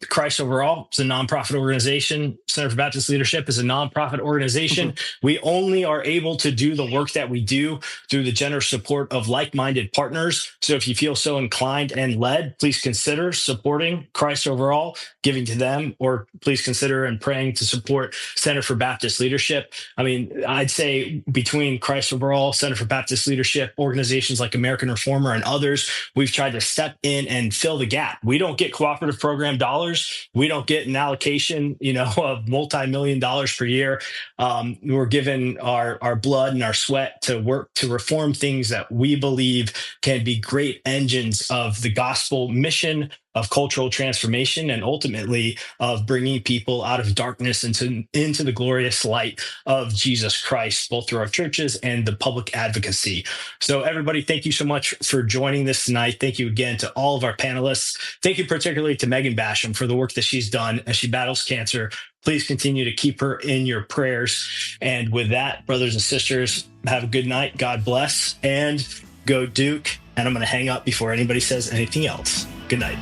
Christ Overall is a nonprofit organization. Center for Baptist Leadership is a nonprofit organization. Mm-hmm. We only are able to do the work that we do through the generous support of like-minded partners. So if you feel so inclined and led, please consider supporting Christ Overall, giving to them, or please consider and praying to support Center for Baptist Leadership. I mean, I'd say between Christ Overall, Center for Baptist Leadership, organizations like American Reformer and others, we've tried to step in and fill the gap. We don't get cooperative program dollars. We don't get an allocation, of multi-million dollars per year. We're given our blood and our sweat to work to reform things that we believe can be great engines of the gospel mission, of cultural transformation, and ultimately of bringing people out of darkness into the glorious light of Jesus Christ, both through our churches and the public advocacy. So everybody, thank you so much for joining this tonight. Thank you again to all of our panelists. Thank you particularly to Megan Basham for the work that she's done as she battles cancer. Please continue to keep her in your prayers. And with that, brothers and sisters, have a good night. God bless, and go Duke. And I'm going to hang up before anybody says anything else. Good night.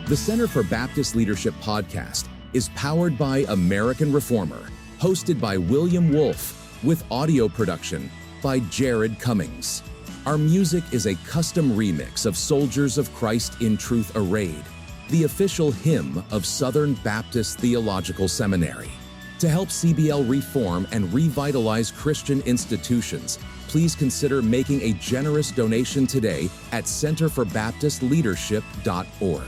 The Center for Baptist Leadership podcast is powered by American Reformer, hosted by William Wolfe, with audio production by Jared Cummings. Our music is a custom remix of Soldiers of Christ in Truth Arrayed, the official hymn of Southern Baptist Theological Seminary. To help CBL reform and revitalize Christian institutions, please consider making a generous donation today at centerforbaptistleadership.org.